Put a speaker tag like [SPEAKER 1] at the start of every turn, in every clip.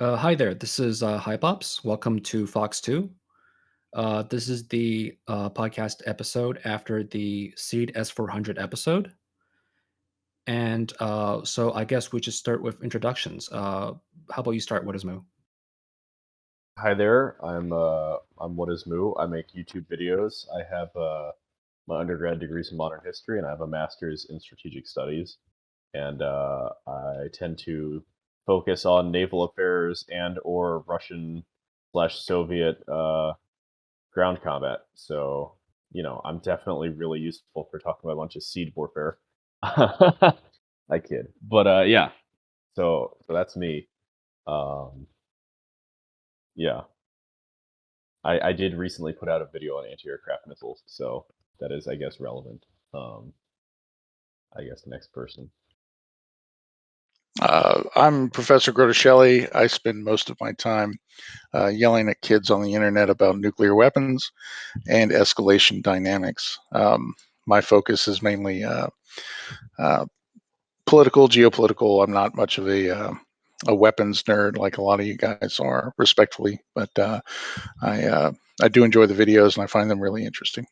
[SPEAKER 1] Hi there, this is HypOps. Welcome to Fox-2. This is the podcast episode after the Seed S-400 episode. And so I guess we should start with introductions. How about you start, What is Moo?
[SPEAKER 2] Hi there. I'm What is Moo. I make YouTube videos. I have my undergrad degrees in modern history, and I have a master's in strategic studies. And I tend to focus on naval affairs and/or Russian/Soviet ground combat. So I'm definitely really useful for talking about a bunch of seed warfare. I kid, but yeah. So that's me. Um, yeah. I did recently put out a video on anti-aircraft missiles, so that is, I guess, relevant. Um, I guess the next person.
[SPEAKER 3] I'm Professor Groeteschele. I spend most of my time yelling at kids on the internet about nuclear weapons and escalation dynamics. My focus is mainly uh, political, geopolitical. I'm not much of a weapons nerd like a lot of you guys are, respectfully, but I do enjoy the videos and I find them really interesting.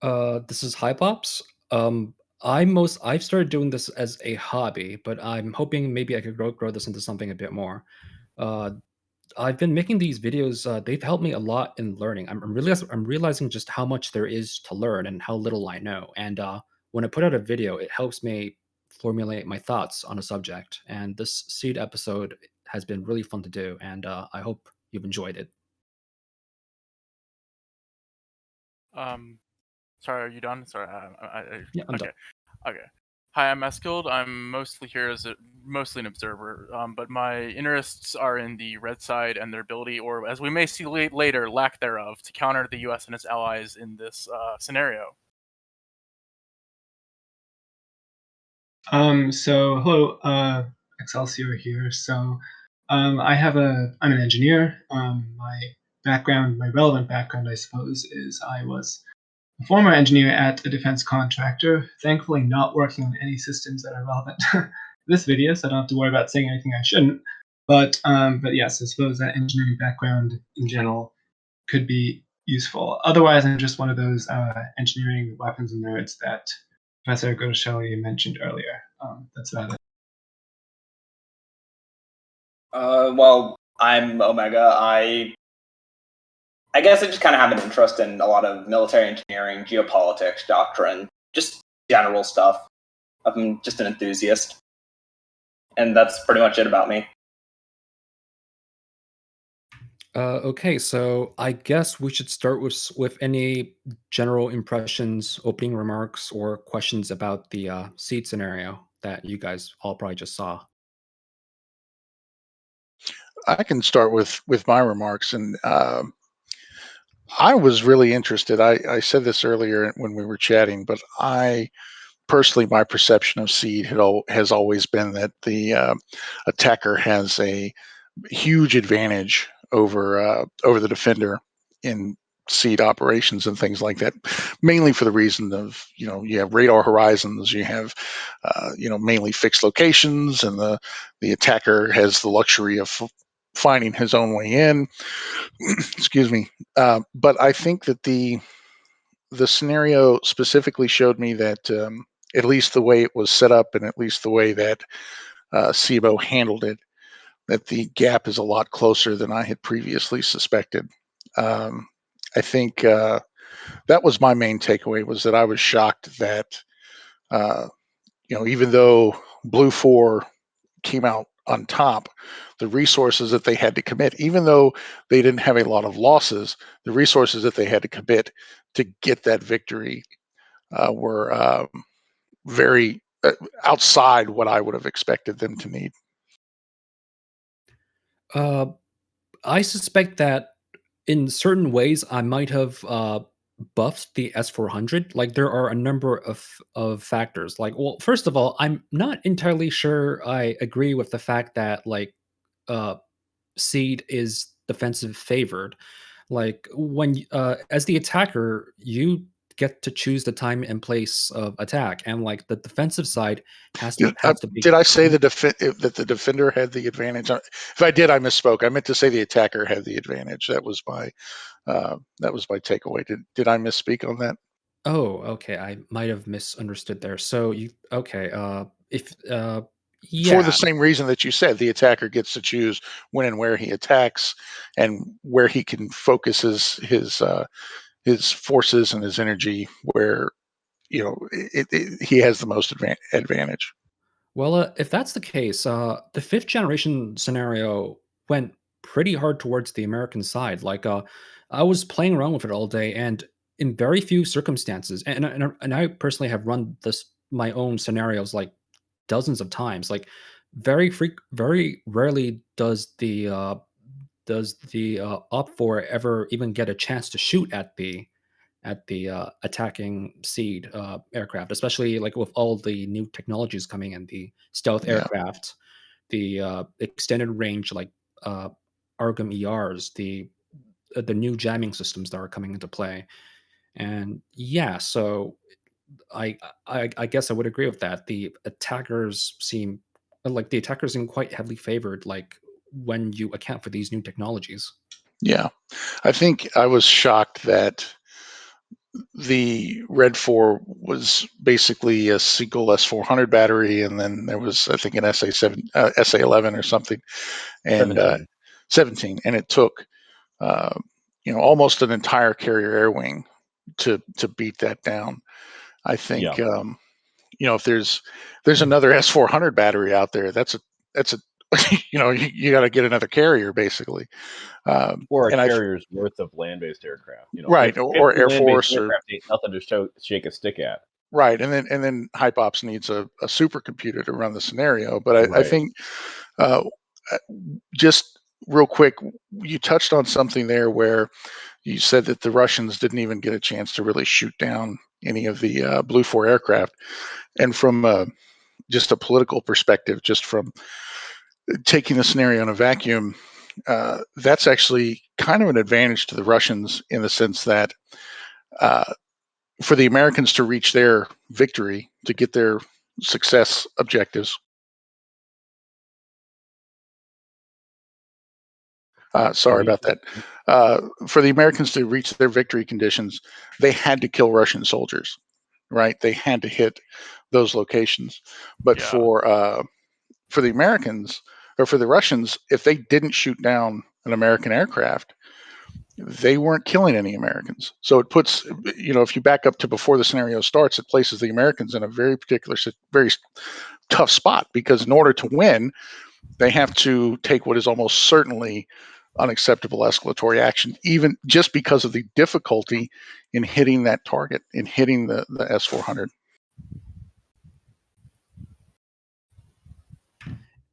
[SPEAKER 1] This is HypOps. I've started doing this as a hobby, but I'm hoping maybe I could grow this into something a bit more. Uh, I've been making these videos. They've helped me a lot in learning. I'm realizing just how much there is to learn and how little I know. And when I put out a video, it helps me formulate my thoughts on a subject. And this seed episode has been really fun to do. And I hope you've enjoyed it.
[SPEAKER 4] Um, Sorry, are you done? Sorry,
[SPEAKER 1] Yeah, I'm done.
[SPEAKER 4] okay, okay. Hi, I'm Eskild. I'm mostly here as mostly an observer, but my interests are in the red side and their ability, or as we may see later, lack thereof, to counter the U.S. and its allies in this scenario.
[SPEAKER 5] Hello, Excelsior here. I'm an engineer. My relevant background, I suppose, is I was a former engineer at a defense contractor, thankfully not working on any systems that are relevant to this video, so I don't have to worry about saying anything I shouldn't. But yes, I suppose that engineering background in general could be useful. Otherwise, I'm just one of those engineering weapons nerds that Professor Groeteschele mentioned earlier. That's about it.
[SPEAKER 6] Well, I'm Omega. I guess I just kind of have an interest in a lot of military engineering, geopolitics, doctrine, just general stuff. I'm just an enthusiast, and that's pretty much it about me.
[SPEAKER 1] Okay, so I guess we should start with any general impressions, opening remarks, or questions about the seed scenario that you guys all probably just saw.
[SPEAKER 3] I can start with my remarks, and I was really interested. I said this earlier when we were chatting, but I personally, my perception of seed has always been that the attacker has a huge advantage over the defender in seed operations and things like that, mainly for the reason of you have radar horizons, you have mainly fixed locations, and the attacker has the luxury of finding his own way in. Excuse me. But I think that the scenario specifically showed me that, at least the way it was set up and at least the way that SIBO handled it, that the gap is a lot closer than I had previously suspected. Um, I think that was my main takeaway, was that I was shocked that uh, even though Blue 4 came out on top, the resources that they had to commit, even though they didn't have a lot of losses, the resources that they had to commit to get that victory were very outside what I would have expected them to need.
[SPEAKER 1] Uh, I suspect that in certain ways I might have buffed the S-400. Like there are a number of factors. Like, well, first of all, I'm not entirely sure I agree with the fact that uh, Seed is defensive favored. Like when as the attacker, you get to choose the time and place of attack, and like the defensive side has to be.
[SPEAKER 3] Did I say that the defender had the advantage? If I did, I misspoke. I meant to say the attacker had the advantage. That was my takeaway. Did I misspeak on that?
[SPEAKER 1] Oh, okay. I might have misunderstood there. So you okay? If
[SPEAKER 3] For the
[SPEAKER 1] yeah.
[SPEAKER 3] same reason that you said, the attacker gets to choose when and where he attacks, and where he can focus his forces and his energy. Where he has the most advantage.
[SPEAKER 1] Well, if that's the case, the fifth generation scenario went pretty hard towards the American side. Like, I was playing around with it all day, and in very few circumstances, and I personally have run this my own scenarios like dozens of times. Like, very rarely does the op four ever even get a chance to shoot at the attacking seed aircraft, especially like with all the new technologies coming in, the stealth
[SPEAKER 3] Yeah,
[SPEAKER 1] aircraft, the extended range like uh, Argom ERs, the new jamming systems that are coming into play, and yeah, so I I guess I would agree with that. The attackers seem quite heavily favored, like when you account for these new technologies.
[SPEAKER 3] yeah. I think I was shocked that the Red 4 was basically a single S-400 battery, and then there was, I think, an SA-11 or something, and
[SPEAKER 2] 17.
[SPEAKER 3] 17, and it took uh, almost an entire carrier air wing to beat that down. I think
[SPEAKER 2] Yeah.
[SPEAKER 3] if there's another S-400 battery out there, that's a you got to get another carrier basically.
[SPEAKER 2] Or a
[SPEAKER 3] And I
[SPEAKER 2] carrier's worth of land-based aircraft.
[SPEAKER 3] Right,
[SPEAKER 2] 50
[SPEAKER 3] or Air
[SPEAKER 2] land-based
[SPEAKER 3] Force, or
[SPEAKER 2] aircraft ain't nothing to shake a stick at.
[SPEAKER 3] right, and then HypOps needs a supercomputer to run the scenario. But I
[SPEAKER 2] Right.
[SPEAKER 3] think uh, uh, just real quick, you touched on something there where you said that the Russians didn't even get a chance to really shoot down any of the Blue 4 aircraft. And from just a political perspective, just from taking the scenario in a vacuum, that's actually kind of an advantage to the Russians in the sense that uh, for the Americans to reach their victory, to get their success objectives.
[SPEAKER 2] What
[SPEAKER 3] Sorry
[SPEAKER 2] were you
[SPEAKER 3] about that. For the Americans to reach their victory conditions, they had to kill Russian soldiers, right? They had to hit those locations. But
[SPEAKER 4] Yeah.
[SPEAKER 3] for the Americans, or for the Russians, if they didn't shoot down an American aircraft, they weren't killing any Americans. So it puts, if you back up to before the scenario starts, it places the Americans in a very particular, very tough spot, because in order to win, they have to take what is almost certainly unacceptable escalatory action, even just because of the difficulty in hitting that target, in hitting the S-400.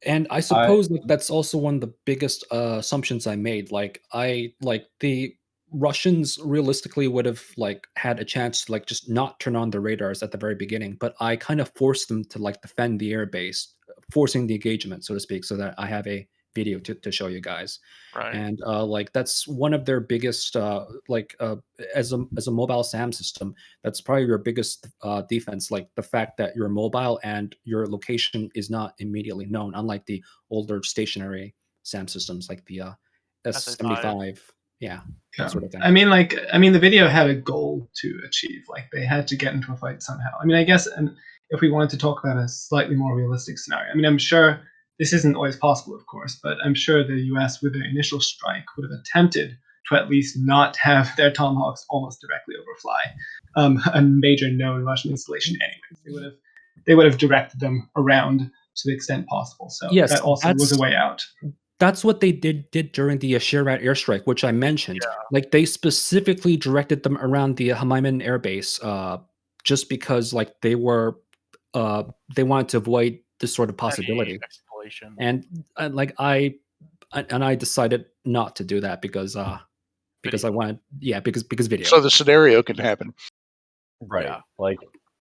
[SPEAKER 1] And I
[SPEAKER 2] I
[SPEAKER 1] suppose that that's also one of the biggest assumptions I made. Like the Russians realistically would have like had a chance to like just not turn on the radars at the very beginning, but I kind of forced them to like defend the air base, forcing the engagement, so to speak, so that I have a video to show you guys.
[SPEAKER 4] Right.
[SPEAKER 1] And like that's one of their biggest as a mobile SAM system, that's probably your biggest defense, like the fact that you're mobile and your location is not immediately known, unlike the older stationary SAM systems like the
[SPEAKER 4] SA5.
[SPEAKER 1] S75. Yeah, that
[SPEAKER 5] Yeah.
[SPEAKER 1] sort of thing.
[SPEAKER 5] I mean, the video had a goal to achieve. Like, they had to get into a fight somehow. I mean, I guess, and if we wanted to talk about a slightly more realistic scenario, I mean, I'm sure this isn't always possible, of course, but I'm sure the US, with their initial strike, would have attempted to at least not have their Tomahawks almost directly overfly a major known Russian installation. Anyways, they would have directed them around to the extent possible. So
[SPEAKER 1] Yes,
[SPEAKER 5] that also was a way out.
[SPEAKER 1] that's what they did during the Shirat airstrike, which I mentioned.
[SPEAKER 4] Yeah.
[SPEAKER 1] Like, they specifically directed them around the Hamaiman Air Base, just because, like, they wanted to avoid this sort of
[SPEAKER 4] Any
[SPEAKER 1] possibility.
[SPEAKER 4] exploration.
[SPEAKER 1] Like, I decided not to do that because I
[SPEAKER 4] Video.
[SPEAKER 1] wanted, yeah, because video.
[SPEAKER 3] So the scenario can happen.
[SPEAKER 2] Right.
[SPEAKER 4] Yeah.
[SPEAKER 2] Like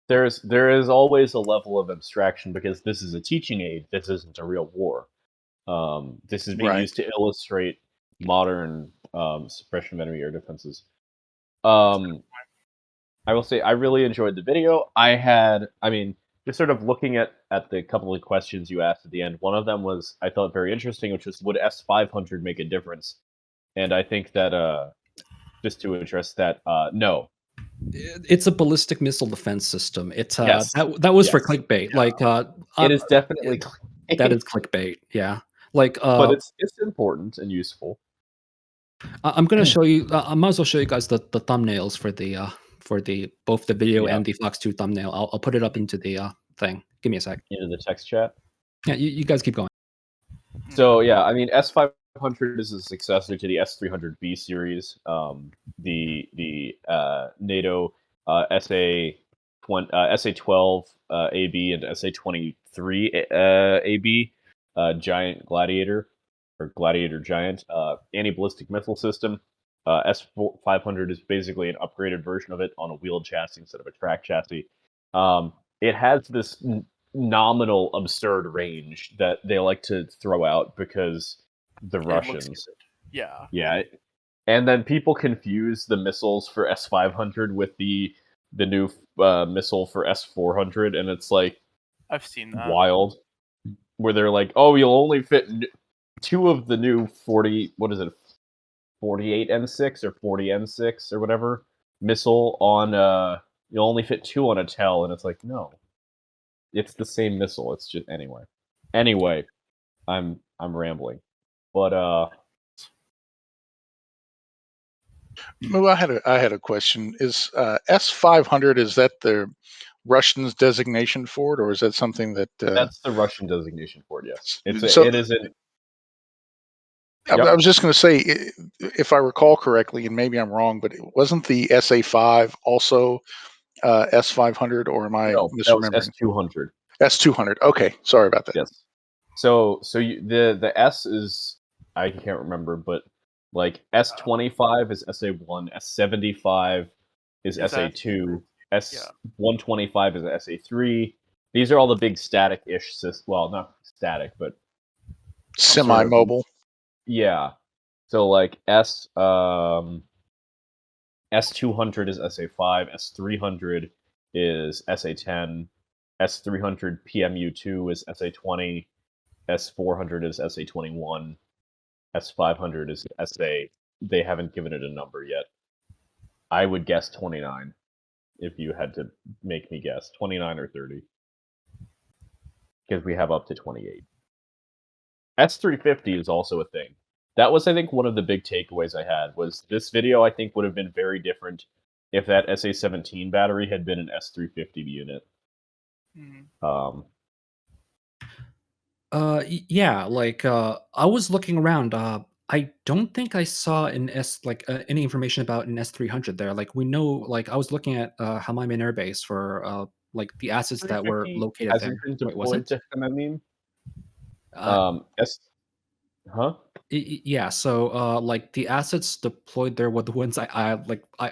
[SPEAKER 2] there is always a level of abstraction because this is a teaching aid. This isn't a real war. This is being
[SPEAKER 3] Right.
[SPEAKER 2] used to illustrate modern suppression of enemy air defenses. I I will say I really enjoyed the video. I mean, just sort of looking at the couple of questions you asked at the end. One of them was I thought very interesting, which was would S-500 make a difference? And I think that just to address that, no.
[SPEAKER 1] It's a ballistic missile defense system. It's
[SPEAKER 2] Yes.
[SPEAKER 1] that was for
[SPEAKER 2] Yes.
[SPEAKER 1] clickbait.
[SPEAKER 4] Yeah.
[SPEAKER 1] Like
[SPEAKER 2] It is definitely
[SPEAKER 1] that is clickbait. Yeah. Like
[SPEAKER 2] but it's important and useful.
[SPEAKER 1] I'm gonna show you. I might as well show you guys the thumbnails for the both the video
[SPEAKER 2] Yeah.
[SPEAKER 1] and the Fox-2 thumbnail. I'll put it up into the thing. Give me a sec.
[SPEAKER 2] Into the text chat.
[SPEAKER 1] Yeah, you guys keep going.
[SPEAKER 2] So yeah, I mean S-500 is a successor to the S-300B series. The NATO SA-12 AB and SA-23 AB giant Gladiator or Gladiator Giant anti-ballistic missile system. S-500 is basically an upgraded version of it on a wheeled chassis instead of a track chassis. It has this nominal absurd range that they like to throw out because the
[SPEAKER 4] It looks
[SPEAKER 2] Russians.
[SPEAKER 4] good. Yeah.
[SPEAKER 2] Yeah. And then people confuse the missiles for S-500 with the new missile for S-400, and it's like
[SPEAKER 4] I've seen that.
[SPEAKER 2] wild. Where they're like, "Oh, you'll only fit two of the new 48 N6 or 40 N6 or whatever missile on you'll only fit two on a TEL," and it's like, no, it's the same missile. It's just anyway. I'm rambling, but
[SPEAKER 3] Well, I had a question. Is S-500, is that the Russians' designation for it, or is that something that?
[SPEAKER 2] that's the Russian designation for it. Yes,
[SPEAKER 3] So
[SPEAKER 2] it is an.
[SPEAKER 3] I
[SPEAKER 2] Yep.
[SPEAKER 3] was just going to say, if I recall correctly, and maybe I'm wrong, but it wasn't the SA-5 also S-500, or am I
[SPEAKER 2] No, that was
[SPEAKER 3] misremembering?
[SPEAKER 2] S-200.
[SPEAKER 3] S-200. Okay, sorry about that.
[SPEAKER 2] Yes. So the S is I can't remember, but like S-25 is SA-1, S-75 is
[SPEAKER 4] Is that-
[SPEAKER 2] SA-2, S-125 is SA-3. These are all the big static-ish well, not static, but
[SPEAKER 3] Semi-mobile.
[SPEAKER 2] yeah. So like S-200 is SA-5, S-300 is SA-10, S-300 PMU-2 is SA-20, S-400 is SA-21, S-500 is SA. They haven't given it a number yet. I would guess 29 if you had to make me guess. 29 or 30. Because we have up to 28. S-350 is also a thing. That was, I think, one of the big takeaways I had, was this video, I think, would have been very different if that SA-17 battery had been an S-350 unit.
[SPEAKER 4] Mhm.
[SPEAKER 1] Yeah, like I was looking around. I don't think I saw any information about an S-300 there. Like we know, like I was looking at Hamaime Air Base for like the assets that were
[SPEAKER 2] 350
[SPEAKER 1] located there.
[SPEAKER 2] hasn't been
[SPEAKER 1] Wait, was
[SPEAKER 2] deployed
[SPEAKER 1] it?
[SPEAKER 2] to Hamamim. Huh?
[SPEAKER 1] Yeah, so like the assets deployed there were the ones I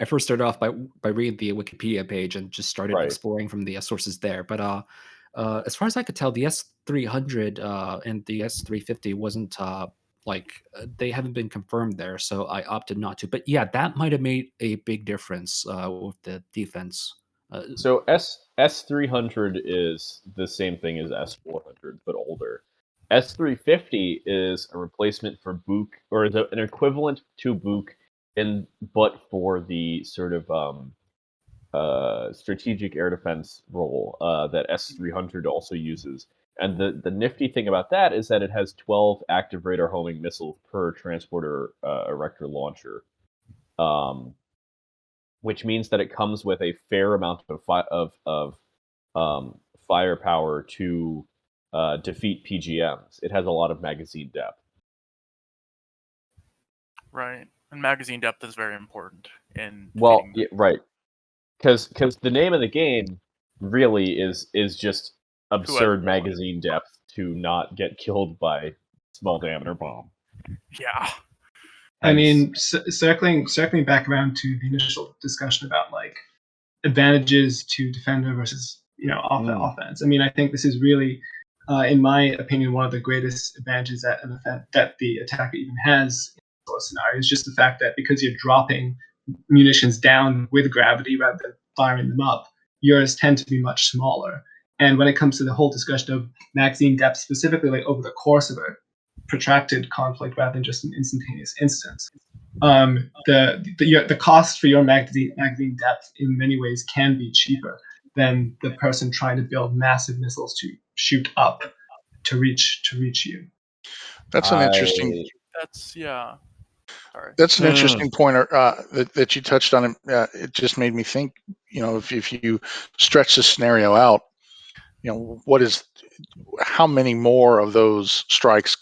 [SPEAKER 1] first started off by reading the Wikipedia page and just started
[SPEAKER 2] Right.
[SPEAKER 1] exploring from the sources there. But as far as I could tell, the S-300 and the S-350 wasn't they haven't been confirmed there, so I opted not to. But yeah, that might have made a big difference with the defense.
[SPEAKER 2] So S-300 is the same thing as S-400, but older. S-350 is a replacement for Buk, or is an equivalent to Buk, but for the sort of strategic air defense role that S-300 also uses. And the nifty thing about that is that it has 12 active radar homing missiles per transporter erector launcher. Which means that it comes with a fair amount of firepower to defeat PGMs. It has a lot of magazine depth.
[SPEAKER 4] Right. And magazine depth is very important in
[SPEAKER 2] Well,
[SPEAKER 4] defeating them.
[SPEAKER 2] yeah, right, because the name of the game really is just absurd
[SPEAKER 4] more?
[SPEAKER 2] magazine depth to not get killed by small diameter bomb.
[SPEAKER 4] Yeah.
[SPEAKER 5] I mean, circling back around to the initial discussion about like advantages to defender versus offense. I mean, I think this is really, in my opinion, one of the greatest advantages that the attacker even has in this scenario is just the fact that because you're dropping munitions down with gravity rather than firing them up. Yours tend to be much smaller. And when it comes to the whole discussion of magazine depth, specifically like over the course of a protracted conflict rather than just an instantaneous instance, the cost for your magazine depth in many ways can be cheaper than the person trying to build massive missiles to shoot up to reach you.
[SPEAKER 3] That's an interesting.
[SPEAKER 4] That's Sorry.
[SPEAKER 3] That's an interesting point that you touched on. It just made me think. If you stretch the scenario out, how many more of those strikes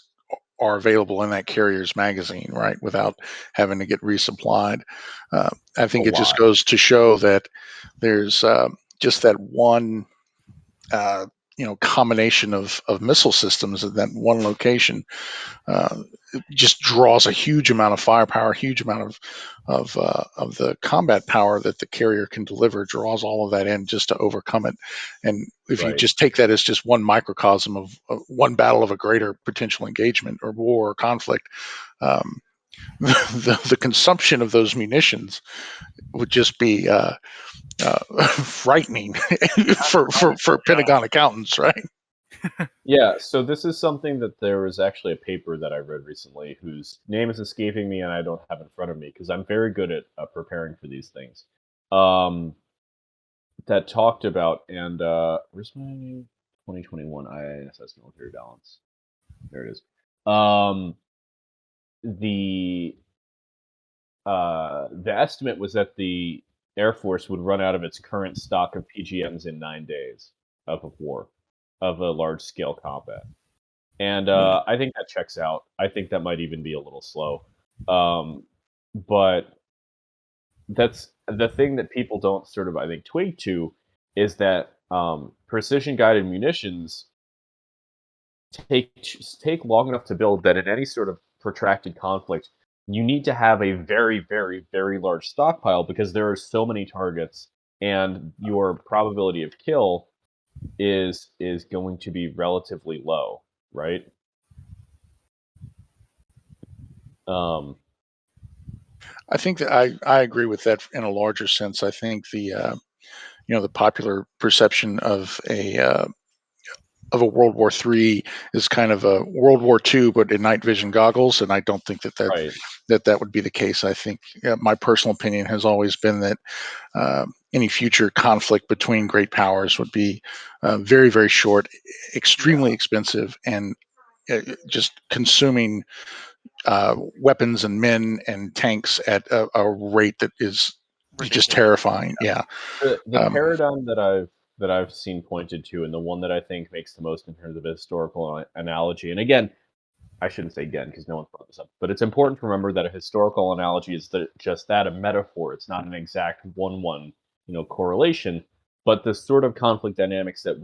[SPEAKER 3] are available in that carrier's magazine, right? Without having to get resupplied. I think it just goes to show that there's just that one, combination of missile systems in that one location. It just draws a huge amount of firepower, a huge amount of the combat power that the carrier can deliver, draws all of that in just to overcome it. And if you just take that as just one microcosm of one battle of a greater potential engagement or war or conflict, the consumption of those munitions would just be frightening for Pentagon accountants, right?
[SPEAKER 2] Yeah, so this is something that there was actually a paper that I read recently whose name is escaping me and I don't have in front of me because I'm very good at preparing for these things. That talked about, and where's my 2021 IISS military balance? There it is. The estimate was that the Air Force would run out of its current stock of PGMs in 9 days of a war, of a large-scale combat. And I think that checks out. I think that might even be a little slow. But that's the thing that people don't sort of, I think, twig to is that precision-guided munitions take long enough to build that in any sort of protracted conflict, you need to have a very, very, very large stockpile because there are so many targets, and your probability of kill is going to be relatively low, right?
[SPEAKER 3] I think that I agree with that in a larger sense. I think the popular perception of a World War III is kind of a World War II, but in night vision goggles, and I don't think that would be the case. I think my personal opinion has always been that any future conflict between great powers would be very, very short, extremely expensive, and just consuming weapons and men and tanks at a rate that is just terrifying. Yeah.
[SPEAKER 2] The paradigm that I've seen pointed to, and the one that I think makes the most in terms of a historical analogy, and again, I shouldn't say again because no one brought this up, but it's important to remember that a historical analogy is just that, a metaphor. It's not an exact one correlation, but the sort of conflict dynamics that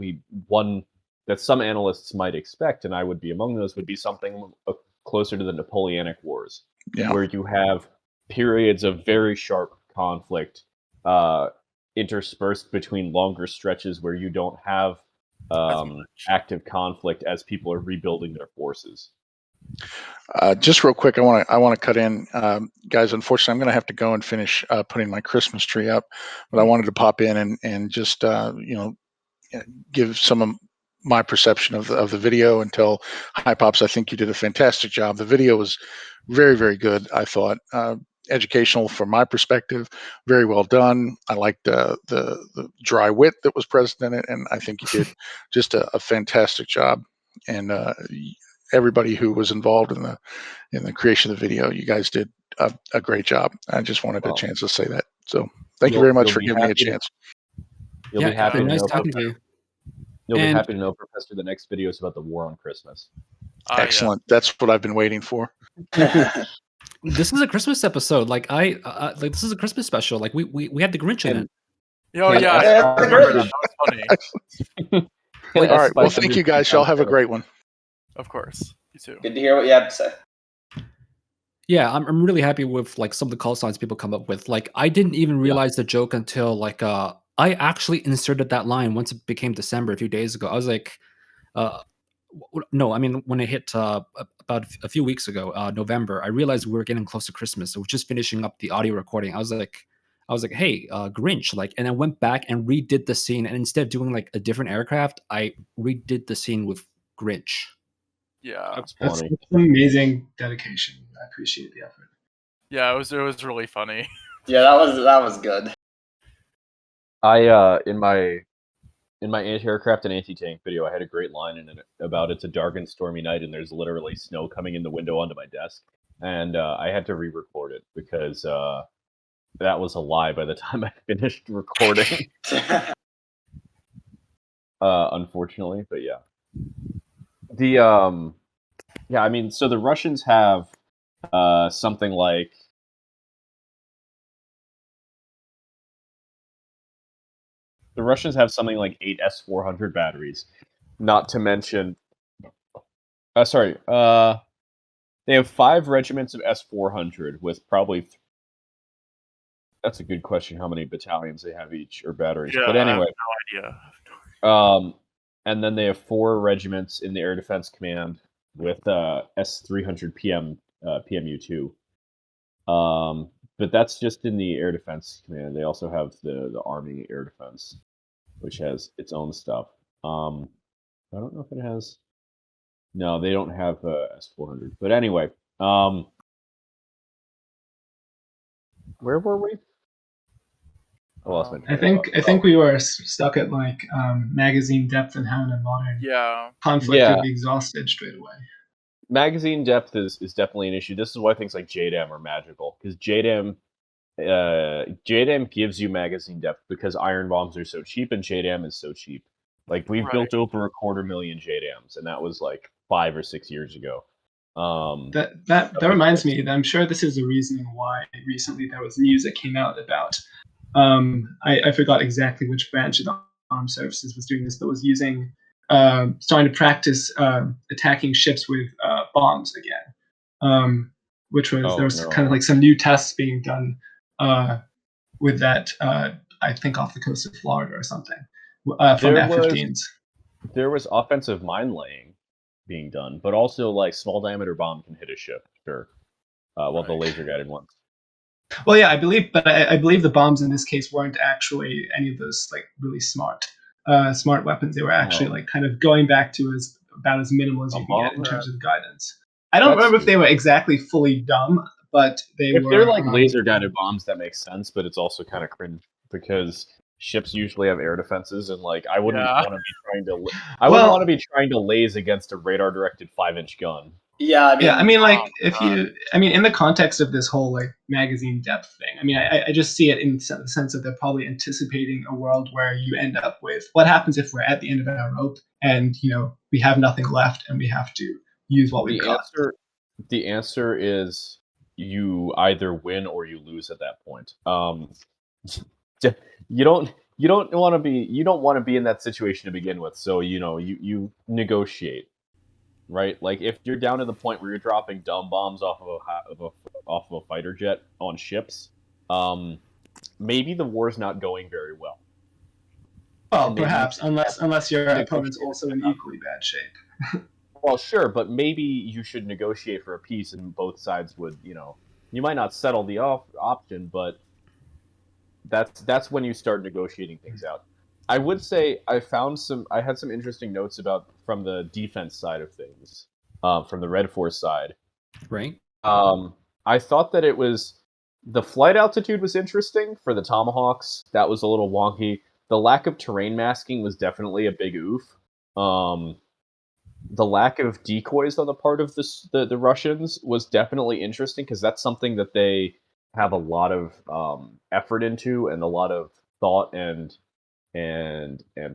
[SPEAKER 2] some analysts might expect, and I would be among those, would be something closer to the Napoleonic Wars, where you have periods of very sharp conflict interspersed between longer stretches where you don't have active conflict as people are rebuilding their forces.
[SPEAKER 3] Just real quick, I want to cut in, guys. Unfortunately, I'm going to have to go and finish putting my Christmas tree up, but I wanted to pop in and just give some of my perception of the video and tell HypOps I think you did a fantastic job. The video was very, very good. I thought educational from my perspective, very well done. I liked the dry wit that was present in it, and I think you did just a fantastic job. And everybody who was involved in the creation of the video, you guys did a great job. I just wanted a chance to say that. So thank you very much for giving me a chance.
[SPEAKER 2] You'll be happy to know.
[SPEAKER 1] Talking to you.
[SPEAKER 2] You'll be happy to know, Professor, the next video is about the war on Christmas.
[SPEAKER 3] Excellent. That's what I've been waiting for.
[SPEAKER 1] This is a Christmas episode. Like this is a Christmas special. Like we had the Grinch in it.
[SPEAKER 4] I remember that. That was funny.
[SPEAKER 3] All right. Well, thank you guys. Y'all have a great one.
[SPEAKER 4] Of course. You too.
[SPEAKER 6] Good to hear what you have to say.
[SPEAKER 1] Yeah, I'm really happy with like some of the call signs people come up with. Like I didn't even realize the joke until like I actually inserted that line once it became December a few days ago. I was like, no, I mean when it hit about a few weeks ago, November, I realized we were getting close to Christmas. So we're just finishing up the audio recording. I was like, I was like, "Hey, Grinch!" Like, and I went back and redid the scene, and instead of doing like a different aircraft, I redid the scene with Grinch.
[SPEAKER 4] Yeah.
[SPEAKER 2] That's
[SPEAKER 5] That's
[SPEAKER 2] funny.
[SPEAKER 5] amazing dedication. I appreciate the effort.
[SPEAKER 4] Yeah, it was really funny.
[SPEAKER 6] Yeah, that was good.
[SPEAKER 2] I in my anti-aircraft and anti-tank video, I had a great line in it about it's a dark and stormy night, and there's literally snow coming in the window onto my desk, and I had to re-record it because that was a lie by the time I finished recording. Unfortunately, but yeah. Yeah, I mean, so the Russians have something like the Russians have something like 8 S-400 batteries, not to mention. Sorry, they have 5 regiments of S-400 with probably. That's a good question. How many battalions they have each or batteries?
[SPEAKER 4] Yeah,
[SPEAKER 2] But
[SPEAKER 4] I have
[SPEAKER 2] anyway,
[SPEAKER 4] no idea.
[SPEAKER 2] and then they have 4 regiments in the Air Defense Command with S-300 PMU-2. But that's just in the Air Defense Command. They also have the Army Air Defense, which has its own stuff. I don't know if it has. No, they don't have S-400. But anyway, where were we? I lost my
[SPEAKER 5] I
[SPEAKER 2] train of
[SPEAKER 5] think
[SPEAKER 2] thought.
[SPEAKER 5] we were stuck at like magazine depth and how in a modern
[SPEAKER 4] Yeah.
[SPEAKER 5] conflict
[SPEAKER 2] Yeah.
[SPEAKER 5] you'd be exhausted straight away.
[SPEAKER 2] Magazine depth is definitely an issue. This is why things like JDAM are magical, because JDAM gives you magazine depth because iron bombs are so cheap and JDAM is so cheap. Like we've
[SPEAKER 4] Right.
[SPEAKER 2] built over 250,000 JDAMs, and that was like 5 or 6 years ago.
[SPEAKER 5] That reminds me that I'm sure this is the reasoning why recently there was news that came out about I forgot exactly which branch of the armed services was doing this, but was using starting to practice attacking ships with bombs again, which was there
[SPEAKER 2] Oh
[SPEAKER 5] was kind
[SPEAKER 2] no.
[SPEAKER 5] of like some new tests being done with that. I think off the coast of Florida or something from
[SPEAKER 2] There was
[SPEAKER 5] F-15s.
[SPEAKER 2] offensive mine laying being done, but also like small diameter bomb can hit a ship, sure. Well, the
[SPEAKER 4] Right.
[SPEAKER 2] laser guided ones.
[SPEAKER 5] Well, yeah, I believe, but I believe the bombs in this case weren't actually any of those like really smart weapons. They were actually
[SPEAKER 2] Oh,
[SPEAKER 5] like kind of going back to about as minimal as
[SPEAKER 2] a
[SPEAKER 5] you can get
[SPEAKER 2] bomb
[SPEAKER 5] in terms
[SPEAKER 2] that
[SPEAKER 5] of guidance. I don't
[SPEAKER 2] that's
[SPEAKER 5] remember if they
[SPEAKER 2] stupid.
[SPEAKER 5] were exactly fully dumb, but they
[SPEAKER 2] If they're
[SPEAKER 5] were.
[SPEAKER 2] like laser guided bombs, that makes sense, but it's also kind of cringe because ships usually have air defenses, and like I wouldn't
[SPEAKER 4] Yeah.
[SPEAKER 2] want to be trying to. I wouldn't want to
[SPEAKER 5] Well,
[SPEAKER 2] be trying to laze against a radar directed 5-inch gun.
[SPEAKER 6] Yeah, I
[SPEAKER 5] yeah, I
[SPEAKER 6] mean,
[SPEAKER 5] mean,
[SPEAKER 4] Oh
[SPEAKER 5] like if
[SPEAKER 4] god.
[SPEAKER 5] I mean, in the context of this whole like magazine depth thing, I mean, I just see it in the sense that they're probably anticipating a world where you end up with what happens if we're at the end of our rope and we have nothing left and we have to use what we've
[SPEAKER 2] The
[SPEAKER 5] got.
[SPEAKER 2] answer, the answer is you either win or you lose at that point. You don't want to be in that situation to begin with. So you negotiate, right? Like if you're down to the point where you're dropping dumb bombs off of a fighter jet on ships, maybe the war's not going very well,
[SPEAKER 5] Well,
[SPEAKER 2] and maybe you
[SPEAKER 5] perhaps
[SPEAKER 2] should
[SPEAKER 5] unless your opponent's
[SPEAKER 2] negotiate
[SPEAKER 5] also
[SPEAKER 2] for
[SPEAKER 5] in
[SPEAKER 2] not.
[SPEAKER 5] equally bad shape.
[SPEAKER 2] Well, sure, but maybe you should negotiate for a peace, and both sides would, you might not settle the option, but that's when you start negotiating things out. I would say I had some interesting notes about from the defense side of things, from the Red Force side.
[SPEAKER 1] Right?
[SPEAKER 2] I thought that the flight altitude was interesting for the Tomahawks. That was a little wonky. The lack of terrain masking was definitely a big oof. The lack of decoys on the part of the Russians was definitely interesting because that's something that they have a lot of effort into and a lot of thought and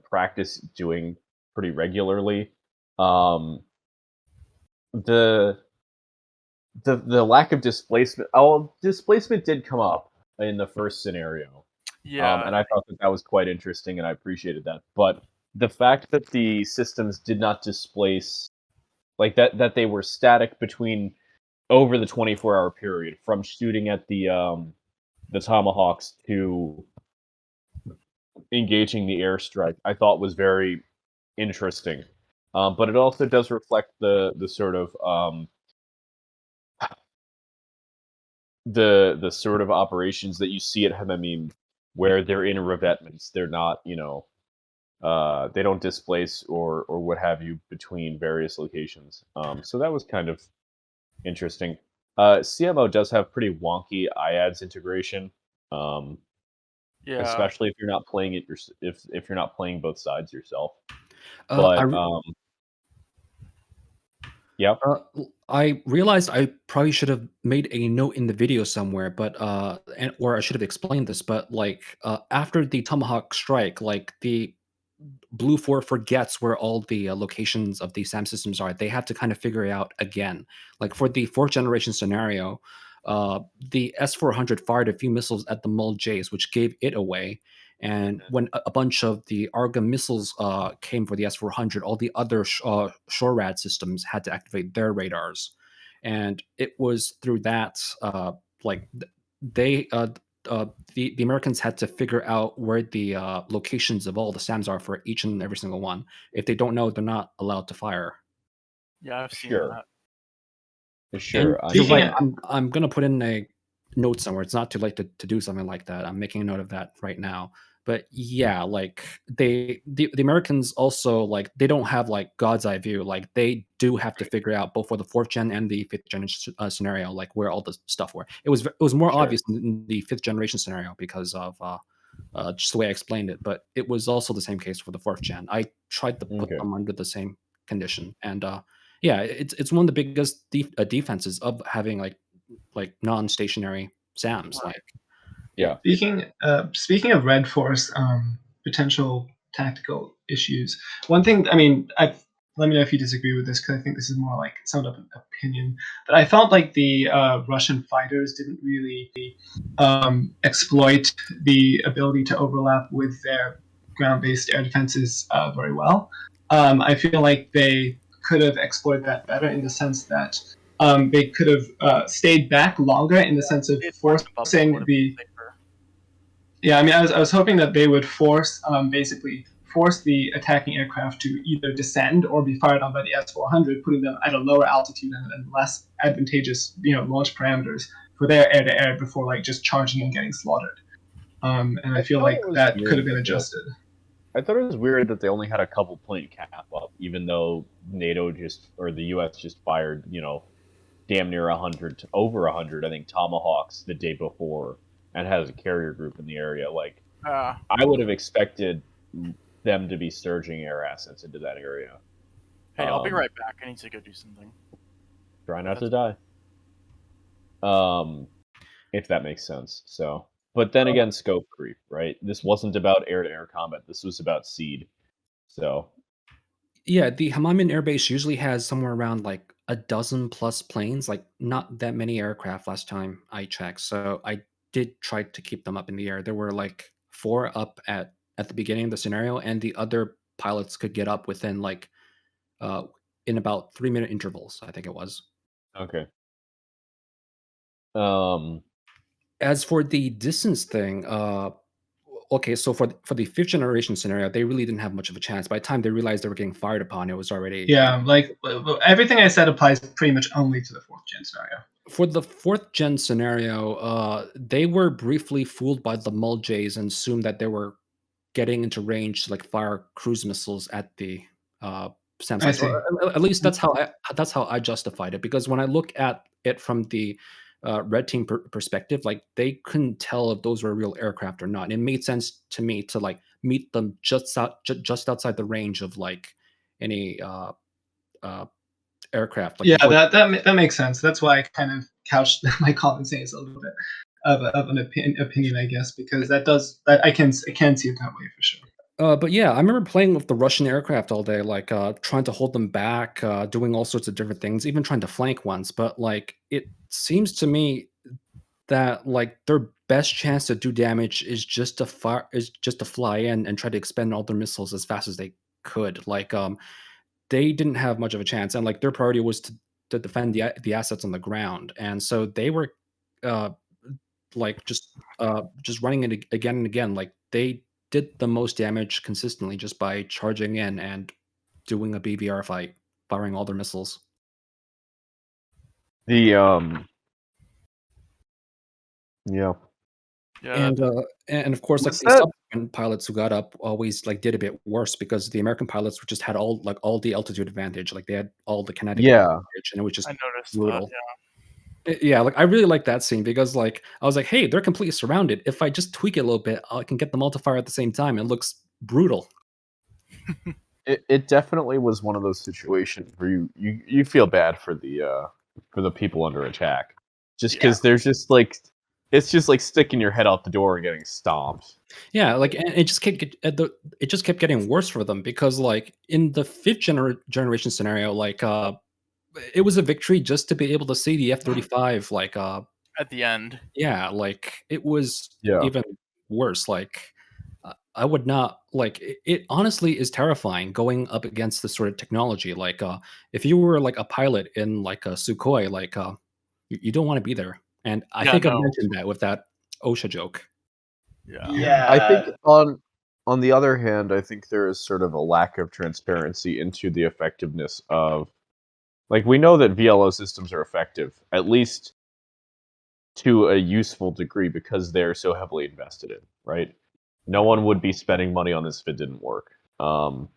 [SPEAKER 2] practice doing pretty regularly. Um, the the lack of displacement. Oh, displacement did come up in the first scenario,
[SPEAKER 4] Yeah.
[SPEAKER 2] and I thought that was quite interesting, and I appreciated that. But the fact that the systems did not displace, like that they were static between over the 24-hour period from shooting at the Tomahawks to engaging the airstrike, I thought was very interesting. But it also does reflect the sort of the sort of operations that you see at Hamamim, where they're in revetments, they're not, they don't displace or what have you between various locations. So that was kind of interesting. CMO does have pretty wonky IADS integration,
[SPEAKER 4] Yeah.
[SPEAKER 2] especially if you're not playing it if you're not playing both sides yourself.
[SPEAKER 1] Uh, I
[SPEAKER 2] But
[SPEAKER 1] re-
[SPEAKER 2] yep,
[SPEAKER 1] I realized I probably should have made a note in the video somewhere, but or I should have explained this, but like after the Tomahawk strike, like the Blue 4 forgets where all the locations of the SAM systems are. They had to kind of figure it out again. Like for the fourth generation scenario, the S-400 fired a few missiles at the Mul J's, which gave it away. And when a bunch of the Arga missiles came for the S-400, all the other SHORAD systems had to activate their radars. And it was through that, like, they the Americans had to figure out where the locations of all the SAMs are for each and every single one. If they don't know, they're not allowed to fire.
[SPEAKER 4] Yeah, I've seen
[SPEAKER 2] sure,
[SPEAKER 4] that.
[SPEAKER 2] sure.
[SPEAKER 1] And
[SPEAKER 2] I
[SPEAKER 1] you're
[SPEAKER 5] Speaking
[SPEAKER 1] right.
[SPEAKER 2] mean,
[SPEAKER 5] of,
[SPEAKER 1] I'm gonna put in a note somewhere. It's not too late to do something like that. I'm making a note of that right now. But yeah, like the Americans also, like, they don't have like God's eye view. Like they do have to figure out both for the fourth gen and the fifth gen scenario, like where all the stuff were. It was more
[SPEAKER 2] sure.
[SPEAKER 1] obvious in the fifth generation scenario because of just the way I explained it. But it was also the same case for the fourth gen. I tried to put
[SPEAKER 2] Okay.
[SPEAKER 1] them under the same condition, and yeah, it's one of the biggest defenses of having like non-stationary SAMs. Like, yeah,
[SPEAKER 2] Yeah.
[SPEAKER 5] speaking of Red Force potential tactical issues, one thing, I mean, let me know if you disagree with this, because I think this is more like summed up an opinion. But I felt like the Russian fighters didn't really exploit the ability to overlap with their ground-based air defenses very well. I feel like they could have exploited that better, in the sense that they could have stayed back longer, in the sense of
[SPEAKER 4] It marked the bubble
[SPEAKER 5] forcing
[SPEAKER 4] would have
[SPEAKER 5] the.
[SPEAKER 4] been safer.
[SPEAKER 5] Yeah, I mean, I was hoping that they would basically force the attacking aircraft to either descend or be fired on by the S-400, putting them at a lower altitude and less advantageous, launch parameters for their air-to-air, before like just charging and getting slaughtered. And I feel
[SPEAKER 2] thought
[SPEAKER 5] like
[SPEAKER 2] it was
[SPEAKER 5] that could have
[SPEAKER 2] weird
[SPEAKER 5] been
[SPEAKER 2] that
[SPEAKER 5] adjusted.
[SPEAKER 2] I thought it was weird that they only had a couple point cap up, even though the U.S. just fired, damn near 100, over 100, I think, Tomahawks the day before, and has a carrier group in the area. Like, I would have expected them to be surging air assets into that area.
[SPEAKER 4] Hey, I'll be
[SPEAKER 2] Um,
[SPEAKER 4] right back. I need to go do something.
[SPEAKER 2] Try not to die. If that makes sense. So, but then again, scope creep, right? This wasn't about air-to-air combat. This was about seed. So,
[SPEAKER 1] yeah. The Hamamin Air Base usually has somewhere around like a dozen plus planes. Like not that many aircraft last time I checked. So I did try to keep them up in the air. There were like four up at the beginning of the scenario, and the other pilots could get up within like uh in about 3 minute intervals. I think it was.
[SPEAKER 2] okay. Um,
[SPEAKER 1] As for the distance thing, okay, so for the fifth generation scenario, they really didn't have much of a chance. By the time they realized they were getting fired upon, it was already
[SPEAKER 5] Yeah, like everything I said applies pretty much only to the fourth gen scenario.
[SPEAKER 1] for the fourth gen scenario. They were briefly fooled by the Mul J's and assumed that they were getting into range to like fire cruise missiles at the uh, SAM
[SPEAKER 5] I
[SPEAKER 1] sites, or
[SPEAKER 5] see.
[SPEAKER 1] at least that's how I justified it. Because when I look at it from the red team perspective, like they couldn't tell if those were real aircraft or not. It made sense to me to like meet them just outside the range of like any uh, aircraft, like
[SPEAKER 5] Yeah,
[SPEAKER 1] before.
[SPEAKER 5] that makes sense. That's why I kind of couched my comment saying it's a little bit of an opinion, I guess, because that I can see it that way for sure.
[SPEAKER 1] But yeah, I remember playing with the Russian aircraft all day, like trying to hold them back, doing all sorts of different things, even trying to flank ones. But like, it seems to me that like their best chance to do damage is just to fly in and try to expend all their missiles as fast as they could. Like, they didn't have much of a chance, and like their priority was to defend the assets on the ground, and so they were uh, like just running it again and again. Like they did the most damage consistently just by charging in and doing a BVR fight, firing all their missiles.
[SPEAKER 2] the Yeah.
[SPEAKER 4] Yeah.
[SPEAKER 1] And of course, like
[SPEAKER 2] Was
[SPEAKER 1] the
[SPEAKER 2] that
[SPEAKER 1] subsequent pilots who got up always like did a bit worse because the American pilots just had all the altitude advantage, like they had all the kinetic
[SPEAKER 2] Yeah.
[SPEAKER 1] advantage, and it was
[SPEAKER 4] I
[SPEAKER 1] just
[SPEAKER 4] noticed that.
[SPEAKER 1] brutal.
[SPEAKER 4] Yeah.
[SPEAKER 1] Yeah, like I really like that scene because like I was like, hey, they're completely surrounded. If I just tweak it a little bit, I can get them all to fire at the same time. It looks brutal.
[SPEAKER 2] It definitely was one of those situations where you feel bad for the people under attack, just
[SPEAKER 4] Yeah.
[SPEAKER 2] because there's just like it's just like sticking your head out the door and getting stomped.
[SPEAKER 1] Yeah, like and it just kept getting worse for them because like in the generation scenario, like it was a victory just to be able to see the F-35 like
[SPEAKER 4] At the end.
[SPEAKER 1] yeah, like it was
[SPEAKER 2] Yeah.
[SPEAKER 1] even worse. Like I would not like it honestly is terrifying going up against this sort of technology. Like if you were like a pilot in like a Sukhoi, like you don't want to be there. And I
[SPEAKER 4] Yeah.
[SPEAKER 1] think I've
[SPEAKER 4] No.
[SPEAKER 1] mentioned that with that OSHA joke.
[SPEAKER 4] Yeah.
[SPEAKER 5] Yeah.
[SPEAKER 2] I think
[SPEAKER 6] Yeah.
[SPEAKER 2] on the other hand, I think there is sort of a lack of transparency into the effectiveness of like we know that VLO systems are effective, at least to a useful degree because they're so heavily invested in, right? No one would be spending money on this if it didn't work. But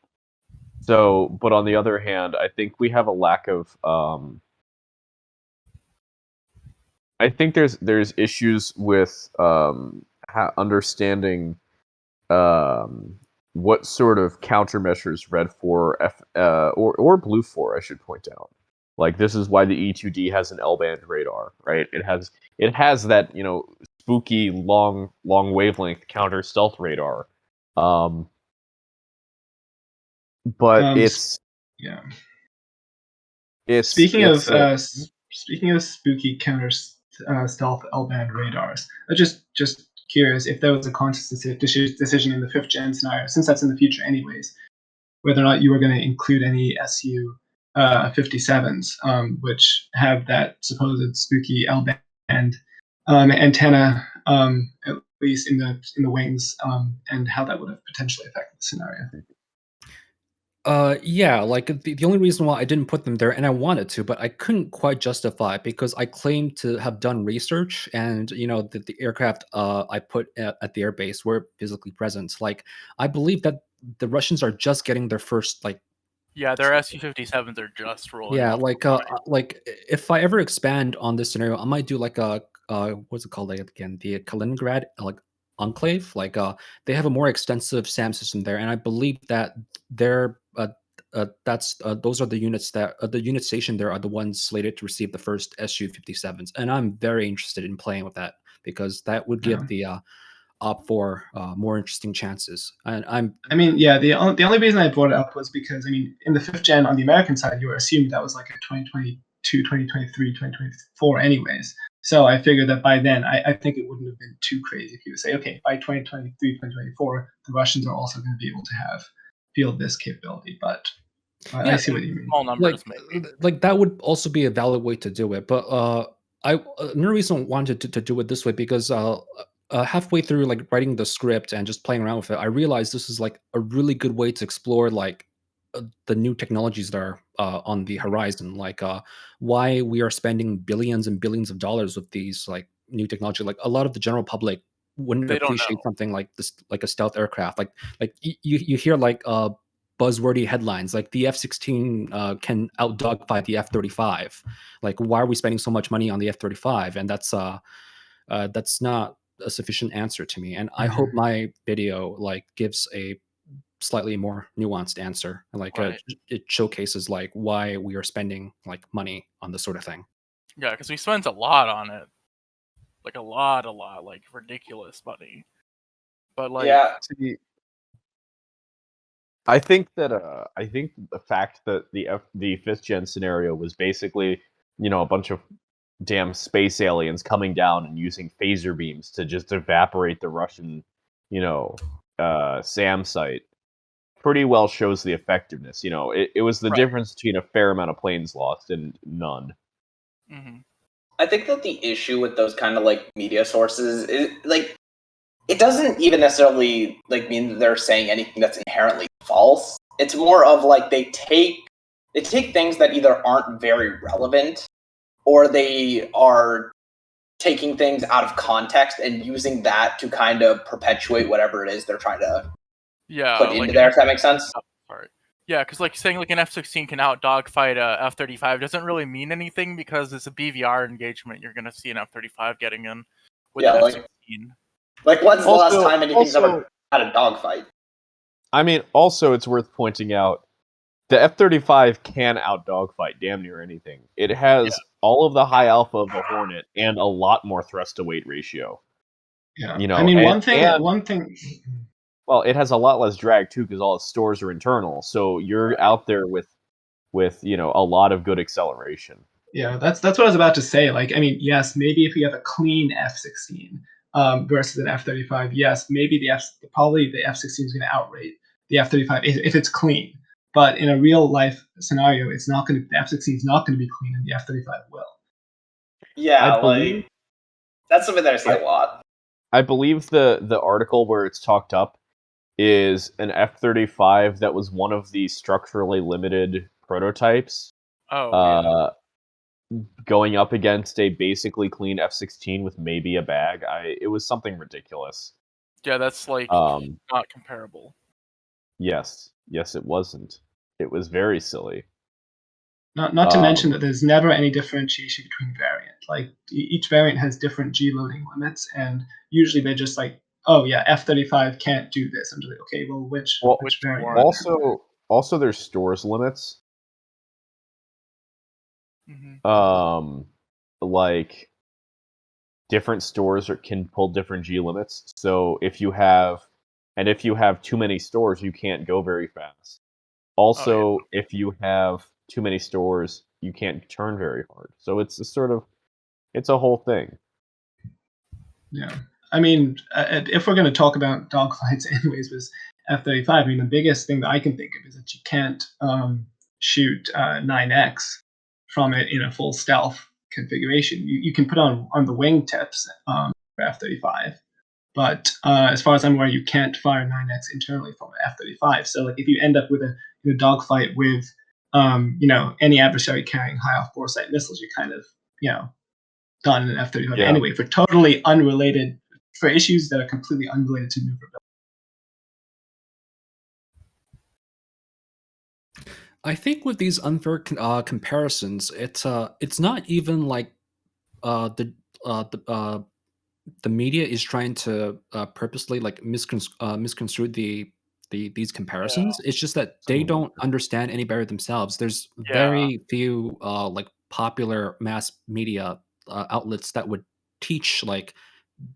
[SPEAKER 2] on the other hand, I think we have a lack of. I think there's issues with understanding um, what sort of countermeasures Red 4 or Blue 4 I should point out. Like this is why the E2D has an L-band radar, right? It has that spooky long wavelength counter stealth radar, um, but
[SPEAKER 5] Um, s- yeah.
[SPEAKER 2] it's
[SPEAKER 5] Speaking of
[SPEAKER 2] it's
[SPEAKER 5] speaking of spooky counter stealth L-band radars, I'm just curious if there was a conscious decision in the 5th gen scenario, since that's in the future anyways, whether or not you were going to include any SU 57s, which have that supposed spooky L-band antenna, at least in the wings, and how that would have potentially affected the scenario.
[SPEAKER 1] Yeah, like the only reason why I didn't put them there, and I wanted to, but I couldn't quite justify it because I claimed to have done research, and the aircraft I put at the airbase were physically present. Like I believe that the Russians are just getting their first like
[SPEAKER 4] Yeah. Their Su-57s are just rolling
[SPEAKER 1] yeah,
[SPEAKER 4] off the line.
[SPEAKER 1] like if I ever expand on this scenario, I might do like a what's it called like, again? The Kaliningrad like enclave. Like they have a more extensive SAM system there, and I believe that they're those are the units that the unit station there are the ones slated to receive the first Su-57s, and I'm very interested in playing with that because that would give
[SPEAKER 5] Yeah.
[SPEAKER 1] the Op 4 more interesting chances. And I'm
[SPEAKER 5] I mean, yeah, the only reason I brought it up was because, I mean, in the 5th gen on the American side, you were assuming that was like a 2022, 2023, 2024 anyways. So I figured that by then, I think it wouldn't have been too crazy if you would say, okay, by 2023, 2024, the Russians are also going to be able to field this capability. But I
[SPEAKER 1] yeah,
[SPEAKER 5] see what you mean.
[SPEAKER 4] Small
[SPEAKER 1] like
[SPEAKER 4] numbers, maybe.
[SPEAKER 1] like that would also be a valid way to do it, but another reason I wanted to do it this way because halfway through like writing the script and just playing around with it, I realized this is like a really good way to explore like the new technologies that are on the horizon, like why we are spending billions and billions of dollars with these like new technology. Like a lot of the general public wouldn't
[SPEAKER 4] They don't know.
[SPEAKER 1] appreciate something like this, like a stealth aircraft. Like you hear like buzzwordy headlines like the F-16 can out dogfight the F-35. Like why are we spending so much money on the F-35? And that's not a sufficient answer to me. And I hope
[SPEAKER 5] Mhm.
[SPEAKER 1] my video like gives a slightly more nuanced answer. Like
[SPEAKER 4] Right.
[SPEAKER 1] it showcases like why we are spending like money on this sort of thing.
[SPEAKER 4] Yeah, because we spent a lot on it. Like a lot, like ridiculous money. But like,
[SPEAKER 6] Yeah.
[SPEAKER 2] see, I think the fact that the 5th gen scenario was basically a bunch of damn space aliens coming down and using phaser beams to just evaporate the Russian SAM site pretty well shows the effectiveness. It was the
[SPEAKER 4] right.
[SPEAKER 2] difference between a fair amount of planes lost and none.
[SPEAKER 4] Hmm.
[SPEAKER 6] I think that the issue with those kind of like media sources is like it doesn't even necessarily like mean that they're saying anything that's inherently false. It's more of like they take things that either aren't very relevant or they are taking things out of context and using that to kind of perpetuate whatever it is they're trying to put into there, if that makes sense.
[SPEAKER 4] Yeah, because like saying like an F-16 can out dogfight a F-35 doesn't really mean anything because it's a BVR engagement. You're gonna see an F-35 getting in with an F-16.
[SPEAKER 6] Like, when's the last time anything's ever had a dogfight?
[SPEAKER 2] I mean, also it's worth pointing out the F-35 can out dogfight damn near anything. It has all of the high alpha of the Hornet and a lot more thrust to weight ratio.
[SPEAKER 5] Yeah,
[SPEAKER 2] you know,
[SPEAKER 5] I mean,
[SPEAKER 2] one
[SPEAKER 5] thing.
[SPEAKER 2] Well, it has a lot less drag too because all its stores are internal. So you're out there with a lot of good acceleration.
[SPEAKER 5] Yeah, that's what I was about to say. Like, I mean, yes, maybe if you have a clean F-16 versus an F-35, yes, maybe probably the F-16 is going to outrate the F-35 if it's clean. But in a real life scenario, the F-16 is not going to be clean, and the F-35 will.
[SPEAKER 6] Yeah, that's something that I see a lot.
[SPEAKER 2] I believe the article where it's talked up is an F-35 that was one of the structurally limited prototypes. Going up against a basically clean F-16 with maybe a bag. It was something ridiculous.
[SPEAKER 4] Yeah, that's like not comparable.
[SPEAKER 2] Yes, it wasn't. It was very silly.
[SPEAKER 5] Not to mention that there's never any differentiation between variant. Like each variant has different G loading limits, and usually they're just like, oh yeah, F-35 can't do this. I'm just like, okay, well, which variant?
[SPEAKER 2] Also, there's stores limits. Like different stores can pull different G limits. So if you have too many stores, you can't go very fast. Also, if you have too many stores, you can't turn very hard. So it's a whole thing.
[SPEAKER 5] Yeah, I mean, if we're going to talk about dogfights anyways with F-35, I mean, the biggest thing that I can think of is that you can't shoot 9X from it in a full stealth configuration. You can put on the wingtips for F-35, but as far as I'm aware, you can't fire 9X internally from an F-35. So like if you end up with a dogfight with any adversary carrying high off boresight missiles, you're kind of done in an F-35 anyway for totally unrelated, for issues that are completely unrelated to maneuverability.
[SPEAKER 1] I think with these unfair comparisons, it's not even like the media is trying to purposely like misconstrue these comparisons. It's just that they don't understand any better themselves. There's very few like popular mass media outlets that would teach like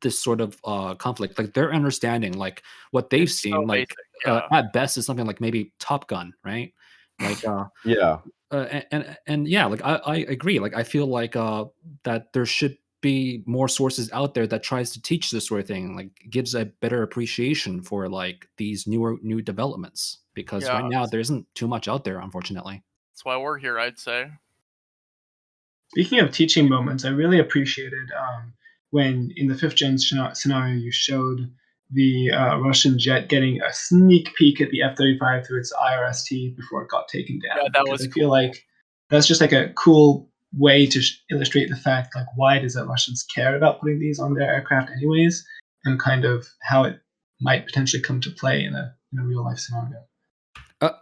[SPEAKER 1] this sort of conflict. Like their understanding, like what they've seen,
[SPEAKER 4] so
[SPEAKER 1] like
[SPEAKER 4] basic,
[SPEAKER 1] at best is something like maybe Top Gun, right? Like and yeah, like I agree. Like I feel like that there should be more sources out there that tries to teach this sort of thing, like gives a better appreciation for like these new developments. Because right now there isn't too much out there, unfortunately.
[SPEAKER 4] That's why we're here, I'd say.
[SPEAKER 5] Speaking of teaching moments, I really appreciated when in the 5th gen scenario you showed the Russian jet getting a sneak peek at the F-35 through its IRST before it got taken down.
[SPEAKER 4] Yeah, that was
[SPEAKER 5] I feel like that's just like a cool way to illustrate the fact, like, why does the Russians care about putting these on their aircraft anyways, and kind of how it might potentially come to play in a real life scenario.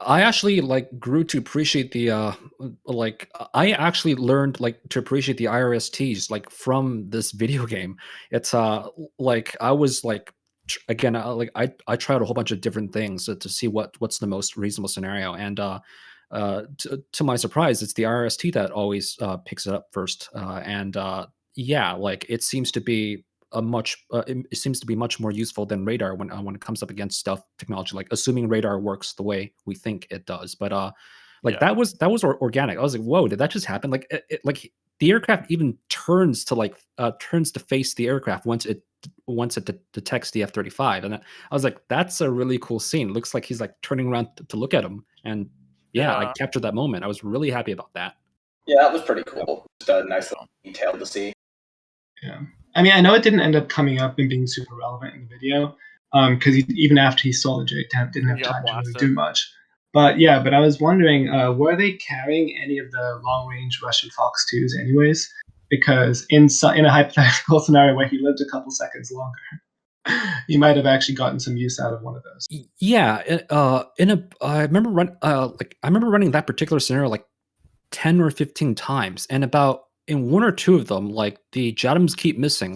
[SPEAKER 1] I actually like grew to appreciate the like I actually learned like to appreciate the IRSTs like from this video game. It's like I was like again like I tried a whole bunch of different things to see what's the most reasonable scenario, and to my surprise it's the IRST that always picks it up first, and yeah, like it seems to be it seems to be much more useful than radar when it comes up against stealth technology, like assuming radar works the way we think it does. But like that was organic. I was like, whoa, did that just happen? Like like the aircraft even turns to face the aircraft once it detects the F-35, and I was like, that's a really cool scene. It looks like he's like turning around to look at him, and yeah, I captured that moment. I was really happy about that.
[SPEAKER 6] Yeah, that was pretty cool. Just a nice little detail to see.
[SPEAKER 5] Yeah. I mean, I know it didn't end up coming up and being super relevant in the video, because even after he saw the JTAMP, didn't have time to really do much. But yeah, but I was wondering, were they carrying any of the long-range Russian Fox-2s anyways? because in a hypothetical scenario where he lived a couple seconds longer, he might have actually gotten some use out of one of those.
[SPEAKER 1] Yeah, I remember I remember running that particular scenario like 10 or 15 times, and about in one or two of them, like the Jadams keep missing.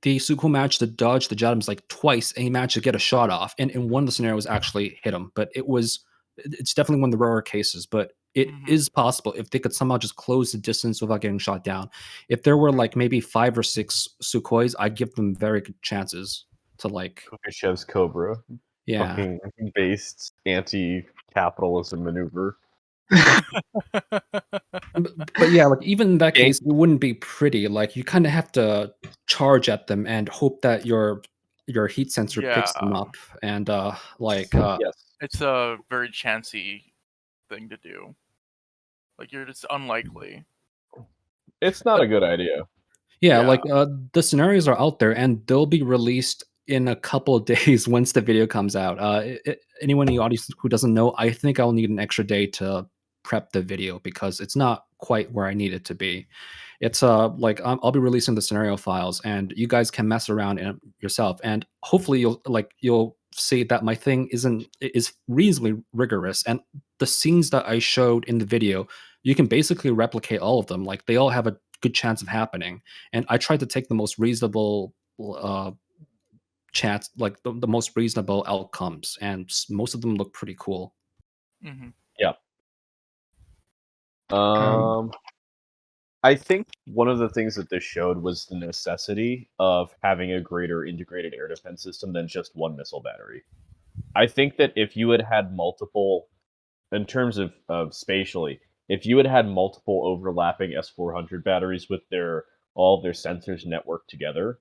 [SPEAKER 1] The Suko managed to dodge the Jadams like twice, and he managed to get a shot off. And in one of the scenarios, actually hit him. But it's definitely one of the rarer cases. But it is possible if they could somehow just close the distance without getting shot down. If there were like maybe 5 or 6 Sukhois, I'd give them very good chances to like,
[SPEAKER 2] Kukashev's Cobra,
[SPEAKER 1] yeah.
[SPEAKER 2] fucking based anti-capitalism maneuver.
[SPEAKER 1] But yeah, like even in that case, it wouldn't be pretty. Like you kind of have to charge at them and hope that your heat sensor picks them
[SPEAKER 4] Yeah.
[SPEAKER 1] up. And
[SPEAKER 2] Yes.
[SPEAKER 4] It's a very chancy thing to do. Like it's unlikely.
[SPEAKER 2] It's not a good idea.
[SPEAKER 1] yeah,
[SPEAKER 4] Yeah.
[SPEAKER 1] the scenarios are out there and they'll be released in a couple of days once the video comes out. Anyone in the audience who doesn't know, I think I'll need an extra day to prep the video because it's not quite where I need it to be. It's I'll be releasing the scenario files and you guys can mess around in it yourself, and hopefully you'll see that my thing is reasonably rigorous, and the scenes that I showed in the video, you can basically replicate all of them. Like they all have a good chance of happening, and I tried to take the most reasonable chance, like the most reasonable outcomes, and most of them look pretty cool.
[SPEAKER 4] Hmm.
[SPEAKER 2] Yeah.
[SPEAKER 5] Um,
[SPEAKER 2] I think one of the things that this showed was the necessity of having a greater integrated air defense system than just one missile battery. I think that if you had had multiple, in terms of spatially, if you had had multiple overlapping S-400 batteries with all of their sensors networked together,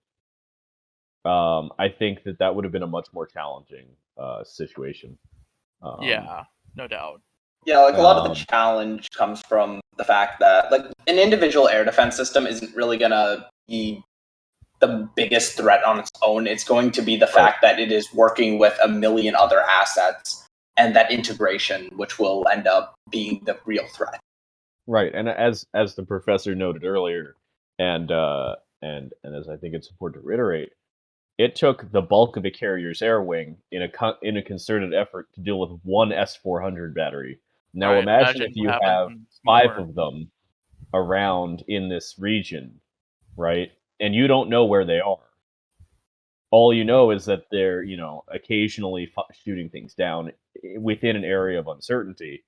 [SPEAKER 2] I think that would have been a much more challenging situation.
[SPEAKER 4] Yeah, no doubt.
[SPEAKER 6] Yeah, like a lot of the
[SPEAKER 2] Um,
[SPEAKER 6] challenge comes from the fact that like an individual air defense system isn't really gonna be the biggest threat on its own. It's going to be the fact that it is working with a million other assets and that integration, which will end up being the real threat.
[SPEAKER 2] Right, and as the professor noted earlier, and as I think it's important to reiterate, it took the bulk of the carrier's air wing in a concerted effort to deal with one S-400 battery. Now
[SPEAKER 4] Right.
[SPEAKER 2] imagine
[SPEAKER 4] Imagine
[SPEAKER 2] if
[SPEAKER 4] what
[SPEAKER 2] you have
[SPEAKER 4] happens
[SPEAKER 2] 5
[SPEAKER 4] more.
[SPEAKER 2] of them around in this region, right? And you don't know where they are. All you know is that they're, occasionally shooting things down within an area of uncertainty,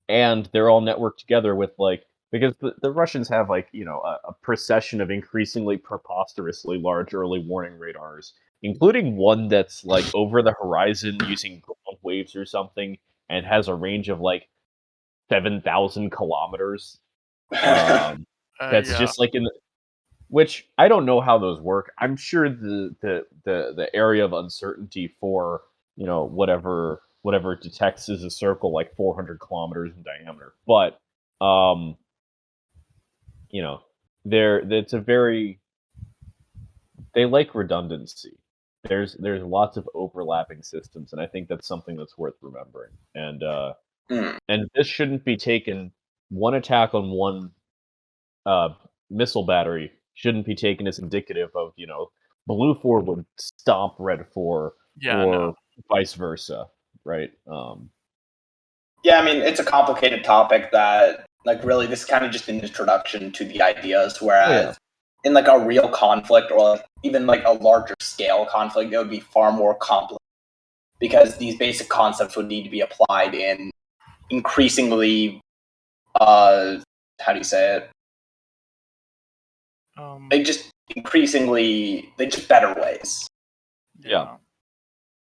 [SPEAKER 2] and they're all networked together with because the Russians have a procession of increasingly preposterously large early warning radars, including one that's like over the horizon using ground waves or something, and has a range of like 7,000 kilometers. That's
[SPEAKER 4] Yeah.
[SPEAKER 2] just like which I don't know how those work. I'm sure the area of uncertainty for whatever it detects is a circle like 400 kilometers in diameter. But you know, it's a very they like redundancy. There's lots of overlapping systems, and I think that's something that's worth remembering. And this shouldn't be taken one attack on one uh, missile battery shouldn't be taken as indicative of blue 4 would stomp red 4
[SPEAKER 4] Yeah, no.
[SPEAKER 2] or vice versa, right?
[SPEAKER 6] Yeah, I mean, it's a complicated topic that, like, really, this is kind of just an introduction to the ideas. Whereas in like a real conflict or like, even like a larger scale conflict, it would be far more complex because these basic concepts would need to be applied in increasingly, how do you say it? They just better ways.
[SPEAKER 2] Yeah.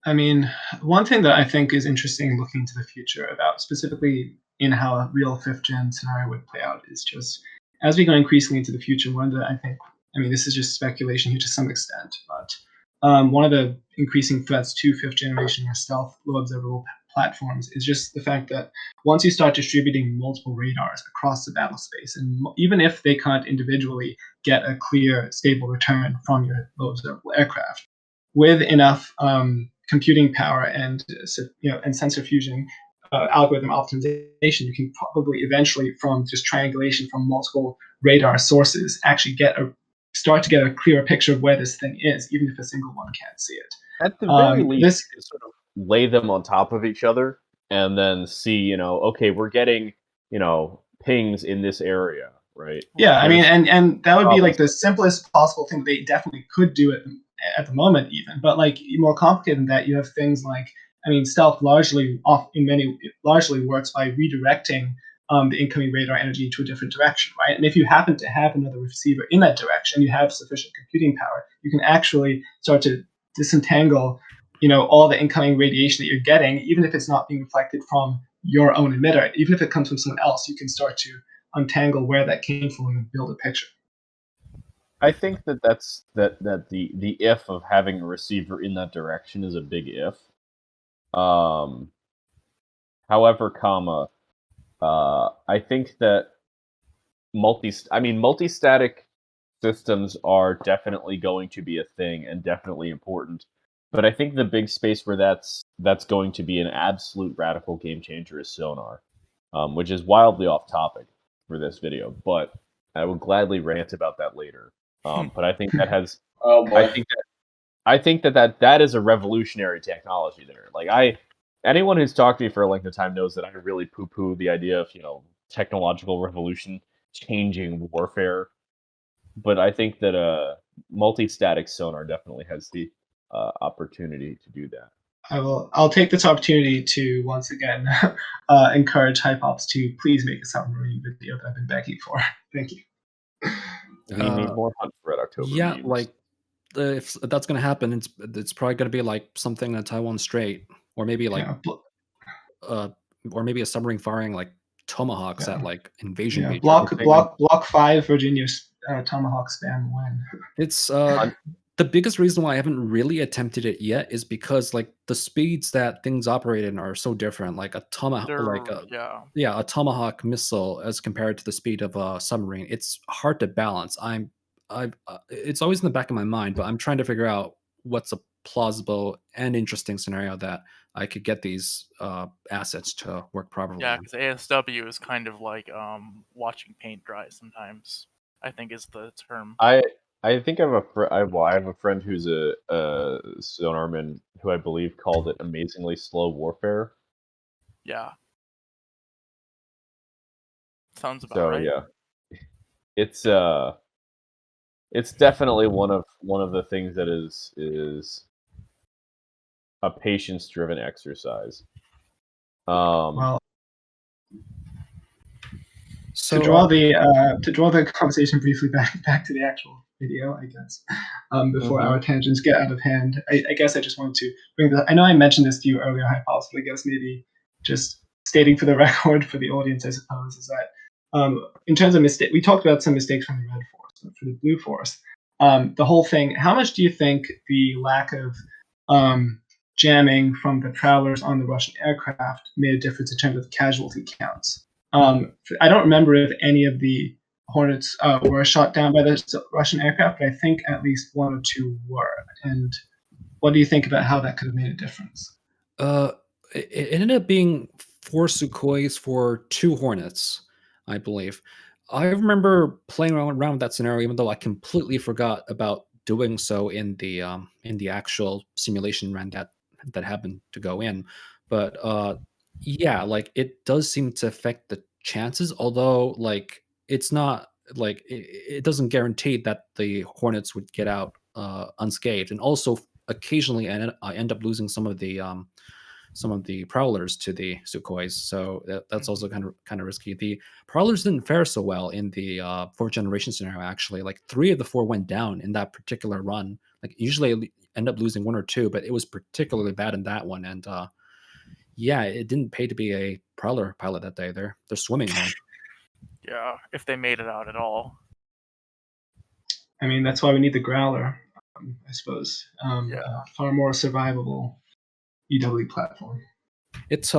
[SPEAKER 5] I mean, one thing that I think is interesting looking to the future about specifically in how a real 5th gen scenario would play out is just as we go increasingly into the future, one of the, I mean, this is just speculation here to some extent, but one of the increasing threats to 5th generation or stealth low observable platforms is just the fact that once you start distributing multiple radars across the battle space, and even if they can't individually get a clear, stable return from your low observable aircraft, with enough computing power and and sensor fusion algorithm optimization, you can probably eventually, from just triangulation from multiple radar sources, actually start to get a clearer picture of where this thing is, even if a single one can't see it.
[SPEAKER 2] At the very least,
[SPEAKER 5] This,
[SPEAKER 2] you can sort of lay them on top of each other and then see, okay, we're getting, pings in this area, right?
[SPEAKER 5] yeah, I mean, and that would be
[SPEAKER 2] Probably
[SPEAKER 5] like the simplest possible thing they definitely could do at the moment, even. But like more complicated than that, you have things like, I mean, stealth largely works by redirecting the incoming radar energy to a different direction, right? And if you happen to have another receiver in that direction, you have sufficient computing power, you can actually start to disentangle, all the incoming radiation that you're getting, even if it's not being reflected from your own emitter, even if it comes from someone else, you can start to untangle where that came from and build a picture.
[SPEAKER 2] I think that's the if of having a receiver in that direction is a big if. However, I think that multi-static systems are definitely going to be a thing and definitely important. But I think the big space where that's going to be an absolute radical game changer is sonar, which is wildly off topic for this video. But I will gladly rant about that later. But I think that has.
[SPEAKER 6] Oh boy.
[SPEAKER 2] I think that is a revolutionary technology there. Like anyone who's talked to me for a length of time knows that I really poo-poo the idea of technological revolution changing warfare. But I think that multi-static sonar definitely has the opportunity to do that.
[SPEAKER 5] I'll take this opportunity to once again encourage HypOps to please make a submarine video that I've been begging for. Thank you.
[SPEAKER 2] We need more Hunt for Red October
[SPEAKER 1] Yeah,
[SPEAKER 2] memes.
[SPEAKER 1] like if that's gonna happen, it's probably gonna be like something in Taiwan Strait, or maybe like
[SPEAKER 5] Yeah,
[SPEAKER 1] or maybe a submarine firing like tomahawks at like invasion
[SPEAKER 5] yeah.
[SPEAKER 1] beach or something.
[SPEAKER 5] Block 5 Virginia Tomahawk spam when.
[SPEAKER 1] It's
[SPEAKER 2] Un-
[SPEAKER 1] the biggest reason why I haven't really attempted it yet is because like the speeds that things operate in are so different. Like a tomahawk, a tomahawk missile as compared to the speed of a submarine. It's hard to balance. It's always in the back of my mind, but I'm trying to figure out what's a plausible and interesting scenario that I could get these assets to work properly.
[SPEAKER 4] Yeah,
[SPEAKER 1] in.
[SPEAKER 4] because ASW is kind of like watching paint dry sometimes, I think is the term.
[SPEAKER 2] I think I have a friend who's a sonarman who I believe called it amazingly slow warfare.
[SPEAKER 4] Yeah. Sounds about
[SPEAKER 2] So
[SPEAKER 4] right.
[SPEAKER 2] yeah, it's definitely one of the things that is a patience driven exercise.
[SPEAKER 5] Well,
[SPEAKER 1] So
[SPEAKER 5] to draw the conversation briefly back to the actual video, I guess, before our tangents get out of hand, I guess I just wanted to bring this. I know I mentioned this to you earlier, HypOps, but I guess maybe just stating for the record for the audience, I suppose, is that in terms of mistake, we talked about some mistakes from the Red Force, but for the Blue Force, the whole thing. How much do you think the lack of jamming from the prowlers on the Russian aircraft made a difference in terms of casualty counts? I don't remember if any of the Hornets were shot down by the Russian aircraft, but I think at least one or two were. And what do you think about how that could have made a difference?
[SPEAKER 1] It ended up being 4 Sukhois for 2 Hornets, I believe. I remember playing around with that scenario, even though I completely forgot about doing so in the actual simulation run that happened to go in. But yeah, like it does seem to affect the chances, although like it's not like it doesn't guarantee that the Hornets would get out unscathed, and also occasionally I end up losing some of the prowlers to the Sukhois, so that's also kind of risky. The prowlers didn't fare so well in the fourth generation scenario. Actually, like 3 of the 4 went down in that particular run. Like usually I end up losing 1 or 2, but it was particularly bad in that one. And yeah, it didn't pay to be a prowler pilot that day. They're swimming home.
[SPEAKER 4] Yeah, if they made it out at all.
[SPEAKER 5] I mean, that's why we need the Growler, I suppose. Far more survivable EW platform.
[SPEAKER 1] It's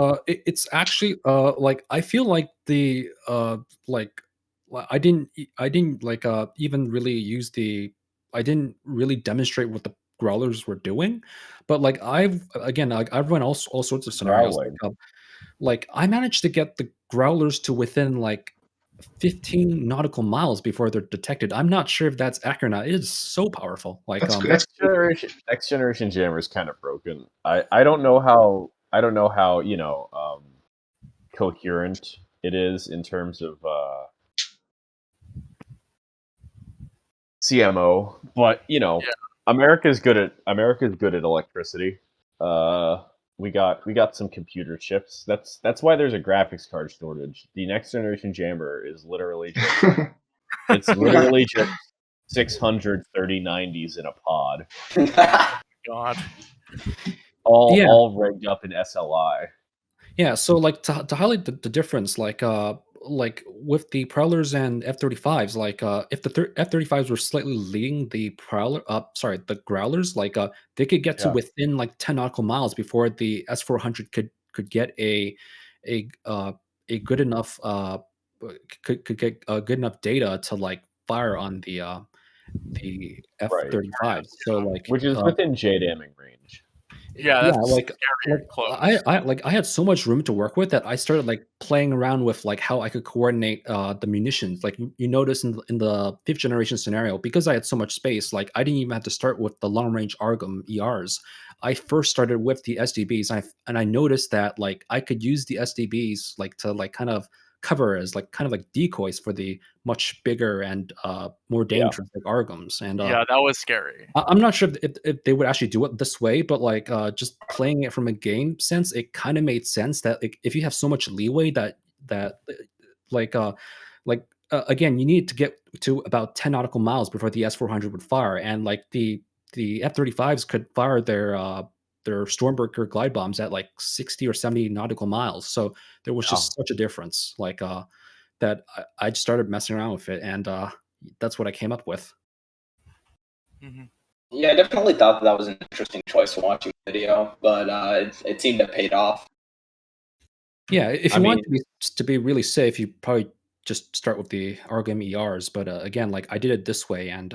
[SPEAKER 1] actually like I feel like the like I didn't like even really use the I didn't really demonstrate what the growlers were doing, but like I've run all sorts of scenarios like
[SPEAKER 2] Growling.
[SPEAKER 1] like I managed to get the growlers to within like 15 nautical miles before they're detected. I'm not sure if that's accurate or not. It is so powerful. Like
[SPEAKER 5] That's
[SPEAKER 2] Next generation jammer is kind of broken. I don't know how coherent it is in terms of CMO, but
[SPEAKER 4] Yeah.
[SPEAKER 2] America's good at electricity. We got some computer chips. That's why there's a graphics card shortage. The next generation jammer is literally just it's literally just 600 3090s in a pod,
[SPEAKER 4] God.
[SPEAKER 1] Yeah.
[SPEAKER 2] all rigged up in SLI.
[SPEAKER 1] Yeah, so like to highlight the difference, like with the Prowlers and F-35s, like if the F-35s were slightly leading the the Growlers, like they could get to
[SPEAKER 2] Yeah,
[SPEAKER 1] within like 10 nautical miles before the S-400 could get a uh a good enough could get good enough data to like fire on the
[SPEAKER 2] right.
[SPEAKER 1] F-35s. So like
[SPEAKER 2] Which is within JDamming range.
[SPEAKER 4] Yeah,
[SPEAKER 1] yeah,
[SPEAKER 4] that's
[SPEAKER 1] like
[SPEAKER 4] scary close.
[SPEAKER 1] I had so much room to work with that I started like playing around with like how I could coordinate the munitions. Like you notice in the fifth generation scenario, because I had so much space, like I didn't even have to start with the long range ARGM ERs. I first started with the SDBs, and I noticed that like I could use the SDBs like to like kind of cover as like kind of like decoys for the much bigger and more
[SPEAKER 2] Yeah,
[SPEAKER 1] dangerous like ARGMs. And
[SPEAKER 4] Yeah, that was scary.
[SPEAKER 1] I'm not sure if they would actually do it this way, but like just playing it from a game sense, it kind of made sense that like if you have so much leeway that like like again, you need to get to about 10 nautical miles before the S-400 would fire, and like the F-35s could fire their Stormbreaker glide bombs at like 60 or 70 nautical miles. So there was
[SPEAKER 2] yeah.
[SPEAKER 1] just such a difference, like that I just started messing around with it, and that's what I came up with.
[SPEAKER 4] Mhm.
[SPEAKER 6] Yeah, I definitely thought that was an interesting choice watching the video, but it seemed to paid off.
[SPEAKER 1] Yeah, if
[SPEAKER 2] I
[SPEAKER 1] you want
[SPEAKER 2] mean,
[SPEAKER 1] to be really safe, you probably just start with the ARGM ERs. But again, like I did it this way, and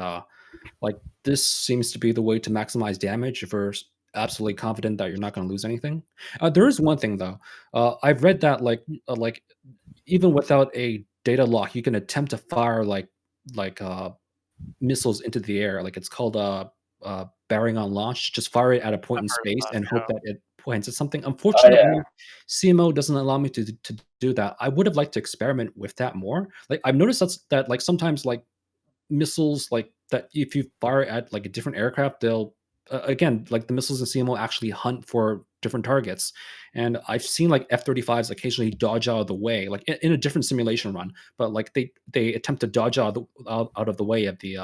[SPEAKER 1] like this seems to be the way to maximize damage if you're absolutely confident that you're not going to lose anything. There is one thing though. I've read that like even without a data lock, you can attempt to fire like missiles into the air. Like it's called bearing on launch. Just fire it at a point
[SPEAKER 4] I've
[SPEAKER 1] in
[SPEAKER 4] heard of
[SPEAKER 1] space
[SPEAKER 4] that.
[SPEAKER 1] and hope
[SPEAKER 4] Yeah.
[SPEAKER 1] that it points at something.
[SPEAKER 6] Oh yeah.
[SPEAKER 1] Unfortunately, CMO doesn't allow me to do that. I would have liked to experiment with that more. Like I've noticed that like sometimes like missiles like that if you fire at like a different aircraft, they'll again like the missiles in CMO actually hunt for different targets, and I've seen like F-35s occasionally dodge out of the way, like in a different simulation run, but like they attempt to dodge out of the way of the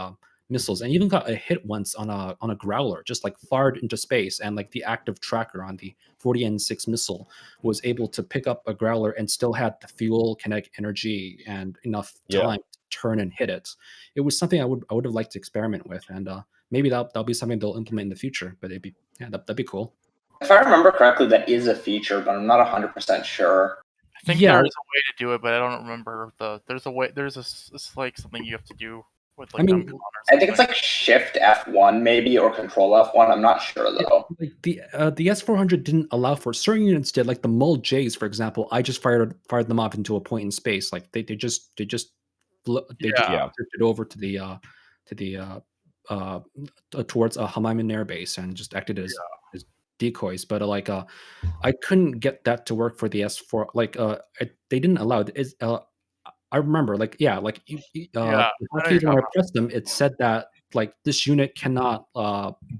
[SPEAKER 1] missiles, and even got a hit once on a growler, just like fired into space, and like the active tracker on the 40N6 missile was able to pick up a growler and still had the fuel, kinetic energy, and enough
[SPEAKER 2] yeah,
[SPEAKER 1] time to turn and hit it. It was something I would have liked to experiment with, and maybe that'll be something they'll implement in the future. But that'd be cool.
[SPEAKER 6] If I remember correctly, that is a feature, but I'm not 100% sure.
[SPEAKER 4] I think
[SPEAKER 1] Yeah,
[SPEAKER 4] there's a way to do it, but I don't remember there's a way it's like something you have to do with
[SPEAKER 1] I
[SPEAKER 4] like
[SPEAKER 1] mean,
[SPEAKER 4] MCON or
[SPEAKER 6] I think it's
[SPEAKER 4] something.
[SPEAKER 6] like Shift F1 maybe or Control F1. I'm not sure
[SPEAKER 1] yeah,
[SPEAKER 6] though.
[SPEAKER 1] like the S-400 didn't allow for certain units did, like the Mul J's, for example. I just fired them off into a point in space. Like they just
[SPEAKER 4] Yeah.
[SPEAKER 2] yeah,
[SPEAKER 1] drifted over to the uh, towards a Hamimen Air Base and just acted as decoys. But I couldn't get that to work for the S4. Like they didn't allow it. I remember, like, yeah, like
[SPEAKER 4] Yeah.
[SPEAKER 1] the
[SPEAKER 4] I know you're
[SPEAKER 1] hotkeys when
[SPEAKER 4] talking
[SPEAKER 1] I
[SPEAKER 4] about.
[SPEAKER 1] pressed them, it said that like this unit cannot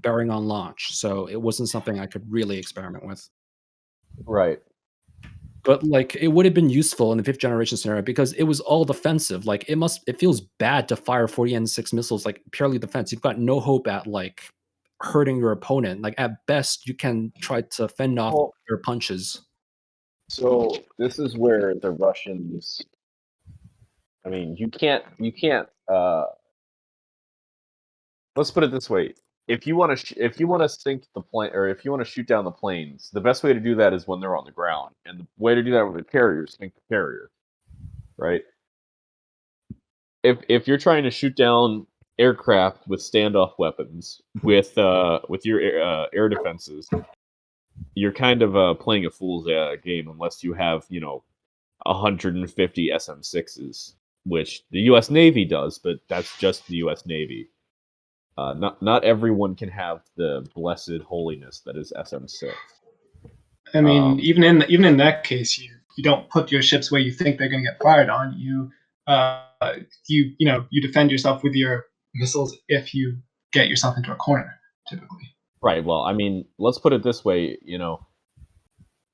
[SPEAKER 1] bearing on launch, so it wasn't something I could really experiment with.
[SPEAKER 2] right.
[SPEAKER 1] But like it would have been useful in the fifth generation scenario because it was all defensive. Like it feels bad to fire 40N6 missiles like purely defense. You've got no hope at like hurting your opponent. Like at best, you can try to fend off
[SPEAKER 2] Well,
[SPEAKER 1] their punches.
[SPEAKER 2] so this is where the Russians. I mean, you can't. Let's put it this way: if you want to sink the plane, or if you want to shoot down the planes, the best way to do that is when they're on the ground, and the way to do that with a carrier is sink the carrier, right? If you're trying to shoot down aircraft with standoff weapons with your air defenses, you're kind of playing a fool's game unless you have 150 SM6s, which the U.S. Navy does, but that's just the U.S. Navy. Not everyone can have the blessed holiness that is SM6.
[SPEAKER 5] I mean,
[SPEAKER 2] Um,
[SPEAKER 5] even in that case, you don't put your ships where you think they're going to get fired on. You defend yourself with your missiles if you get yourself into a corner, typically.
[SPEAKER 2] right. Well, I mean, let's put it this way.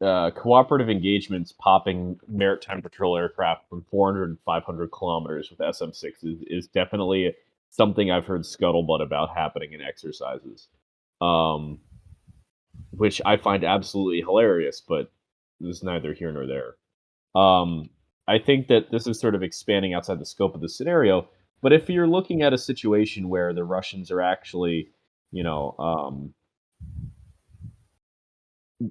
[SPEAKER 2] Cooperative engagements popping maritime patrol aircraft from 400 and 500 kilometers with SM6 is definitely something I've heard scuttlebutt about happening in exercises, um, which I find absolutely hilarious, but this is neither here nor there. Um, I think that this is sort of expanding outside the scope of the scenario, but if you're looking at a situation where the Russians are actually, you know,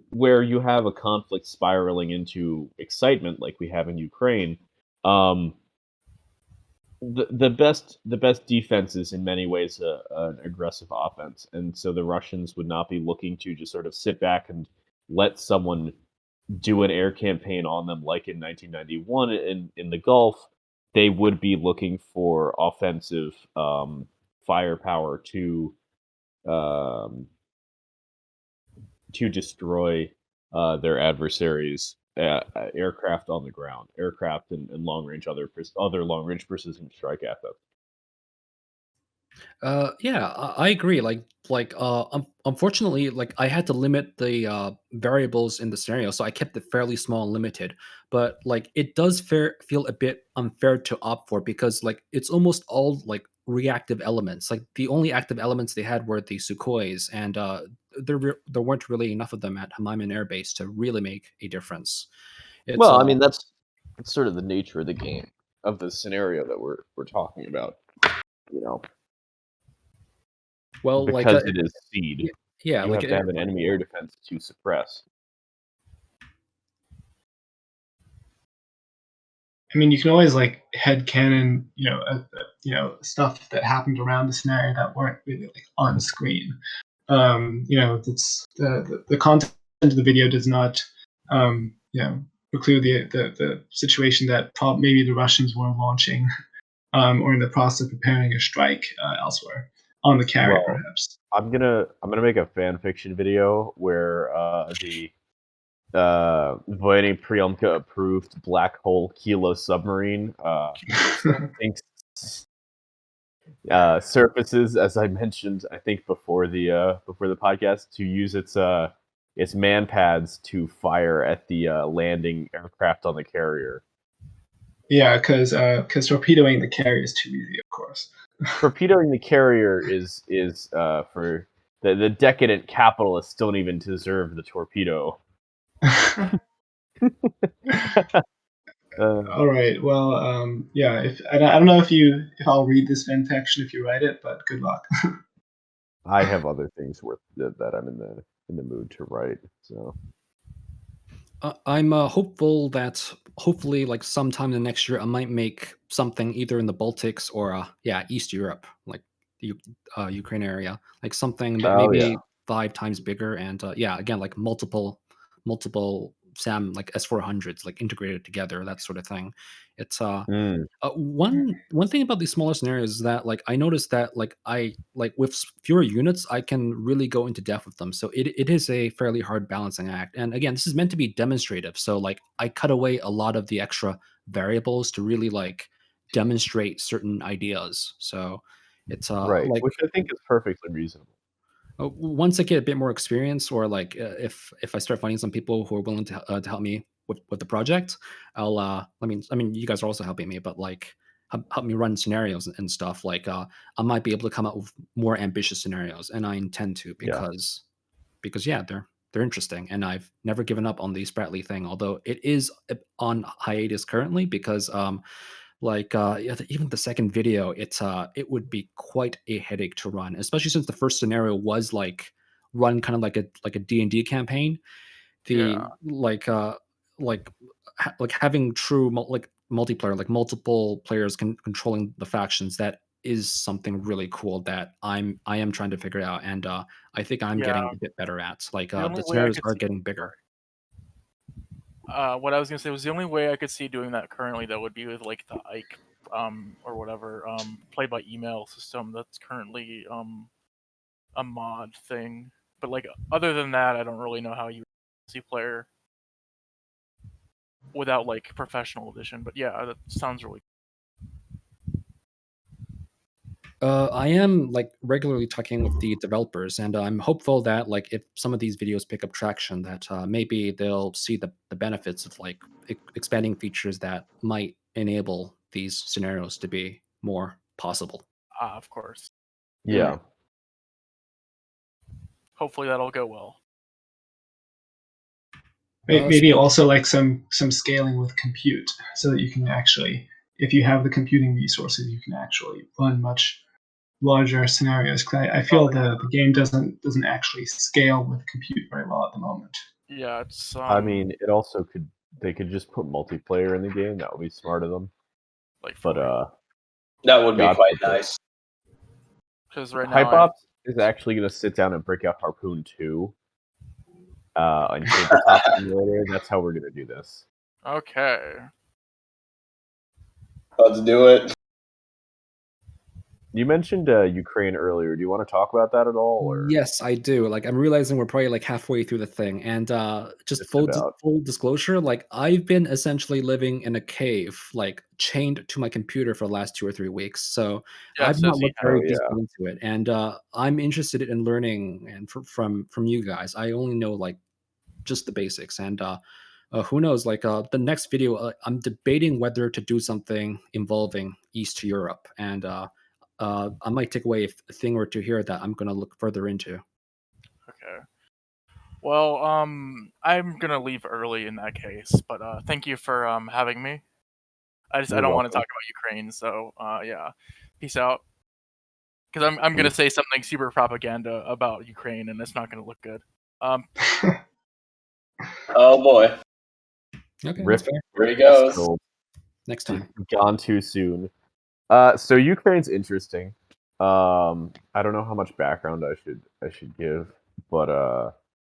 [SPEAKER 2] where you have a conflict spiraling into excitement like we have in Ukraine, um, the best defense is in many ways an aggressive offense, and so the Russians would not be looking to just sort of sit back and let someone do an air campaign on them like in 1991 in the Gulf. They would be looking for offensive firepower um, to destroy their adversaries' aircraft on the ground, aircraft and long range other long range precision strike assets.
[SPEAKER 1] Yeah, I agree. Unfortunately, like I had to limit the variables in the scenario, so I kept it fairly small and limited. But like, it does feel a bit unfair to opt for because like it's almost all like reactive elements. Like the only active elements they had were the Sukhois, and there weren't really enough of them at Hamaiman Air Base to really make a difference. It's
[SPEAKER 2] Well, I mean that's sort of the nature of the game, of the scenario that we're talking about. You know,
[SPEAKER 1] well, like
[SPEAKER 2] because it is seed,
[SPEAKER 1] yeah,
[SPEAKER 2] you
[SPEAKER 1] like
[SPEAKER 2] have to have an enemy air defense to suppress.
[SPEAKER 5] I mean, you can always like headcanon, stuff that happened around the scenario that weren't really like on screen. It's the content of the video does not, preclude the situation that maybe the Russians were launching or in the process of preparing a strike elsewhere on the carrier,
[SPEAKER 2] Well,
[SPEAKER 5] perhaps.
[SPEAKER 2] I'm gonna make a fan fiction video where the Voyniy Priamka approved black hole Kilo submarine sinks surfaces, as I mentioned, I think before the podcast, to use its man pads to fire at the landing aircraft on the carrier.
[SPEAKER 5] Yeah, because torpedoing the carrier is too easy, of course.
[SPEAKER 2] Torpedoing the carrier is for the decadent capitalists don't even deserve the torpedo.
[SPEAKER 5] All right. Well, yeah. If I don't know if I'll read this fan fiction if you write it, but good luck.
[SPEAKER 2] I have other things that I'm in the mood to write. So
[SPEAKER 1] I'm hopeful that hopefully, like sometime in the next year, I might make something either in the Baltics or yeah, East Europe, like the Ukraine area, like something
[SPEAKER 2] oh yeah.
[SPEAKER 1] maybe 5 times bigger, and yeah, again, like multiple SAM like S-400s, like integrated together, that sort of thing. It's
[SPEAKER 2] Mm,
[SPEAKER 1] one thing about these smaller scenarios is that like I noticed that like I like with fewer units I can really go into depth with them. So it is a fairly hard balancing act. And again, this is meant to be demonstrative. So like I cut away a lot of the extra variables to really like demonstrate certain ideas. So it's
[SPEAKER 2] right, which I think is perfectly reasonable.
[SPEAKER 1] once I get a bit more experience, or like if I start finding some people who are willing to help me with the project, I'll I mean you guys are also helping me, but like help me run scenarios and stuff. Like I might be able to come up with more ambitious scenarios, and I intend to
[SPEAKER 2] Yeah.
[SPEAKER 1] because yeah, they're interesting, and I've never given up on the Spratly thing, although it is on hiatus currently because like yeah, even the second video, it would be quite a headache to run, especially since the first scenario was like run kind of like a D&D campaign. The
[SPEAKER 4] Yeah.
[SPEAKER 1] like like having true like multiplayer, like multiple players controlling the factions, that is something really cool that I am trying to figure out, and I think I'm
[SPEAKER 4] Yeah,
[SPEAKER 1] getting a bit better at. Like
[SPEAKER 4] the only
[SPEAKER 1] the
[SPEAKER 4] way I
[SPEAKER 1] scenarios
[SPEAKER 4] could
[SPEAKER 1] are
[SPEAKER 4] see
[SPEAKER 1] getting bigger.
[SPEAKER 4] what I was gonna say was the only way I could see doing that currently that would be with like the Ike or whatever play by email system that's currently a mod thing. But like other than that, I don't really know how you multiplayer without like professional edition. But yeah, that sounds really.
[SPEAKER 1] I am like regularly talking with the developers, and I'm hopeful that like if some of these videos pick up traction, that maybe they'll see the benefits of like expanding features that might enable these scenarios to be more possible.
[SPEAKER 4] Of course.
[SPEAKER 2] Yeah.
[SPEAKER 4] Hopefully that'll go well.
[SPEAKER 5] Maybe also like some scaling with compute, so that you can actually, if you have the computing resources, you can actually run much larger scenarios. 'Cause I feel the game doesn't actually scale with compute very well at the moment.
[SPEAKER 4] Yeah, it's
[SPEAKER 2] I mean, it also could they could just put multiplayer in the game. That would be smart of them.
[SPEAKER 4] like
[SPEAKER 2] But
[SPEAKER 6] That would be
[SPEAKER 2] God
[SPEAKER 6] quite
[SPEAKER 2] forbid.
[SPEAKER 6] nice.
[SPEAKER 4] because right now
[SPEAKER 2] HypOps is actually going to sit down and break out Harpoon 2 on Tabletop Simulator. That's how we're going to do this.
[SPEAKER 4] okay.
[SPEAKER 6] Let's do it.
[SPEAKER 2] You mentioned Ukraine earlier. Do you want to talk about that at all, or
[SPEAKER 1] Yes, I do. Like, I'm realizing we're probably like halfway through the thing, and just
[SPEAKER 2] just about?
[SPEAKER 1] full disclosure, like I've been essentially living in a cave, like chained to my computer for the last 2 or 3 weeks. So I've
[SPEAKER 4] Yes,
[SPEAKER 1] not
[SPEAKER 4] as he
[SPEAKER 1] looked
[SPEAKER 4] has.
[SPEAKER 2] Oh
[SPEAKER 1] very deeply
[SPEAKER 2] yeah.
[SPEAKER 1] into it, and I'm interested in learning and from you guys. I only know like just the basics, and who knows? Like the next video, I'm debating whether to do something involving East Europe, and I might take away a thing or two here that I'm gonna look further into.
[SPEAKER 4] Okay. Well, I'm gonna leave early in that case, but thank you for having me. I
[SPEAKER 2] You're
[SPEAKER 4] don't want to
[SPEAKER 2] welcome.
[SPEAKER 4] talk about Ukraine, so yeah, peace out. Because I'm gonna say something super propaganda about Ukraine, and it's not gonna look good.
[SPEAKER 6] Oh boy,
[SPEAKER 1] Okay, that's
[SPEAKER 2] Rip
[SPEAKER 1] fair.
[SPEAKER 6] here he goes.
[SPEAKER 2] Eskil.
[SPEAKER 1] Next time.
[SPEAKER 2] Gone too soon. So Ukraine's interesting. I don't know how much background I should give, but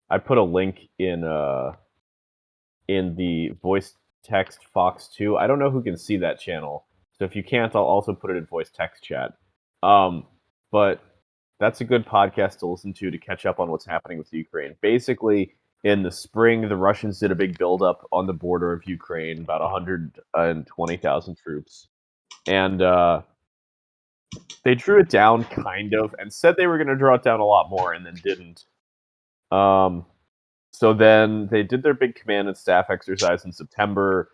[SPEAKER 2] I put a link in the voice text Fox-2. I don't know who can see that channel, so if you can't, I'll also put it in voice text chat. But that's a good podcast to listen to catch up on what's happening with Ukraine. Basically, in the spring, the Russians did a big buildup on the border of Ukraine, about 120,000 troops, and they drew it down kind of, and said they were going to draw it down a lot more, and then didn't. So then they did their big command and staff exercise in September,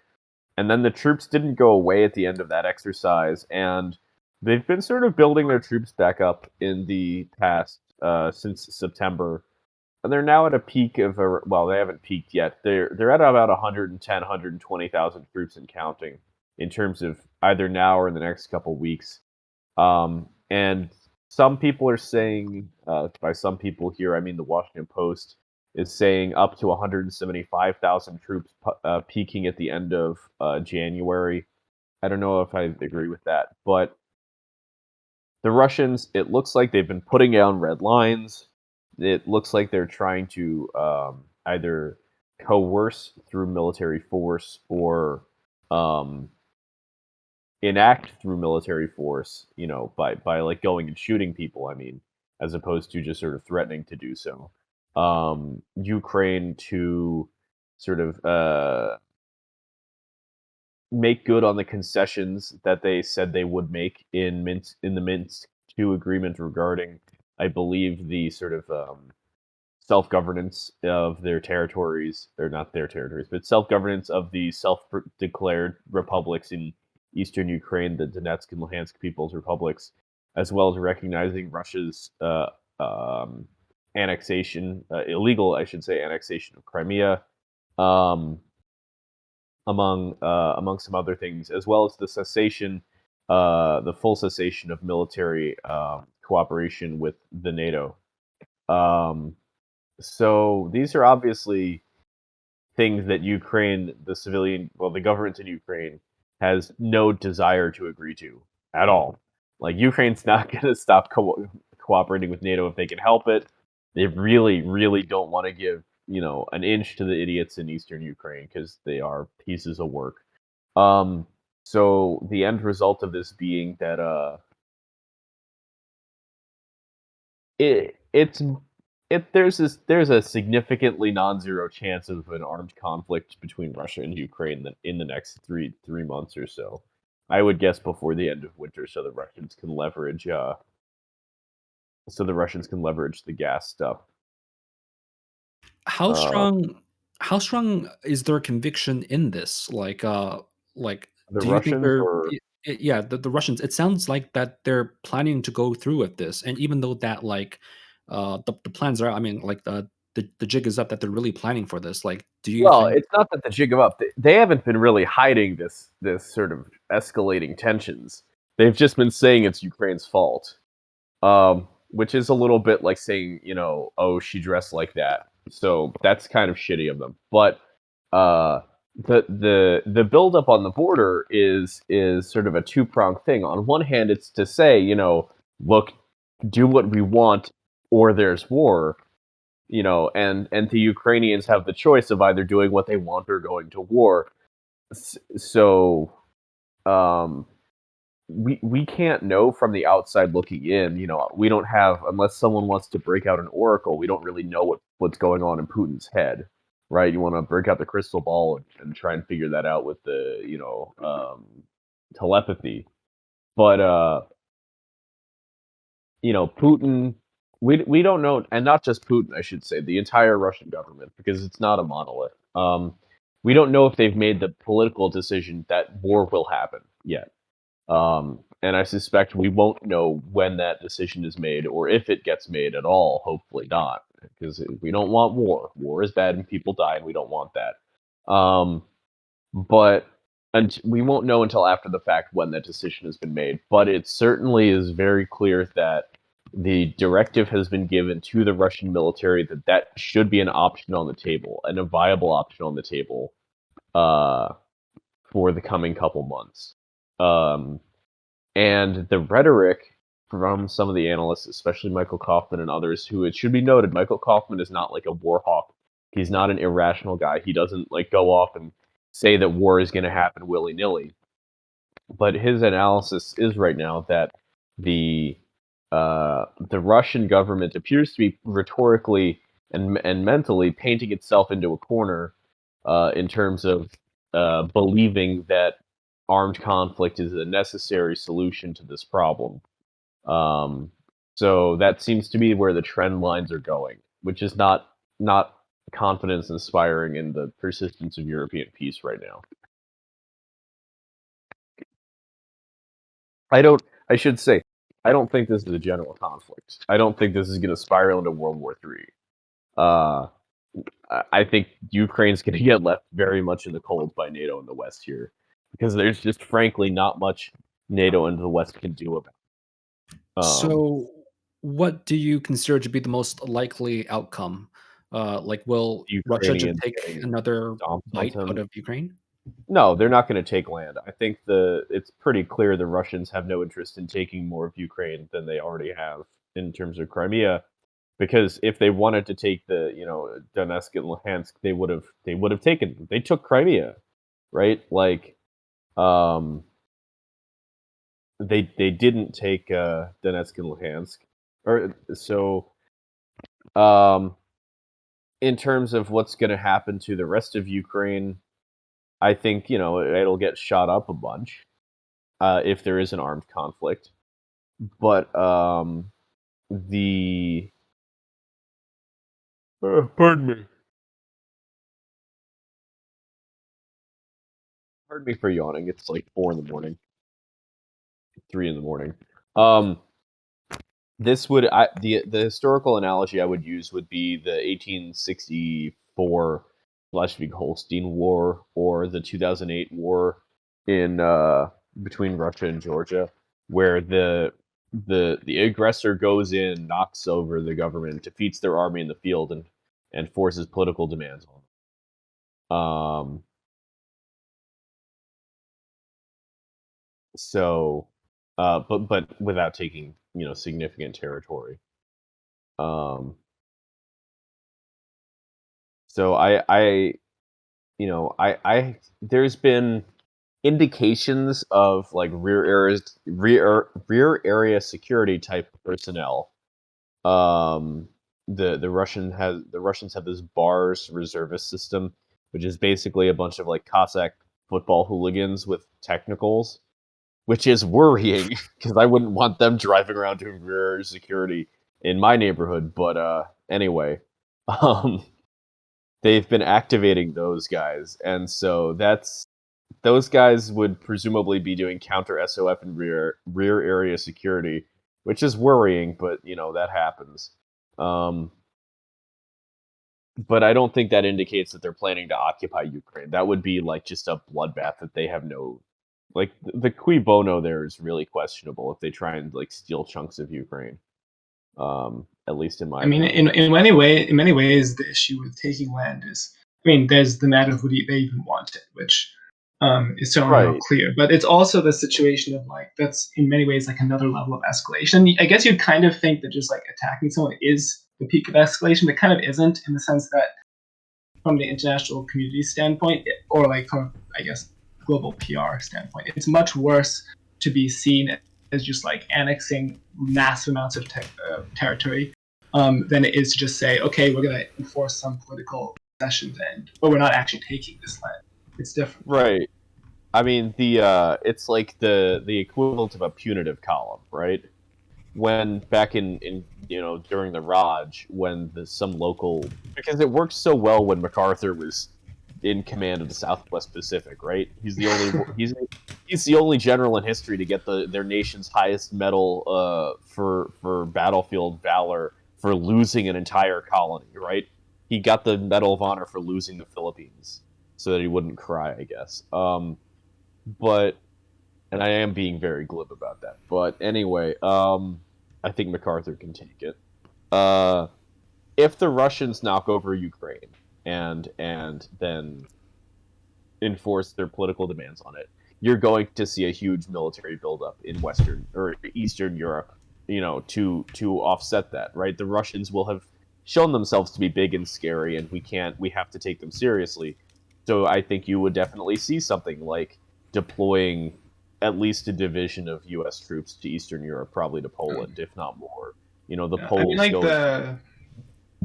[SPEAKER 2] and then the troops didn't go away at the end of that exercise, and they've been sort of building their troops back up in the past since September, and they're now at a peak of well, they haven't peaked yet. They're at about 110, 120,000 troops and counting in terms of either now or in the next couple weeks. And some people are saying, by some people here, I mean the Washington Post is saying up to 175,000 troops peaking at the end of January. I don't know if I agree with that, but the Russians, it looks like they've been putting down red lines. It looks like they're trying to either coerce through military force or um, enact through military force, by like going and shooting people, I mean, as opposed to just sort of threatening to do so. Ukraine to sort of make good on the concessions that they said they would make in the Minsk II agreement regarding, I believe, the sort of self-governance of their territories, or not their territories, but self-governance of the self-declared republics in eastern Ukraine, the Donetsk and Luhansk People's Republics, as well as recognizing Russia's annexation, illegal, I should say, annexation of Crimea, um, among some other things, as well as the full cessation of military cooperation with the NATO. Um, so these are obviously things that Ukraine, the government in Ukraine, has no desire to agree to at all. Like Ukraine's not going to stop cooperating with NATO if they can help it. They really, really don't want to give an inch to the idiots in Eastern Ukraine because they are pieces of work. So the end result of this being that there's a significantly non-zero chance of an armed conflict between Russia and Ukraine in the next three months or so. I would guess before the end of winter, so the Russians can leverage the gas stuff.
[SPEAKER 1] How strong is their conviction in this? Like,
[SPEAKER 2] The
[SPEAKER 1] do you think
[SPEAKER 2] Russians
[SPEAKER 1] they're
[SPEAKER 2] or
[SPEAKER 1] yeah, the Russians, it sounds like that they're planning to go through with this, and even though that, like, the plans are, I mean, like, the jig is up that they're really planning for this, like, do you
[SPEAKER 2] well,
[SPEAKER 1] think
[SPEAKER 2] it's not that the jig 'em up. They haven't been really hiding this sort of escalating tensions. They've just been saying it's Ukraine's fault. Which is a little bit like saying, oh, she dressed like that. So that's kind of shitty of them. But uh, the build up on the border is sort of a two-pronged thing. On one hand, it's to say, look, do what we want, or there's war. And the Ukrainians have the choice of either doing what they want or going to war. So um, we can't know from the outside looking in. We don't have, unless someone wants to break out an oracle, we don't really know what's going on in Putin's head, right? You want to break out the crystal ball and try and figure that out with the telepathy. But Putin, we don't know, and not just Putin, I should say, the entire Russian government, because it's not a monolith. We don't know if they've made the political decision that war will happen yet. And I suspect we won't know when that decision is made or if it gets made at all. Hopefully not, because we don't want war. War is bad and people die, and we don't want that. But and we won't know until after the fact when that decision has been made. But it certainly is very clear that the directive has been given to the Russian military that should be an option on the table and a viable option on the table for the coming couple months. And the rhetoric from some of the analysts, especially Michael Kaufman and others, who it should be noted, Michael Kaufman is not like a war hawk. He's not an irrational guy. He doesn't like go off and say that war is going to happen willy nilly. But his analysis is right now that the Russian government appears to be rhetorically and mentally painting itself into a corner in terms of believing that armed conflict is a necessary solution to this problem. So that seems to be where the trend lines are going, which is not confidence inspiring in the persistence of European peace right now. I should say, I don't think this is a general conflict. I don't think this is going to spiral into World War III. I think Ukraine's going to get left very much in the cold by NATO in the West here, because there's just frankly not much NATO and the West can do about it.
[SPEAKER 1] So, what do you consider to be the most likely outcome? Like, will Russia just
[SPEAKER 2] Ukrainians
[SPEAKER 1] take
[SPEAKER 2] getting
[SPEAKER 1] another
[SPEAKER 2] stomped on
[SPEAKER 1] bite out
[SPEAKER 2] them.
[SPEAKER 1] of Ukraine?
[SPEAKER 2] No, they're not going to take land. I think it's pretty clear the Russians have no interest in taking more of Ukraine than they already have in terms of Crimea, because if they wanted to take the Donetsk and Luhansk, they would have taken. They took Crimea, right? Like, they didn't take Donetsk and Luhansk, or so. In terms of what's going to happen to the rest of Ukraine, I think it'll get shot up a bunch if there is an armed conflict. But the pardon me. Pardon me for yawning. It's like 4 in the morning, 3 in the morning. This would the historical analogy I would use would be the 1864 Schleswig-Holstein War or the 2008 war in between Russia and Georgia, where the aggressor goes in, knocks over the government, defeats their army in the field, and forces political demands on them. So but without taking significant territory. So I there's been indications of like rear area security type personnel. The Russians have this bars reservist system, which is basically a bunch of like Cossack football hooligans with technicals, which is worrying because I wouldn't want them driving around doing rear security in my neighborhood. But anyway, um, they've been activating those guys, and so those guys would presumably be doing counter SOF and rear area security, which is worrying, but that happens. But I don't think that indicates that they're planning to occupy Ukraine. That would be like just a bloodbath that they have no, like the cui bono there is really questionable if they try and like steal chunks of Ukraine. At least in my
[SPEAKER 5] I mean,
[SPEAKER 2] opinion.
[SPEAKER 5] in many ways, the issue with taking land is, I mean, there's the matter of would they even want it, which is certainly not
[SPEAKER 2] Right.
[SPEAKER 5] clear. But it's also the situation of like that's in many ways like another level of escalation. I guess you'd kind of think that just like attacking someone is the peak of escalation, but kind of isn't in the sense that from the international community standpoint, or like from I guess global PR standpoint, it's much worse to be seen as just like annexing massive amounts of territory than it is to just say, okay, we're going to enforce some political concessions, but we're not actually taking this land. It's different.
[SPEAKER 2] Right. I mean, it's like the equivalent of a punitive column, right? When back in during the Raj, when some local, because it worked so well when MacArthur was in command of the Southwest Pacific, right? He's the only he's the only general in history to get their nation's highest medal for battlefield valor for losing an entire colony, right? He got the Medal of Honor for losing the Philippines so that he wouldn't cry, I guess. But and I am being very glib about that. But anyway, I think MacArthur can take it. If the Russians knock over Ukraine and then enforce their political demands on it, you're going to see a huge military buildup in Western or Eastern Europe, to offset that, right? The Russians will have shown themselves to be big and scary, and we have to take them seriously. So I think you would definitely see something like deploying at least a division of U.S. troops to Eastern Europe, probably to Poland, if not more. The
[SPEAKER 5] Yeah, I mean,
[SPEAKER 2] Poles
[SPEAKER 5] like
[SPEAKER 2] go.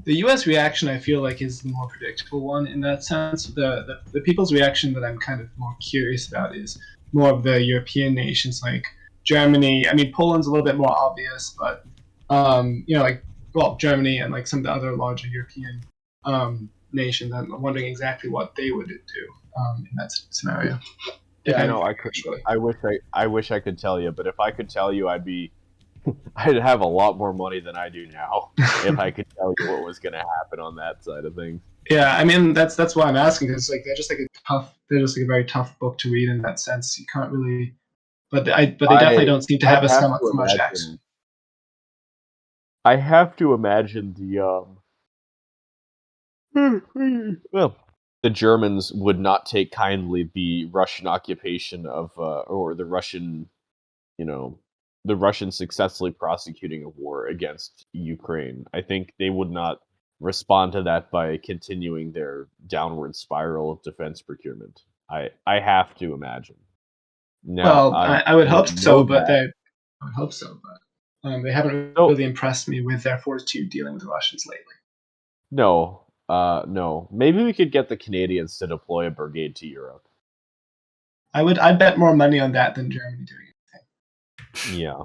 [SPEAKER 5] the U.S. reaction, I feel like is the more predictable one in that sense. The people's reaction that I'm kind of more curious about is more of the European nations like Germany. I mean, Poland's a little bit more obvious, but Germany and like some of the other larger European nations. I'm wondering exactly what they would do in that scenario.
[SPEAKER 2] Yeah, I
[SPEAKER 5] If
[SPEAKER 2] know.
[SPEAKER 5] anything,
[SPEAKER 2] I could.
[SPEAKER 5] actually.
[SPEAKER 2] I wish I could tell you, but if I could tell you, I'd have a lot more money than I do now if I could tell you what was going to happen on that side of things.
[SPEAKER 5] Yeah, I mean that's why I'm asking because like they're just like a very tough book to read in that sense. You can't really, but they definitely don't seem to
[SPEAKER 2] I
[SPEAKER 5] have as
[SPEAKER 2] have
[SPEAKER 5] so
[SPEAKER 2] to
[SPEAKER 5] much access.
[SPEAKER 2] imagine. I have to imagine well, the Germans would not take kindly the Russian occupation of or you know, the Russians successfully prosecuting a war against Ukraine. I think they would not respond to that by continuing their downward spiral of defense procurement. I have to imagine. Now,
[SPEAKER 5] Well, I would hope
[SPEAKER 2] don't
[SPEAKER 5] so,
[SPEAKER 2] know
[SPEAKER 5] but
[SPEAKER 2] that.
[SPEAKER 5] I would hope so, but they haven't
[SPEAKER 2] No,
[SPEAKER 5] really impressed me with their fortitude dealing with the Russians lately.
[SPEAKER 2] no. Maybe we could get the Canadians to deploy a brigade to Europe.
[SPEAKER 5] I'd bet more money on that than Germany doing it.
[SPEAKER 2] Yeah.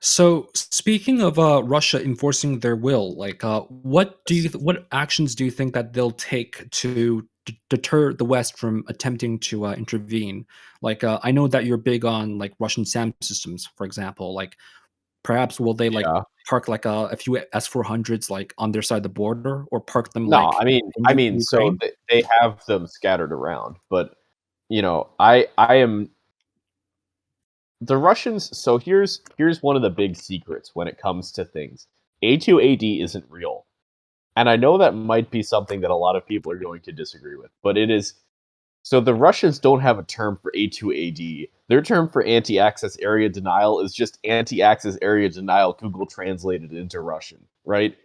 [SPEAKER 1] So speaking of Russia enforcing their will, like what what actions do you think that they'll take to deter the West from attempting to intervene? Like I know that you're big on like Russian SAM systems, for example. Like perhaps will they like
[SPEAKER 2] Yeah.
[SPEAKER 1] park like a few S-400s like on their side of the border, or park them
[SPEAKER 2] No,
[SPEAKER 1] like in
[SPEAKER 2] so
[SPEAKER 1] Ukraine?
[SPEAKER 2] they have them scattered around, but I am the Russians. So here's one of the big secrets when it comes to things. A2AD isn't real, and I know that might be something that a lot of people are going to disagree with, but it is So the Russians don't have a term for A2AD. Their term for anti-access area denial is just anti-access area denial Google translated into Russian, right?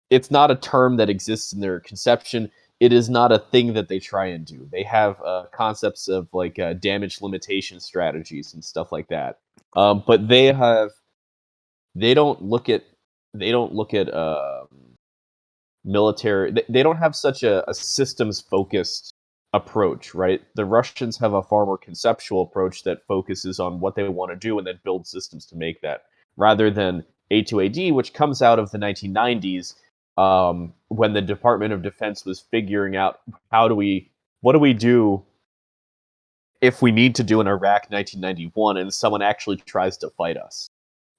[SPEAKER 2] It's not a term that exists in their conception. It is not a thing that they try and do. They have concepts of like damage limitation strategies and stuff like that. But they don't look at military. They don't have such a systems focused approach, right? The Russians have a far more conceptual approach that focuses on what they want to do and then build systems to make that, rather than A2AD, which comes out of the 1990s, when the Department of Defense was figuring out what do we do if we need to do in Iraq 1991 and someone actually tries to fight us,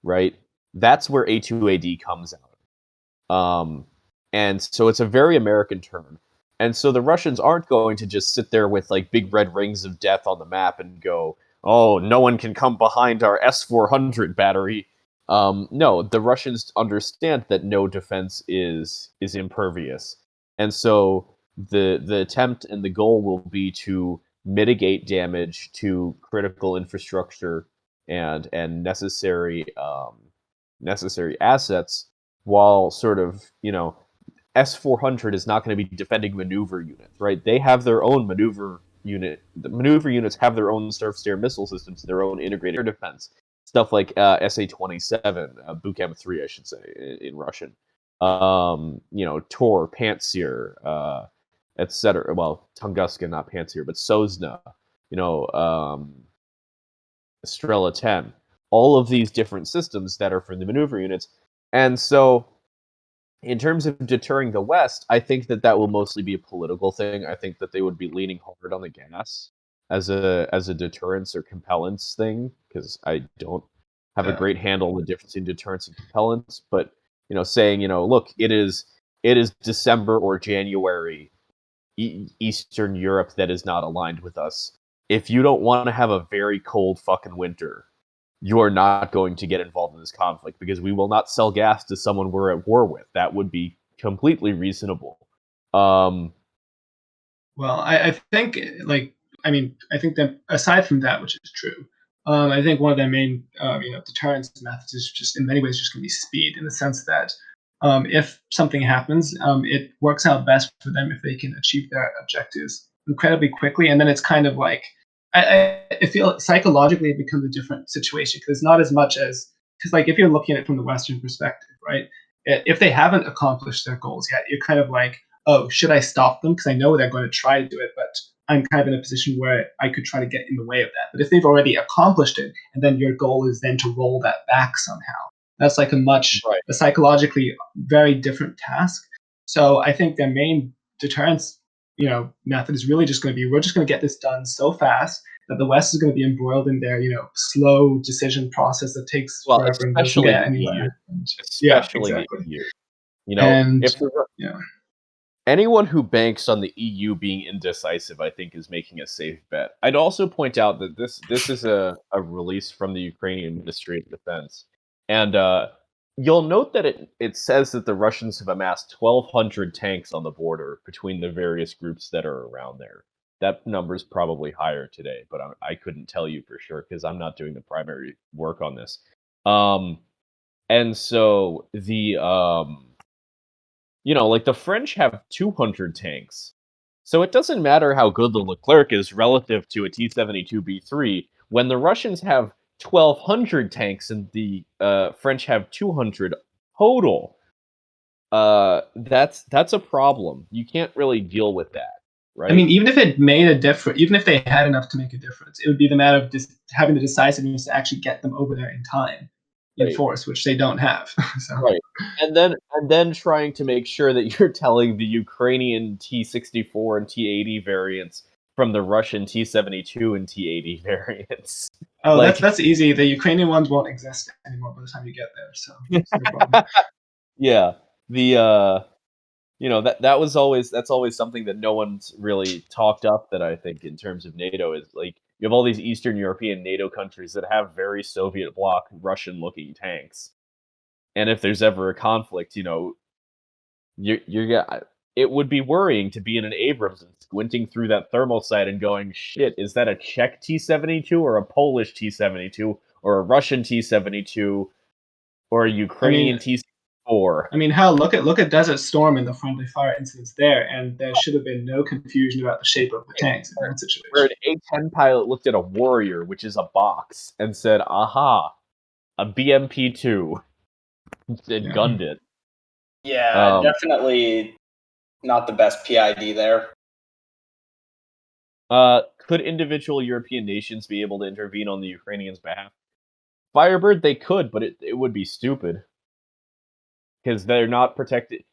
[SPEAKER 2] right? That's where A2AD comes out. And so it's a very American term. And so the Russians aren't going to just sit there with like big red rings of death on the map and go, oh, no one can come behind our S-400 battery. No, the Russians understand that no defense is impervious. And so the attempt and the goal will be to mitigate damage to critical infrastructure and necessary assets, while sort of, S-400 is not going to be defending maneuver units, right? They have their own maneuver unit. The maneuver units have their own surface-to-air missile systems, their own integrated air defense, stuff like SA-27, Bucam 3, I should say, in Russian. Tor, Pantsir, etc. Well, Tunguska, not Pantsir, but Sosna, Estrella 10. All of these different systems that are for the maneuver units. And so, in terms of deterring the West, I think that will mostly be a political thing. I think that they would be leaning hard on the gas as a deterrence or compellence thing, because I don't have a great handle on the difference in deterrence and compellence. But saying, look, it is December or January, Eastern Europe that is not aligned with us. If you don't want to have a very cold fucking winter, you are not going to get involved in this conflict, because we will not sell gas to someone we're at war with. That would be completely reasonable.
[SPEAKER 5] Well, I think, I think that aside from that, which is true, I think one of their main, deterrence methods is just in many ways just going to be speed, in the sense that if something happens, it works out best for them if they can achieve their objectives incredibly quickly, and then it's kind of like I feel psychologically it becomes a different situation, because not as much as, because like if you're looking at it from the Western perspective, right? If they haven't accomplished their goals yet, you're kind of like, oh, should I stop them? Because I know they're going to try to do it, but I'm kind of in a position where I could try to get in the way of that. But if they've already accomplished it, and then your goal is then to roll that back somehow, that's like a psychologically very different task. So I think their main deterrence, method is really just going to be, we're just going to get this done so fast that the West is going to be embroiled in their, slow decision process that takes forever and doesn't
[SPEAKER 2] especially
[SPEAKER 5] get
[SPEAKER 2] the
[SPEAKER 5] anywhere.
[SPEAKER 2] EU.
[SPEAKER 5] And,
[SPEAKER 2] Especially
[SPEAKER 5] exactly.
[SPEAKER 2] the EU.
[SPEAKER 5] And
[SPEAKER 2] if
[SPEAKER 5] yeah.
[SPEAKER 2] anyone who banks on the EU being indecisive, I think, is making a safe bet. I'd also point out that this is a release from the Ukrainian Ministry of Defense, and you'll note that it says that the Russians have amassed 1,200 tanks on the border between the various groups that are around there. That number's probably higher today, but I couldn't tell you for sure because I'm not doing the primary work on this. And so the the French have 200 tanks. So it doesn't matter how good the Leclerc is relative to a T-72B3 when the Russians have 1,200 tanks and the French have 200 total. That's a problem. You can't really deal with that, right?
[SPEAKER 5] I mean, even if it made a difference, even if they had enough to make a difference, it would be the matter of just having the decisiveness to actually get them over there in time, in
[SPEAKER 2] Right.
[SPEAKER 5] force, which they don't have. So.
[SPEAKER 2] Right. And then trying to make sure that you're telling the Ukrainian T-64 and T-80 variants from the Russian T-72 and T-80 variants.
[SPEAKER 5] Oh, that's easy. The Ukrainian ones won't exist anymore by the time you get there, so it's no problem.
[SPEAKER 2] Yeah. That's always something that no one's really talked up, that I think in terms of NATO is like, you have all these Eastern European NATO countries that have very Soviet bloc Russian looking tanks. And if there's ever a conflict, it would be worrying to be in an Abrams and squinting through that thermal sight and going, shit, is that a Czech T-72 or a Polish T-72 or a Russian T-72 or a Ukrainian T-74?
[SPEAKER 5] I mean, hell, look at Desert Storm and the friendly fire incidents there, and there should have been no confusion about the shape of the tanks in that
[SPEAKER 2] Where
[SPEAKER 5] situation.
[SPEAKER 2] an A-10 pilot looked at a Warrior, which is a box, and said, aha, a BMP-2, and gunned it.
[SPEAKER 6] Yeah, definitely not the best PID there.
[SPEAKER 2] Could individual European nations be able to intervene on the Ukrainians' behalf? Firebird, they could, but it would be stupid. Because they're not protected.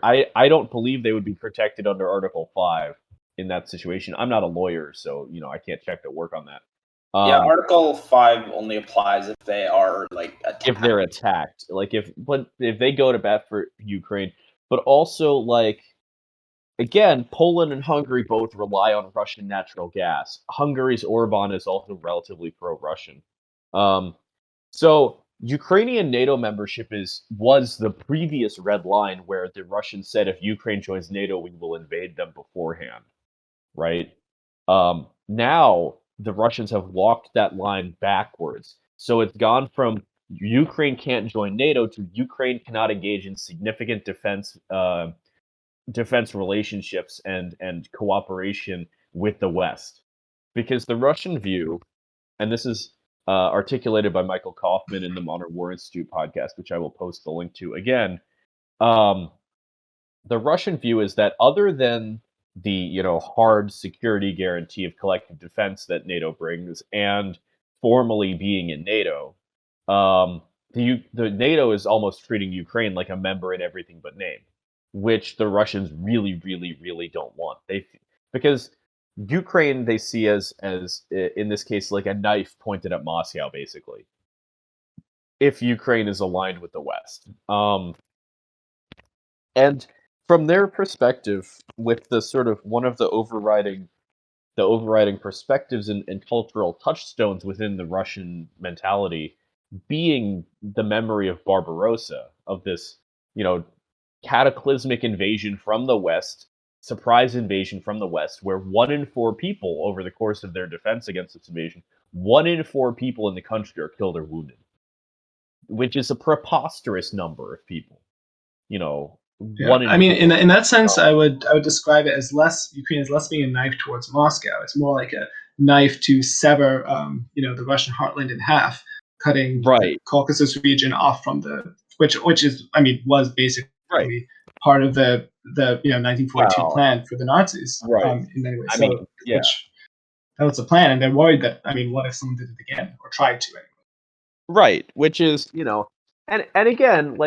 [SPEAKER 2] I don't believe they would be protected under Article 5 in that situation. I'm not a lawyer, so I can't check the work on that.
[SPEAKER 6] Yeah, Article 5 only applies if they are attacked.
[SPEAKER 2] If they're attacked, if they go to bat for Ukraine, but also again, Poland and Hungary both rely on Russian natural gas. Hungary's Orban is also relatively pro-Russian. So Ukrainian NATO membership was the previous red line where the Russians said if Ukraine joins NATO, we will invade them beforehand, right? Now the Russians have walked that line backwards. So it's gone from Ukraine can't join NATO to Ukraine cannot engage in significant defense relationships and cooperation with the West. Because the Russian view, and this is articulated by Michael Kaufman in the Modern War Institute podcast, which I will post the link to again. The Russian view is that other than the hard security guarantee of collective defense that NATO brings, and formally being in NATO, the NATO is almost treating Ukraine like a member in everything but name, which the Russians really, really, really don't want. Because Ukraine they see as in this case like a knife pointed at Moscow, basically. If Ukraine is aligned with the West, and from their perspective, with the sort of one of the overriding perspectives and cultural touchstones within the Russian mentality being the memory of Barbarossa, of this cataclysmic invasion from the West, surprise invasion from the West, where 1 in 4 people over the course of their defense against this invasion, 1 in 4 people in the country are killed or wounded, which is a preposterous number of people.
[SPEAKER 5] Yeah.
[SPEAKER 2] I
[SPEAKER 5] mean, in that sense, I would describe it as Ukraine as less being a knife towards Moscow. It's more like a knife to sever, the Russian heartland in half, cutting the Caucasus region off from which was basically part of the 1942 plan for the Nazis, in many ways. That was the plan, and they're worried that what if someone did it again or tried to anyway?
[SPEAKER 2] Right, which is and again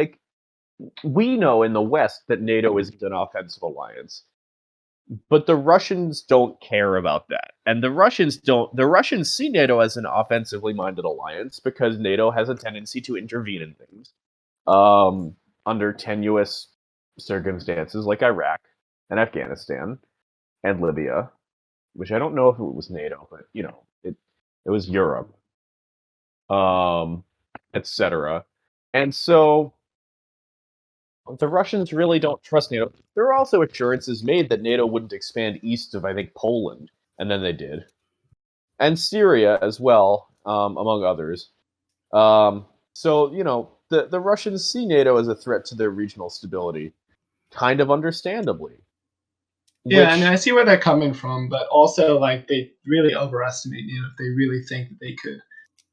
[SPEAKER 2] we know in the West that NATO isn't an offensive alliance, but the Russians don't care about that, and the Russians see NATO as an offensively minded alliance because NATO has a tendency to intervene in things under tenuous circumstances like Iraq and Afghanistan and Libya, which I don't know if it was NATO, but it was Europe, etc. And so the Russians really don't trust NATO. There are also assurances made that NATO wouldn't expand east of, I think, Poland, and then they did. And Syria as well, among others. So, the Russians see NATO as a threat to their regional stability, kind of understandably.
[SPEAKER 5] Yeah, I see where they're coming from, but also, they really overestimate NATO if they really think that they could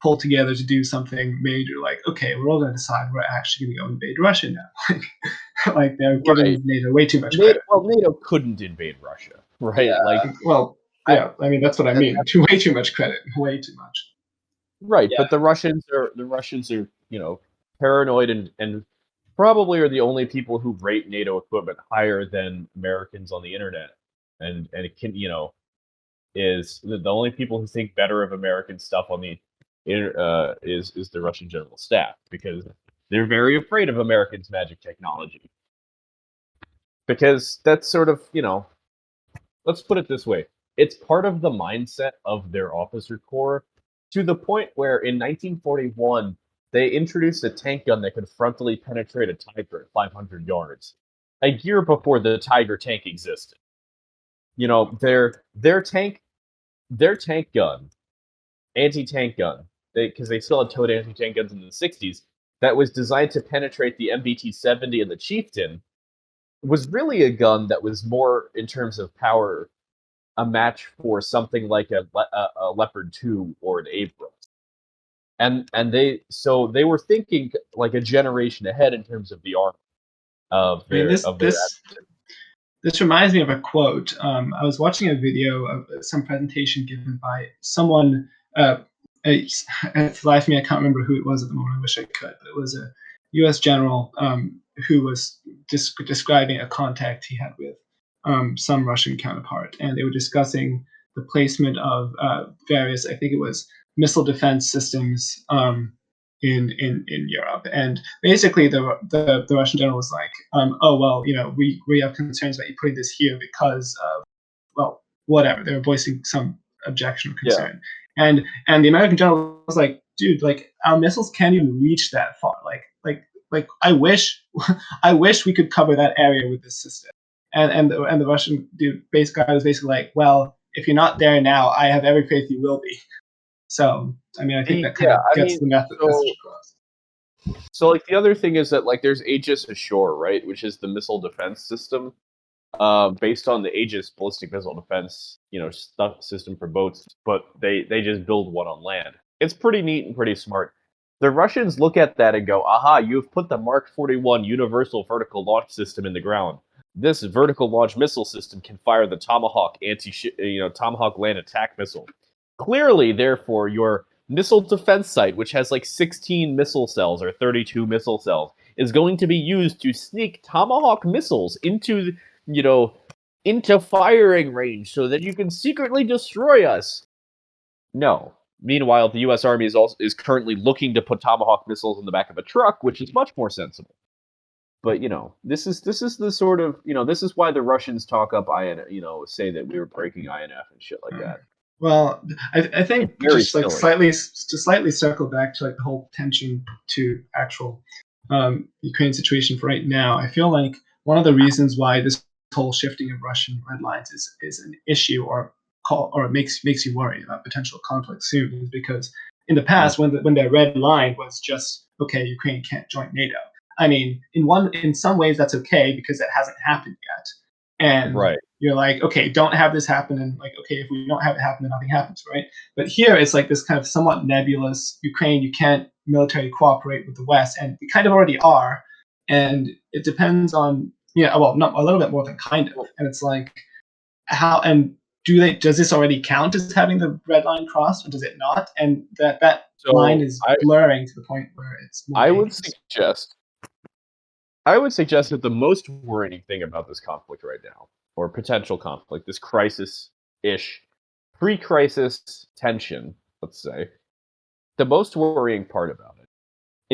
[SPEAKER 5] pull together to do something major. Okay, we're all going to decide we're actually going to go invade Russia now. They're giving NATO way too much credit.
[SPEAKER 2] Well, NATO couldn't invade Russia, right?
[SPEAKER 5] Yeah. That's what I mean. Way too much credit. Way too much.
[SPEAKER 2] Right, but the Russians are paranoid and probably are the only people who rate NATO equipment higher than Americans on the internet, and it can is the only people who think better of American stuff on the is the Russian general staff, because they're very afraid of Americans' magic technology, because that's sort of let's put it this way, it's part of the mindset of their officer corps, to the point where in 1941 they introduced a tank gun that could frontally penetrate a Tiger at 500 yards. a year before the Tiger tank existed. You know, their tank gun, anti-tank gun, because they still had towed anti-tank guns in the 60s, that was designed to penetrate the MBT-70 and the Chieftain, was really a gun that was more, in terms of power, a match for something like a Leopard 2 or an Abrams. And they were thinking like a generation ahead in terms of the armor of
[SPEAKER 5] I mean,
[SPEAKER 2] their
[SPEAKER 5] this reminds me of a quote. I was watching a video of some presentation given by someone. It's for the life of me, I can't remember who it was at the moment. I wish I could, but it was a U.S. general who was describing a contact he had with some Russian counterpart, and they were discussing the placement of various, I think it was missile defense systems in Europe. And basically, the Russian general was like, "Oh well, we have concerns about you putting this here because of, well, whatever." They were voicing some objection or concern, and the American general was like, "Dude, like our missiles can't even reach that far. Like I wish I wish we could cover that area with this system." And the Russian dude, guy was basically like, "Well, if you're not there now, I have every faith you will be." So, I mean, I think that kind of gets the message across.
[SPEAKER 2] So, like, the other thing is that, like, there's Aegis Ashore, right, which is the missile defense system, based on the Aegis ballistic missile defense, system for boats, but they just build one on land. It's pretty neat and pretty smart. The Russians look at that and go, "Aha! You've put the Mark 41 universal vertical launch system in the ground. This vertical launch missile system can fire the Tomahawk Tomahawk land attack missile. Clearly, therefore, your missile defense site, which has like 16 missile cells or 32 missile cells, is going to be used to sneak Tomahawk missiles into firing range so that you can secretly destroy us." No. Meanwhile, the U.S. Army is currently looking to put Tomahawk missiles in the back of a truck, which is much more sensible. But this is the sort of this is why the Russians talk up say that we were breaking INF and shit like that.
[SPEAKER 5] Well, I think
[SPEAKER 2] Very
[SPEAKER 5] just like slightly circle back to like the whole tension to actual Ukraine situation for right now. I feel like one of the reasons why this whole shifting of Russian red lines is an issue or it makes you worry about potential conflict soon is because in the past when their red line was just, okay, Ukraine can't join NATO. I mean, in some ways that's okay because it hasn't happened yet. And
[SPEAKER 2] right.
[SPEAKER 5] You're like, okay, don't have this happen, and like, okay, if we don't have it happen, then nothing happens, right? But here it's like this kind of somewhat nebulous Ukraine. You can't military cooperate with the West, and we kind of already are, and it depends on not a little bit more than kind of, and it's like how and does this already count as having the red line crossed, or does it not? And that line is blurring to the point where it's more dangerous.
[SPEAKER 2] I would suggest that the most worrying thing about this conflict right now, or potential conflict, this crisis-ish, pre-crisis tension, let's say, the most worrying part about it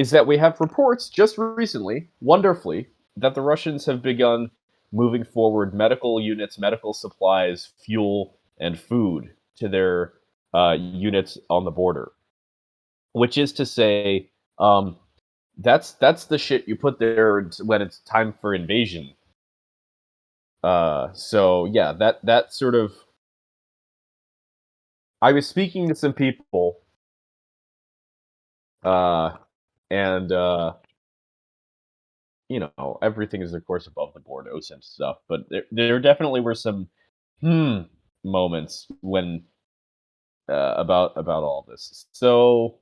[SPEAKER 2] is that we have reports just recently, wonderfully, that the Russians have begun moving forward medical units, medical supplies, fuel, and food to their units on the border. Which is to say, that's the shit you put there when it's time for invasion. So yeah, that sort of. I was speaking to some people, and everything is of course above the board OSINT stuff, but there definitely were some moments when about all this. So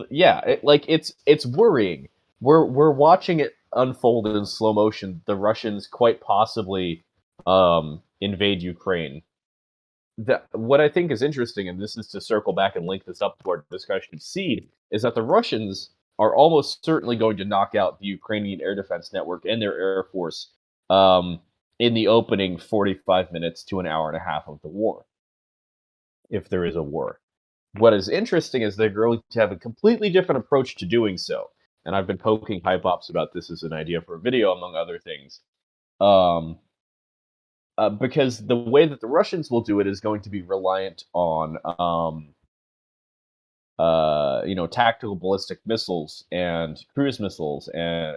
[SPEAKER 2] yeah, it's worrying. We're watching it unfold in slow motion. The Russians quite possibly invade Ukraine. What I think is interesting, and this is to circle back and link this up to our discussion of SEED, is that the Russians are almost certainly going to knock out the Ukrainian air defense network and their air force in the opening 45 minutes to an hour and a half of the war, if there is a war. What is interesting is they're going to have a completely different approach to doing so. And I've been poking HypOps about this as an idea for a video, among other things. Because the way that the Russians will do it is going to be reliant on, tactical ballistic missiles and cruise missiles and,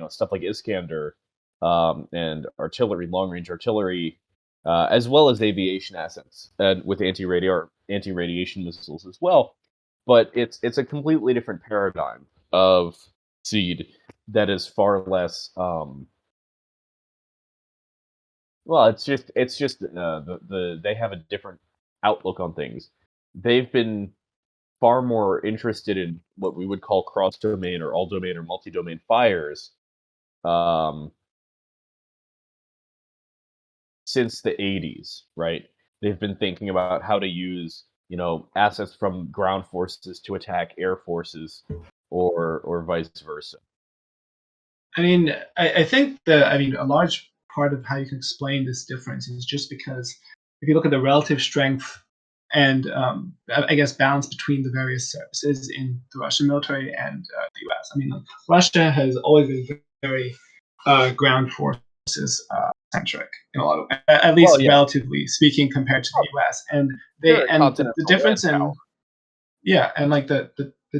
[SPEAKER 2] stuff like Iskander and artillery, long-range artillery, as well as aviation assets, and with anti-radiation missiles as well. But it's a completely different paradigm of Seed that is far less. Well, it's just they have a different outlook on things. They've been far more interested in what we would call cross-domain or all-domain or multi-domain fires, um, since the 80s, right? They've been thinking about how to use, assets from ground forces to attack air forces, or vice versa.
[SPEAKER 5] I mean, I think that, I mean, a large part of how you can explain this difference is just because if you look at the relative strength and I guess balance between the various services in the Russian military and the U.S. I mean, like, Russia has always been very ground forces centric in a lot of, at
[SPEAKER 2] Well,
[SPEAKER 5] least
[SPEAKER 2] yeah,
[SPEAKER 5] relatively speaking, compared to the U.S. And
[SPEAKER 2] they're a
[SPEAKER 5] the
[SPEAKER 2] continental land
[SPEAKER 5] difference in,
[SPEAKER 2] power.
[SPEAKER 5] yeah, and like the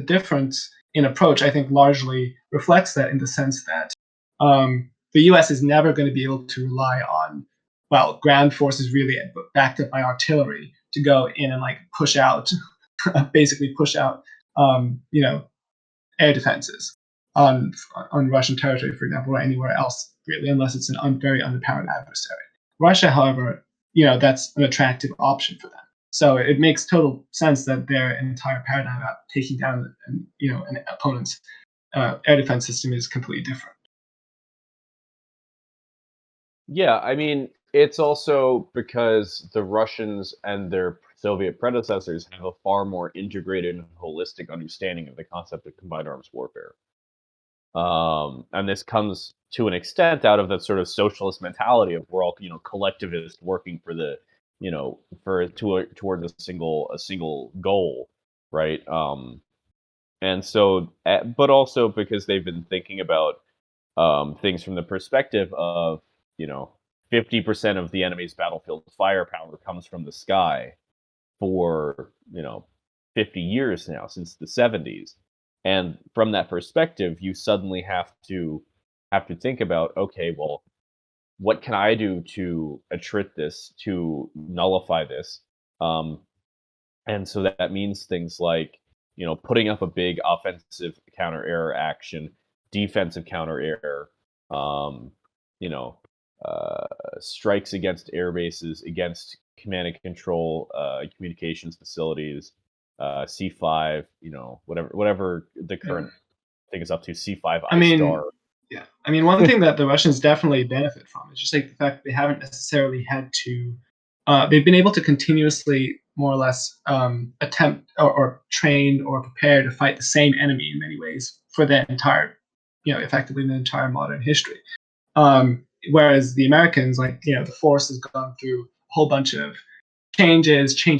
[SPEAKER 5] difference in approach, I think, largely reflects that in the sense that the U.S. is never going to be able to rely on, well, ground forces really backed up by artillery to go in and like push out, basically push out, you know, air defenses on Russian territory, for example, or anywhere else really, unless it's an very underpowered adversary. Russia, however, that's an attractive option for them. So it makes total sense that their entire paradigm about taking down, an opponent's air defense system is completely different.
[SPEAKER 2] Yeah, I mean, it's also because the Russians and their Soviet predecessors have a far more integrated and holistic understanding of the concept of combined arms warfare. And this comes to an extent out of that sort of socialist mentality of we're all, collectivist working for the, towards a single goal, right? And so, but also because they've been thinking about things from the perspective of, you know, 50% of the enemy's battlefield firepower comes from the sky for, 50 years now, since the 70s. And from that perspective, you suddenly have to think about, okay, well, what can I do to attrit this, to nullify this? Um, and so that means things like, putting up a big offensive counter error action, defensive counter error, um, you know, uh, strikes against air bases, against command and control communications facilities, C5, whatever the
[SPEAKER 5] Yeah.
[SPEAKER 2] current thing is up to, C5
[SPEAKER 5] I
[SPEAKER 2] I-star.
[SPEAKER 5] mean, yeah. I mean, one thing that the Russians definitely benefit from is just like the fact that they haven't necessarily had to. They've been able to continuously, more or less, attempt or train or prepare to fight the same enemy in many ways for the entire, effectively the entire modern history. Whereas the Americans, like, the force has gone through a whole bunch of change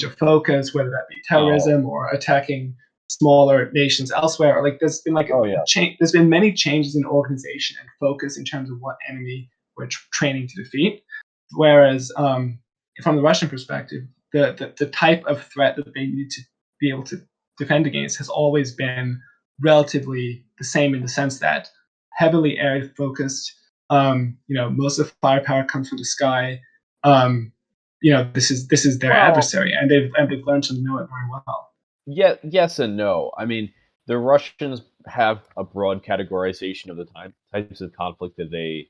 [SPEAKER 5] of focus, whether that be
[SPEAKER 2] Oh,
[SPEAKER 5] terrorism or attacking smaller nations elsewhere. Or like there's been like
[SPEAKER 2] oh
[SPEAKER 5] a
[SPEAKER 2] yeah.
[SPEAKER 5] change. There's been many changes in organization and focus in terms of what enemy we're training to defeat. Whereas from the Russian perspective, the type of threat that they need to be able to defend against has always been relatively the same in the sense that heavily air focused. Most of the firepower comes from the sky. Um, this is their
[SPEAKER 2] Well,
[SPEAKER 5] adversary, and they've learned to know it very well.
[SPEAKER 2] yeah, yes and no. I mean, the Russians have a broad categorization of the types of conflict that they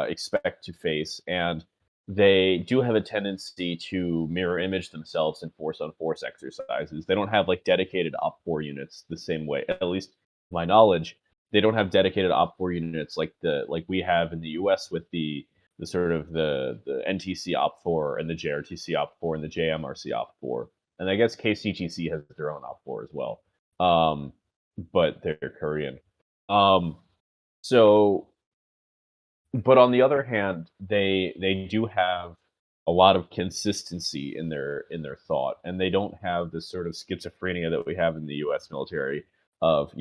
[SPEAKER 2] expect to face, and they do have a tendency to mirror image themselves in force on force exercises. They don't have like dedicated Op 4 units the same way, at least to my knowledge. They don't have dedicated Op 4 units like we have in the U.S. with the sort of the NTC Op 4 and the JRTC Op 4 and the JMRC Op 4, and I guess KCTC has their own Op 4 as well. Um, but they're Korean. Um, so but on the other hand, they do have a lot of consistency in their thought, and they don't have this sort of schizophrenia that we have in the U.S. military of,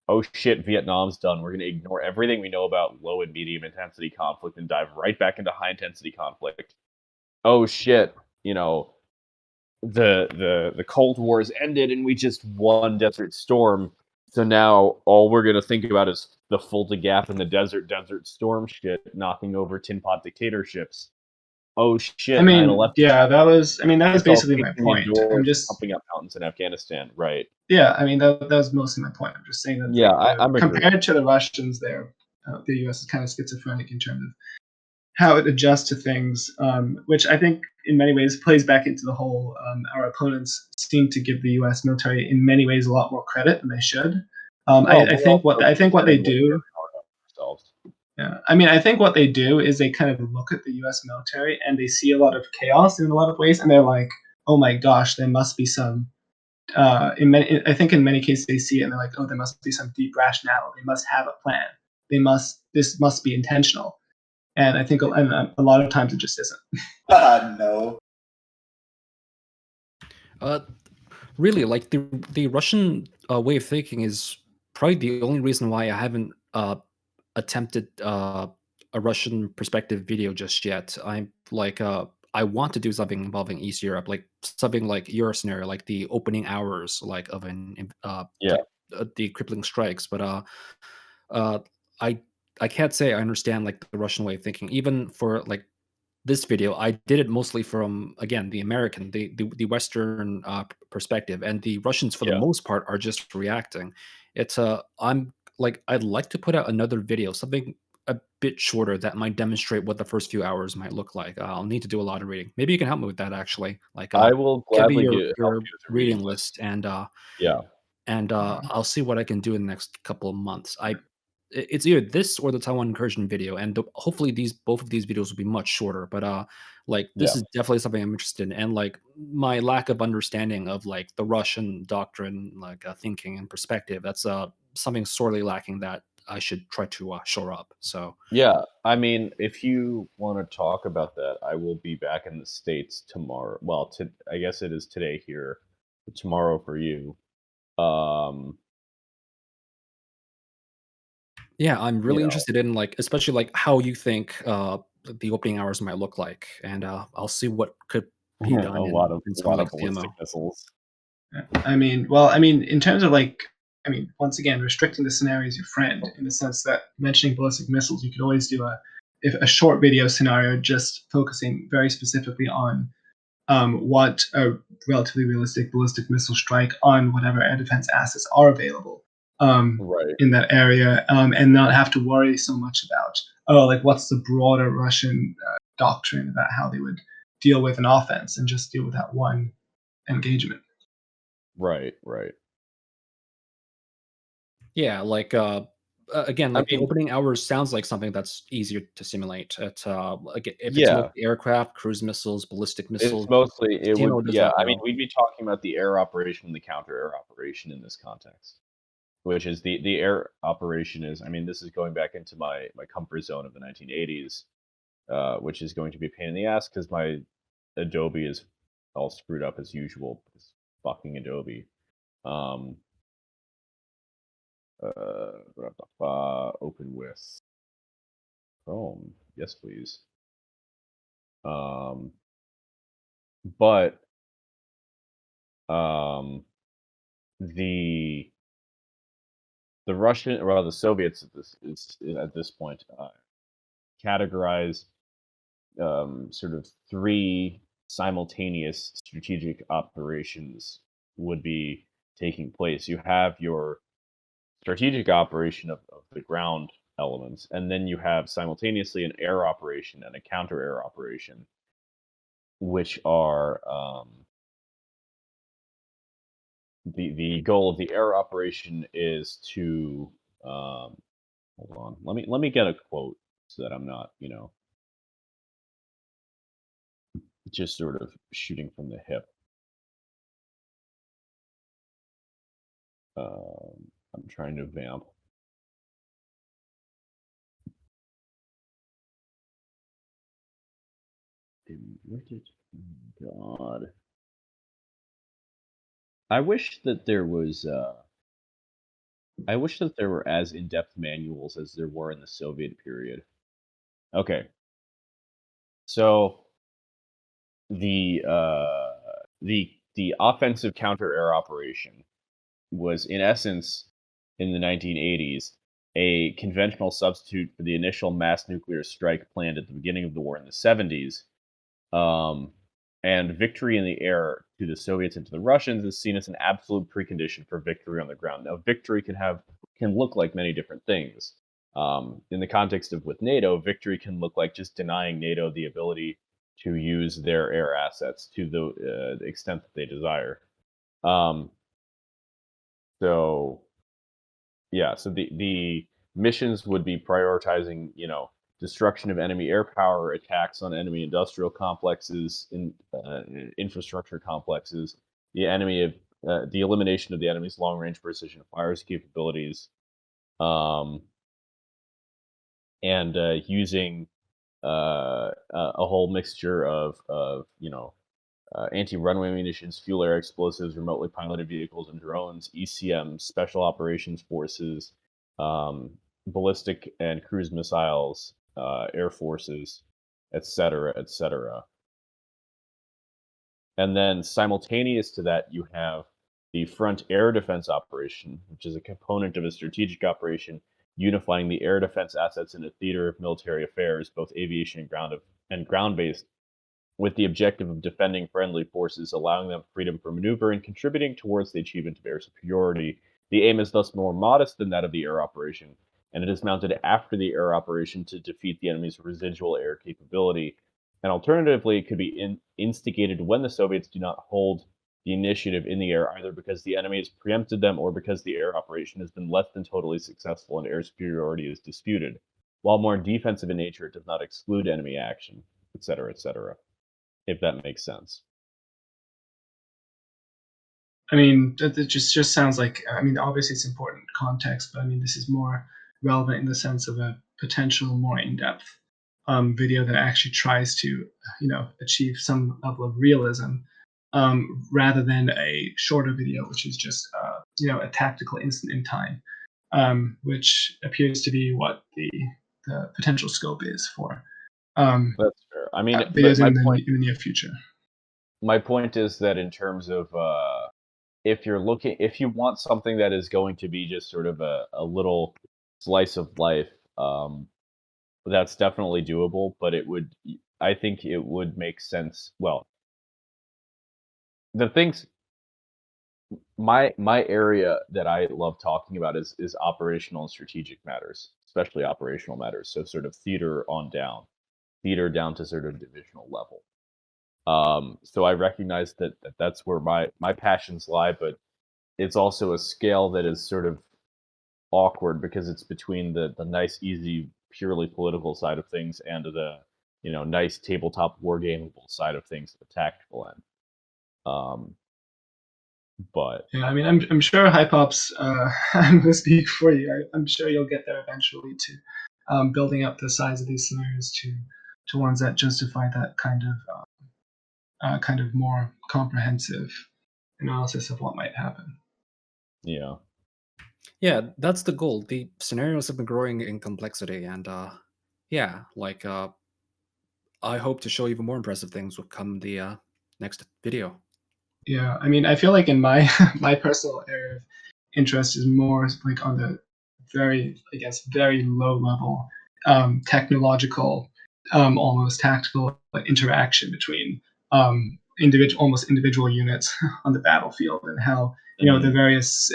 [SPEAKER 2] oh shit, Vietnam's done. We're going to ignore everything we know about low and medium intensity conflict and dive right back into high intensity conflict. Oh shit, the Cold War's ended and we just won Desert Storm. So now all we're gonna think about is the Fulda Gap and the Desert Storm shit knocking over tin pot dictatorships. Oh shit, 9/11
[SPEAKER 5] yeah, that was
[SPEAKER 2] It's all
[SPEAKER 5] basically my
[SPEAKER 2] kicking
[SPEAKER 5] point. I'm
[SPEAKER 2] indoors,
[SPEAKER 5] just
[SPEAKER 2] pumping up mountains in Afghanistan, right?
[SPEAKER 5] Yeah, I mean that was mostly my point. I'm just saying that
[SPEAKER 2] Yeah, I'm agreeing.
[SPEAKER 5] compared to the Russians, the U.S. is kind of schizophrenic in terms of how it adjusts to things, which I think in many ways plays back into the whole our opponents seem to give the U.S. military in many ways a lot more credit than they should.
[SPEAKER 2] Well,
[SPEAKER 5] I
[SPEAKER 2] we're
[SPEAKER 5] think
[SPEAKER 2] also
[SPEAKER 5] I think what they
[SPEAKER 2] pretending like we
[SPEAKER 5] do.
[SPEAKER 2] have power up ourselves.
[SPEAKER 5] Yeah, I mean, I think what they do is they kind of look at the U.S. military and they see a lot of chaos in a lot of ways, and they're like, "Oh my gosh, there must be some." I think in many cases they see it and they're like, "Oh, there must be some deep rationale. They must have a plan. This must be intentional." And I think a lot of times it just isn't.
[SPEAKER 6] No.
[SPEAKER 1] Uh, really, like the Russian way of thinking is probably the only reason why I haven't attempted a Russian perspective video just yet. I'm like I want to do something involving East Europe, like something like your scenario, like the opening hours, like of
[SPEAKER 2] Yeah,
[SPEAKER 1] like the crippling strikes. But uh, I I can't say I understand like the Russian way of thinking, even for like this video. I did it mostly from, again, the American, the Western perspective, and the Russians for the
[SPEAKER 2] yeah.
[SPEAKER 1] most part are just reacting. It's I'm like, I'd like to put out another video, something a bit shorter that might demonstrate what the first few hours might look like. I'll need to do a lot of reading. Maybe you can help me with that actually. Like,
[SPEAKER 2] I will
[SPEAKER 1] give me
[SPEAKER 2] gladly help
[SPEAKER 1] your
[SPEAKER 2] you with a
[SPEAKER 1] reading
[SPEAKER 2] reading list.
[SPEAKER 1] list, and
[SPEAKER 2] Yeah,
[SPEAKER 1] I'll see what I can do in the next couple of months. It's either this or the Taiwan incursion video, and hopefully both of these videos will be much shorter. But like
[SPEAKER 2] yeah,
[SPEAKER 1] this is definitely something I'm interested in, and like my lack of understanding of like the Russian doctrine, like thinking and perspective, that's something sorely lacking that I should try to shore up. So
[SPEAKER 2] yeah. I mean, if you want to talk about that, I will be back in the States tomorrow. Well, I guess it is today here, but tomorrow for you. Um,
[SPEAKER 1] yeah, I'm
[SPEAKER 2] you
[SPEAKER 1] really
[SPEAKER 2] know,
[SPEAKER 1] interested in like, especially like how you think the opening hours might look like, and I'll see what could be done in
[SPEAKER 2] a
[SPEAKER 1] something
[SPEAKER 2] lot
[SPEAKER 1] like
[SPEAKER 2] of ballistic
[SPEAKER 1] CMO.
[SPEAKER 2] missiles.
[SPEAKER 5] Yeah. In terms of once again, restricting the scenario is your friend in the sense that mentioning ballistic missiles, you could always do a short video scenario just focusing very specifically on what a relatively realistic ballistic missile strike on whatever air defense assets are available
[SPEAKER 2] Right,
[SPEAKER 5] in that area, and not have to worry so much about, oh, like what's the broader Russian doctrine about how they would deal with an offense, and just deal with that one engagement.
[SPEAKER 2] right.
[SPEAKER 1] Yeah, like again,
[SPEAKER 2] I
[SPEAKER 1] like the
[SPEAKER 2] mean,
[SPEAKER 1] opening hours sounds like something that's easier to simulate. It's like if it's
[SPEAKER 2] yeah.
[SPEAKER 1] mostly aircraft, cruise missiles, ballistic
[SPEAKER 2] It's
[SPEAKER 1] missiles,
[SPEAKER 2] mostly it would
[SPEAKER 1] CMO does
[SPEAKER 2] yeah,
[SPEAKER 1] that
[SPEAKER 2] I mean,
[SPEAKER 1] well.
[SPEAKER 2] we'd be talking about the air operation and the counter air operation in this context, which is the air operation is I mean, this is going back into my comfort zone of the 1980s, which is going to be a pain in the ass because my Adobe is all screwed up as usual. This fucking Adobe. Um, open with Chrome. Yes, please. Um, but um, the Russian, well, the Soviets at this point categorize sort of three simultaneous strategic operations would be taking place. You have your strategic operation of the ground elements, and then you have simultaneously an air operation and a counter air operation, which are the goal of the air operation is to hold on. Let me get a quote so that I'm not, just sort of shooting from the hip. I'm trying to vamp. Where did God? I wish that there was. I wish that there were as in-depth manuals as there were in the Soviet period. Okay, so the offensive counter air operation was in essence in the 1980s, a conventional substitute for the initial mass nuclear strike planned at the beginning of the war in the 70s. And victory in the air to the Soviets and to the Russians is seen as an absolute precondition for victory on the ground. Now, victory can look like many different things. In the context of with NATO, victory can look like just denying NATO the ability to use their air assets to the extent that they desire. So yeah, so the missions would be prioritizing, destruction of enemy air power, attacks on enemy industrial complexes, infrastructure complexes, the elimination of the enemy's long-range precision fires capabilities, and using a whole mixture of anti-runway munitions, fuel air explosives, remotely piloted vehicles and drones, ECM, special operations forces, ballistic and cruise missiles, air forces, etc., etc. And then simultaneous to that, you have the Front Air Defense Operation, which is a component of a strategic operation unifying the air defense assets in a theater of military affairs, both aviation and ground-based, with the objective of defending friendly forces, allowing them freedom for maneuver, and contributing towards the achievement of air superiority. The aim is thus more modest than that of the air operation, and it is mounted after the air operation to defeat the enemy's residual air capability. And alternatively, it could be instigated when the Soviets do not hold the initiative in the air, either because the enemy has preempted them or because the air operation has been less than totally successful and air superiority is disputed. While more defensive in nature, it does not exclude enemy action, etc., etc., if that makes sense.
[SPEAKER 5] I mean, that just sounds like, I mean, obviously it's important context, but I mean, this is more relevant in the sense of a potential more in-depth video that actually tries to, achieve some level of realism, rather than a shorter video, which is just, a tactical instant in time, which appears to be what the potential scope is for
[SPEAKER 2] That's fair. I mean,
[SPEAKER 5] videos in the near future.
[SPEAKER 2] My point is that in terms of if you want something that is going to be just sort of a little slice of life, that's definitely doable. But I think it would make sense. Well, the things, my area that I love talking about is operational and strategic matters, especially operational matters. So sort of theater down to sort of divisional level. So I recognize that that's where my passions lie, but it's also a scale that is sort of awkward because it's between the nice, easy, purely political side of things and the nice tabletop wargameable side of things at the tactical end. But
[SPEAKER 5] yeah, I mean, I'm sure HypOps, I'm going to speak for you. I'm sure you'll get there eventually to building up the size of these scenarios to ones that justify that kind of more comprehensive analysis of what might happen.
[SPEAKER 2] yeah,
[SPEAKER 1] that's the goal. The scenarios have been growing in complexity, and I hope to show even more impressive things will come the next video.
[SPEAKER 5] Yeah, I mean, I feel like in my my personal area of interest is more like on the very low level technological, almost tactical interaction between almost individual units on the battlefield, and how the various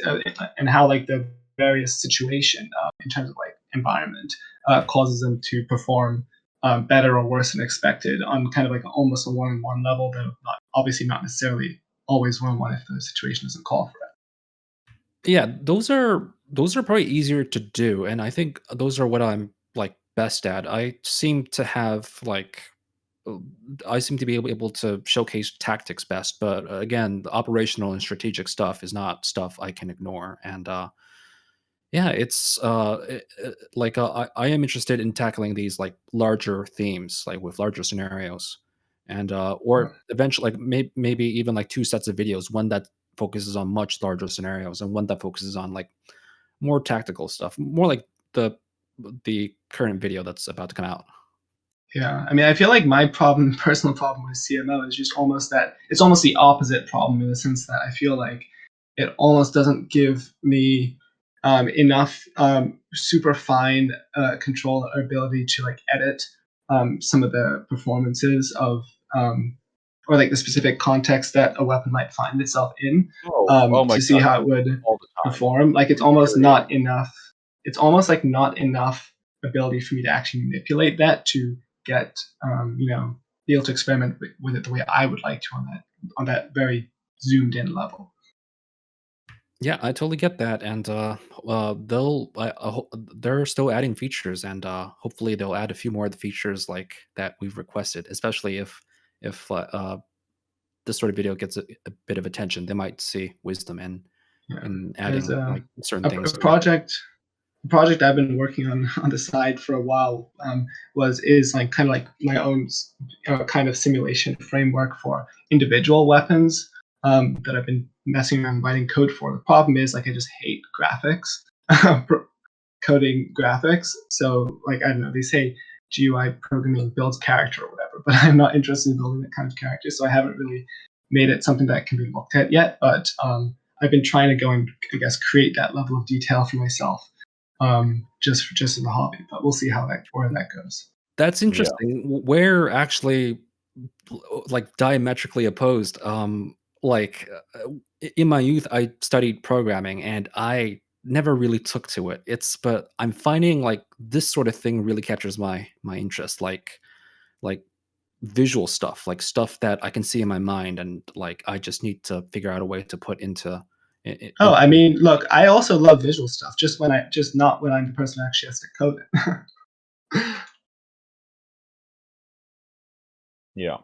[SPEAKER 5] and how like the various situation in terms of like environment causes them to perform better or worse than expected on kind of like almost a one-on-one level, though obviously not necessarily always one-on-one if the situation doesn't call for it.
[SPEAKER 1] Yeah, those are probably easier to do, and I think those are what I'm like best at. I seem to be able to showcase tactics best, but again, the operational and strategic stuff is not stuff I can ignore. And yeah, it's I am interested in tackling these like larger themes, like with larger scenarios, and or eventually, like maybe even like two sets of videos, one that focuses on much larger scenarios and one that focuses on like more tactical stuff, more like the current video that's about to come out.
[SPEAKER 5] Yeah, I mean, I feel like my personal problem with CMO is just almost that it's almost the opposite problem, in the sense that I feel like it almost doesn't give me enough super fine control or ability to like edit some of the performances of or like the specific context that a weapon might find itself in
[SPEAKER 2] Oh my
[SPEAKER 5] to see
[SPEAKER 2] god,
[SPEAKER 5] how it would
[SPEAKER 2] all the time.
[SPEAKER 5] perform. Like it's almost
[SPEAKER 2] Period.
[SPEAKER 5] not enough. It's almost like not enough ability for me to actually manipulate that to get be able to experiment with it the way I would like to on that very zoomed in level.
[SPEAKER 1] Yeah, I totally get that, and they're still adding features, and hopefully they'll add a few more of the features like that we've requested. Especially if this sort of video gets a bit of attention, they might see wisdom
[SPEAKER 5] Yeah,
[SPEAKER 1] in
[SPEAKER 5] there's
[SPEAKER 1] adding like certain
[SPEAKER 5] a
[SPEAKER 1] things to it.
[SPEAKER 5] project I've been working on the side for a while is like kind of like my own kind of simulation framework for individual weapons that I've been messing around writing code for. The problem is like I just hate graphics, coding graphics. So like I don't know, they say GUI programming builds character or whatever, but I'm not interested in building that kind of character. So I haven't really made it something that can be looked at yet. But I've been trying to go and I guess create that level of detail for myself just as a hobby. But we'll see where that goes.
[SPEAKER 1] That's
[SPEAKER 2] Yeah.
[SPEAKER 1] interesting. We're actually like diametrically opposed. In my youth, I studied programming, and I never really took to it. But I'm finding like this sort of thing really captures my interest. Like visual stuff, like stuff that I can see in my mind, and like I just need to figure out a way to put
[SPEAKER 5] Oh,
[SPEAKER 1] into.
[SPEAKER 5] I mean, look, I also love visual stuff. Just not when I'm the person who actually has to code it.
[SPEAKER 2] Yeah.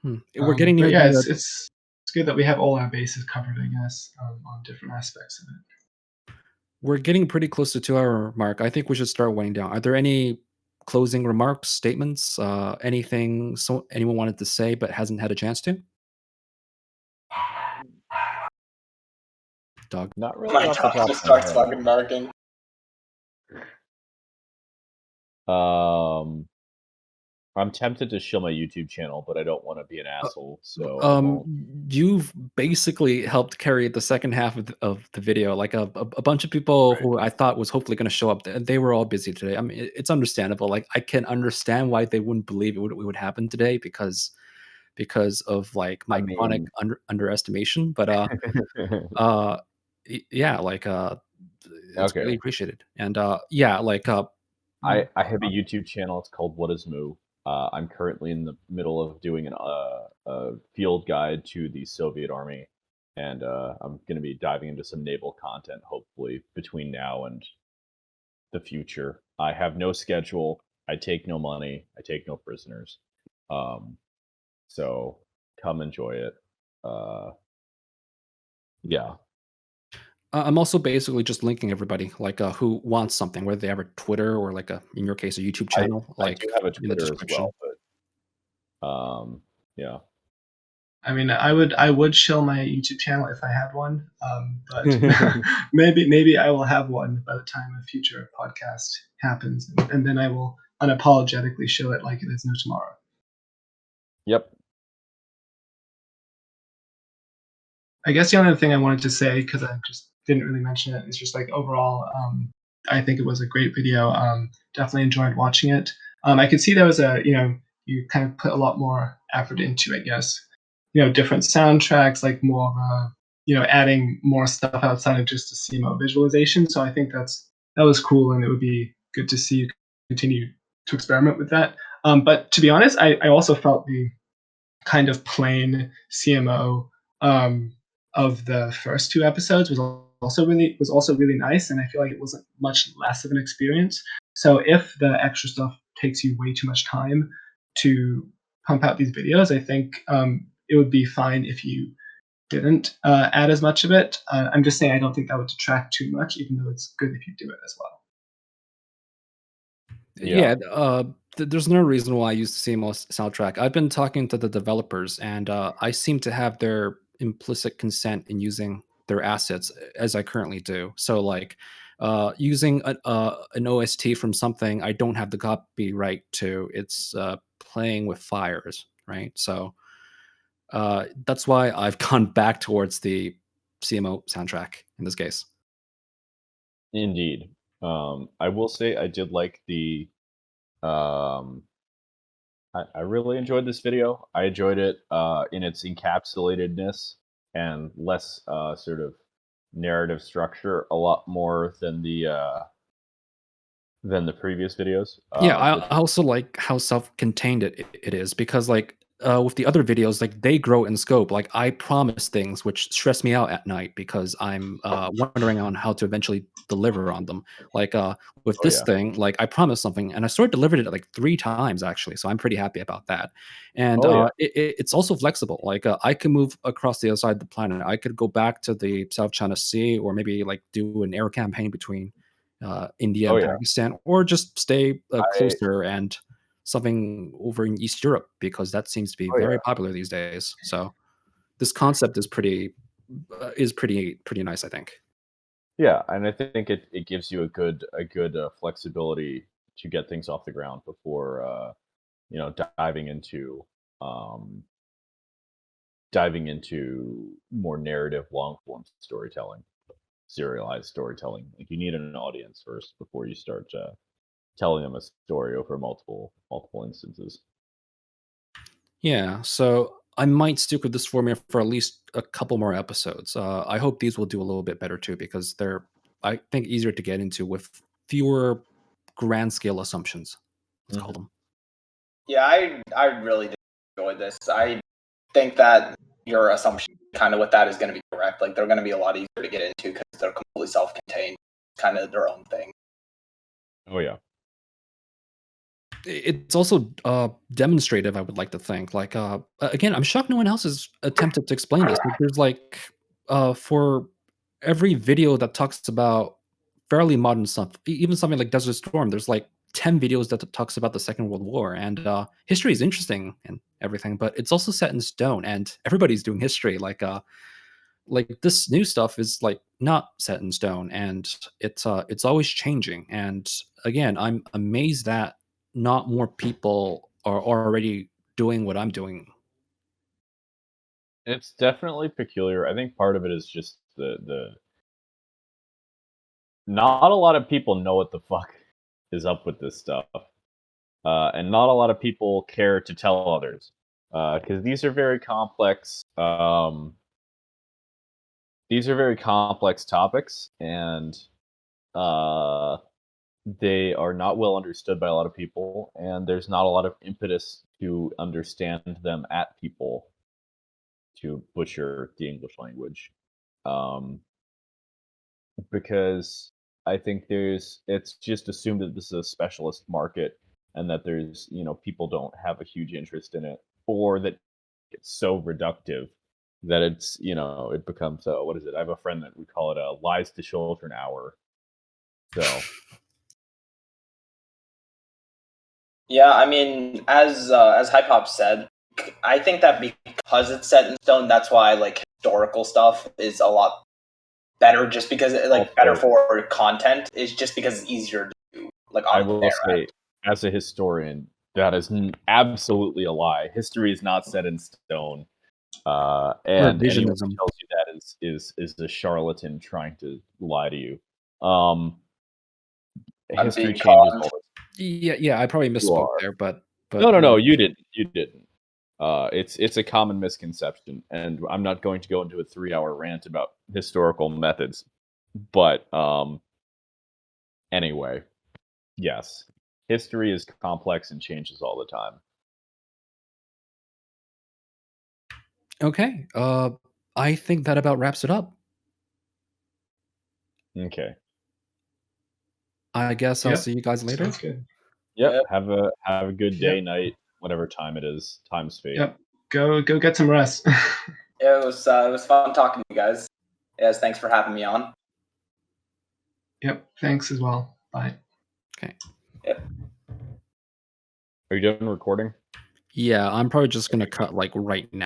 [SPEAKER 1] We're getting
[SPEAKER 5] But
[SPEAKER 1] near
[SPEAKER 5] yeah,
[SPEAKER 1] the.
[SPEAKER 5] it's good that we have all our bases covered, I guess, on different aspects of it.
[SPEAKER 1] We're getting pretty close to 2 hour mark. I think we should start winding down. Are there any closing remarks, statements, anything anyone wanted to say but hasn't had a chance to? Dog.
[SPEAKER 2] Not really
[SPEAKER 6] My
[SPEAKER 2] off the
[SPEAKER 6] dog
[SPEAKER 2] top
[SPEAKER 6] just
[SPEAKER 2] of my
[SPEAKER 6] starts fucking barking.
[SPEAKER 2] head. I'm tempted to shill my YouTube channel, but I don't want to be an asshole, so I won't.
[SPEAKER 1] You've basically helped carry the second half of the video. Like a bunch of people
[SPEAKER 5] Right.
[SPEAKER 1] who I thought was hopefully going to show up, they were all busy today. I mean, it's understandable. Like I can understand why they wouldn't believe it would happen today because of like
[SPEAKER 2] I
[SPEAKER 1] my chronic
[SPEAKER 2] mean,
[SPEAKER 1] underestimation. But uh, yeah, like it's
[SPEAKER 2] okay.
[SPEAKER 1] really appreciated. And yeah, like
[SPEAKER 2] I have a YouTube channel. It's called What Is Moo. I'm currently in the middle of doing a field guide to the Soviet Army, and I'm going to be diving into some naval content hopefully between now and the future. I have no schedule. I take no money. I take no prisoners. Um, so come enjoy it. Uh, yeah,
[SPEAKER 1] I'm also basically just linking everybody like who wants something, whether they have a Twitter or like in your case a YouTube
[SPEAKER 2] I
[SPEAKER 1] channel,
[SPEAKER 2] I
[SPEAKER 1] like
[SPEAKER 2] do have a
[SPEAKER 1] in the
[SPEAKER 2] Twitter as
[SPEAKER 1] description.
[SPEAKER 2] well, but yeah.
[SPEAKER 5] I mean, I would shill my YouTube channel if I had one, but maybe I will have one by the time a future podcast happens, and then I will unapologetically shill it like there's no tomorrow.
[SPEAKER 2] Yep.
[SPEAKER 5] I guess the only thing I wanted to say, because I just didn't really mention it, is just like overall, I think it was a great video. Definitely enjoyed watching it. I could see there was you kind of put a lot more effort into, I guess, different soundtracks, like more of a, adding more stuff outside of just a CMO visualization. So I think that was cool, and it would be good to see you continue to experiment with that. But to be honest, I also felt the kind of plain CMO um, of the first two episodes was also really nice, and I feel like it wasn't much less of an experience. So if the extra stuff takes you way too much time to pump out these videos, I think it would be fine if you didn't add as much of it. I'm just saying I don't think that would detract too much, even though it's good if you do it as well.
[SPEAKER 2] Yeah.
[SPEAKER 1] Yeah, there's no reason why I use the same soundtrack. I've been talking to the developers, and I seem to have their implicit consent in using their assets as I currently do. So, like, using an OST from something I don't have the copyright to, it's playing with fires, right? So that's why I've gone back towards the CMO soundtrack in this case.
[SPEAKER 2] Indeed. I will say I did like the. I really enjoyed this video. I enjoyed it in its encapsulatedness and less sort of narrative structure, a lot more than the previous videos.
[SPEAKER 1] Yeah, I
[SPEAKER 2] Which,
[SPEAKER 1] I also like how self-contained it is because, like, with the other videos, like, they grow in scope. Like, I promise things which stress me out at night because I'm, wondering on how to eventually deliver on them. Like, with
[SPEAKER 2] oh
[SPEAKER 1] this
[SPEAKER 2] yeah,
[SPEAKER 1] thing, like, I promised something, and I sort of delivered it, like, 3 times, actually, so I'm pretty happy about that. And,
[SPEAKER 2] oh yeah,
[SPEAKER 1] it's also flexible. Like, I can move across the other side of the planet. I could go back to the South China Sea or maybe, like, do an air campaign between India
[SPEAKER 2] oh
[SPEAKER 1] and
[SPEAKER 2] yeah.
[SPEAKER 1] Pakistan, or just stay
[SPEAKER 2] I
[SPEAKER 1] closer and something over in East Europe because that seems to be
[SPEAKER 2] oh
[SPEAKER 1] very
[SPEAKER 2] yeah,
[SPEAKER 1] popular these days. So this concept is pretty nice, I think.
[SPEAKER 2] yeah, and I think it gives you a good flexibility to get things off the ground before diving into um more narrative long form storytelling, serialized storytelling. Like you need an audience first before you start telling them a story over multiple instances.
[SPEAKER 1] Yeah, so I might stick with this formula for at least a couple more episodes. I hope these will do a little bit better too because they're, I think, easier to get into with fewer grand scale assumptions. Let's call
[SPEAKER 2] Mhm.
[SPEAKER 1] them.
[SPEAKER 6] Yeah, I really did enjoy this. I think that your assumption kind of with that is going to be correct. Like they're going to be a lot easier to get into because they're completely self-contained, kind of their own thing.
[SPEAKER 2] Oh yeah,
[SPEAKER 1] It's also demonstrative, I would like to think. Like, again, I'm shocked no one else has attempted to explain this. Like, there's like, for every video that talks about fairly modern stuff, even something like Desert Storm, there's like 10 videos that talks about the Second World War, and history is interesting and everything, but it's also set in stone, and everybody's doing history. Like this new stuff is like not set in stone, and it's always changing. And again, I'm amazed that not more people are already doing what I'm doing.
[SPEAKER 2] it's definitely peculiar. I think part of it is just the not a lot of people know what the fuck is up with this stuff, and not a lot of people care to tell others because these are very complex. These are very complex topics, and uh, they are not well understood by a lot of people, and there's not a lot of impetus to understand them at people, to butcher the English language. Um, because I think it's just assumed that this is a specialist market and that there's, people don't have a huge interest in it, or that it's so reductive that it becomes what is it? I have a friend that we call it a lies to children hour. So,
[SPEAKER 6] Yeah, I mean, as HypOps said, I think that because it's set in stone, that's why like historical stuff is a lot better. Just because like better
[SPEAKER 2] also,
[SPEAKER 6] for content is just because it's easier to do like
[SPEAKER 2] I
[SPEAKER 6] on
[SPEAKER 2] will
[SPEAKER 6] their
[SPEAKER 2] say,
[SPEAKER 6] end.
[SPEAKER 2] as a historian, that is absolutely a lie. History is not set in stone. And anyone who
[SPEAKER 1] Revisionism.
[SPEAKER 2] tells you that is a charlatan trying to lie to you. Um,
[SPEAKER 6] I'm
[SPEAKER 2] History
[SPEAKER 6] being
[SPEAKER 2] changes
[SPEAKER 6] conned.
[SPEAKER 2] all the
[SPEAKER 1] Yeah, I probably
[SPEAKER 2] You
[SPEAKER 1] misspoke
[SPEAKER 2] are.
[SPEAKER 1] there, but
[SPEAKER 2] No, no, no, you didn't. You didn't. It's a common misconception, and I'm not going to go into a 3-hour rant about historical methods. But anyway, yes, history is complex and changes all the time.
[SPEAKER 1] okay. I think that about wraps it up.
[SPEAKER 2] Okay.
[SPEAKER 1] I guess I'll
[SPEAKER 5] Yep,
[SPEAKER 1] see you guys later.
[SPEAKER 5] sounds good.
[SPEAKER 2] Yep.
[SPEAKER 6] Yep.
[SPEAKER 2] Have a good day,
[SPEAKER 5] Yep,
[SPEAKER 2] night, whatever time it is. Time's fate.
[SPEAKER 5] yep. Go get some rest.
[SPEAKER 6] It was fun talking to you guys. Yes, thanks for having me on.
[SPEAKER 5] Yep, thanks as well. Bye.
[SPEAKER 1] Okay.
[SPEAKER 6] Yep.
[SPEAKER 2] Are you done recording?
[SPEAKER 1] Yeah, I'm probably just gonna cut like right now.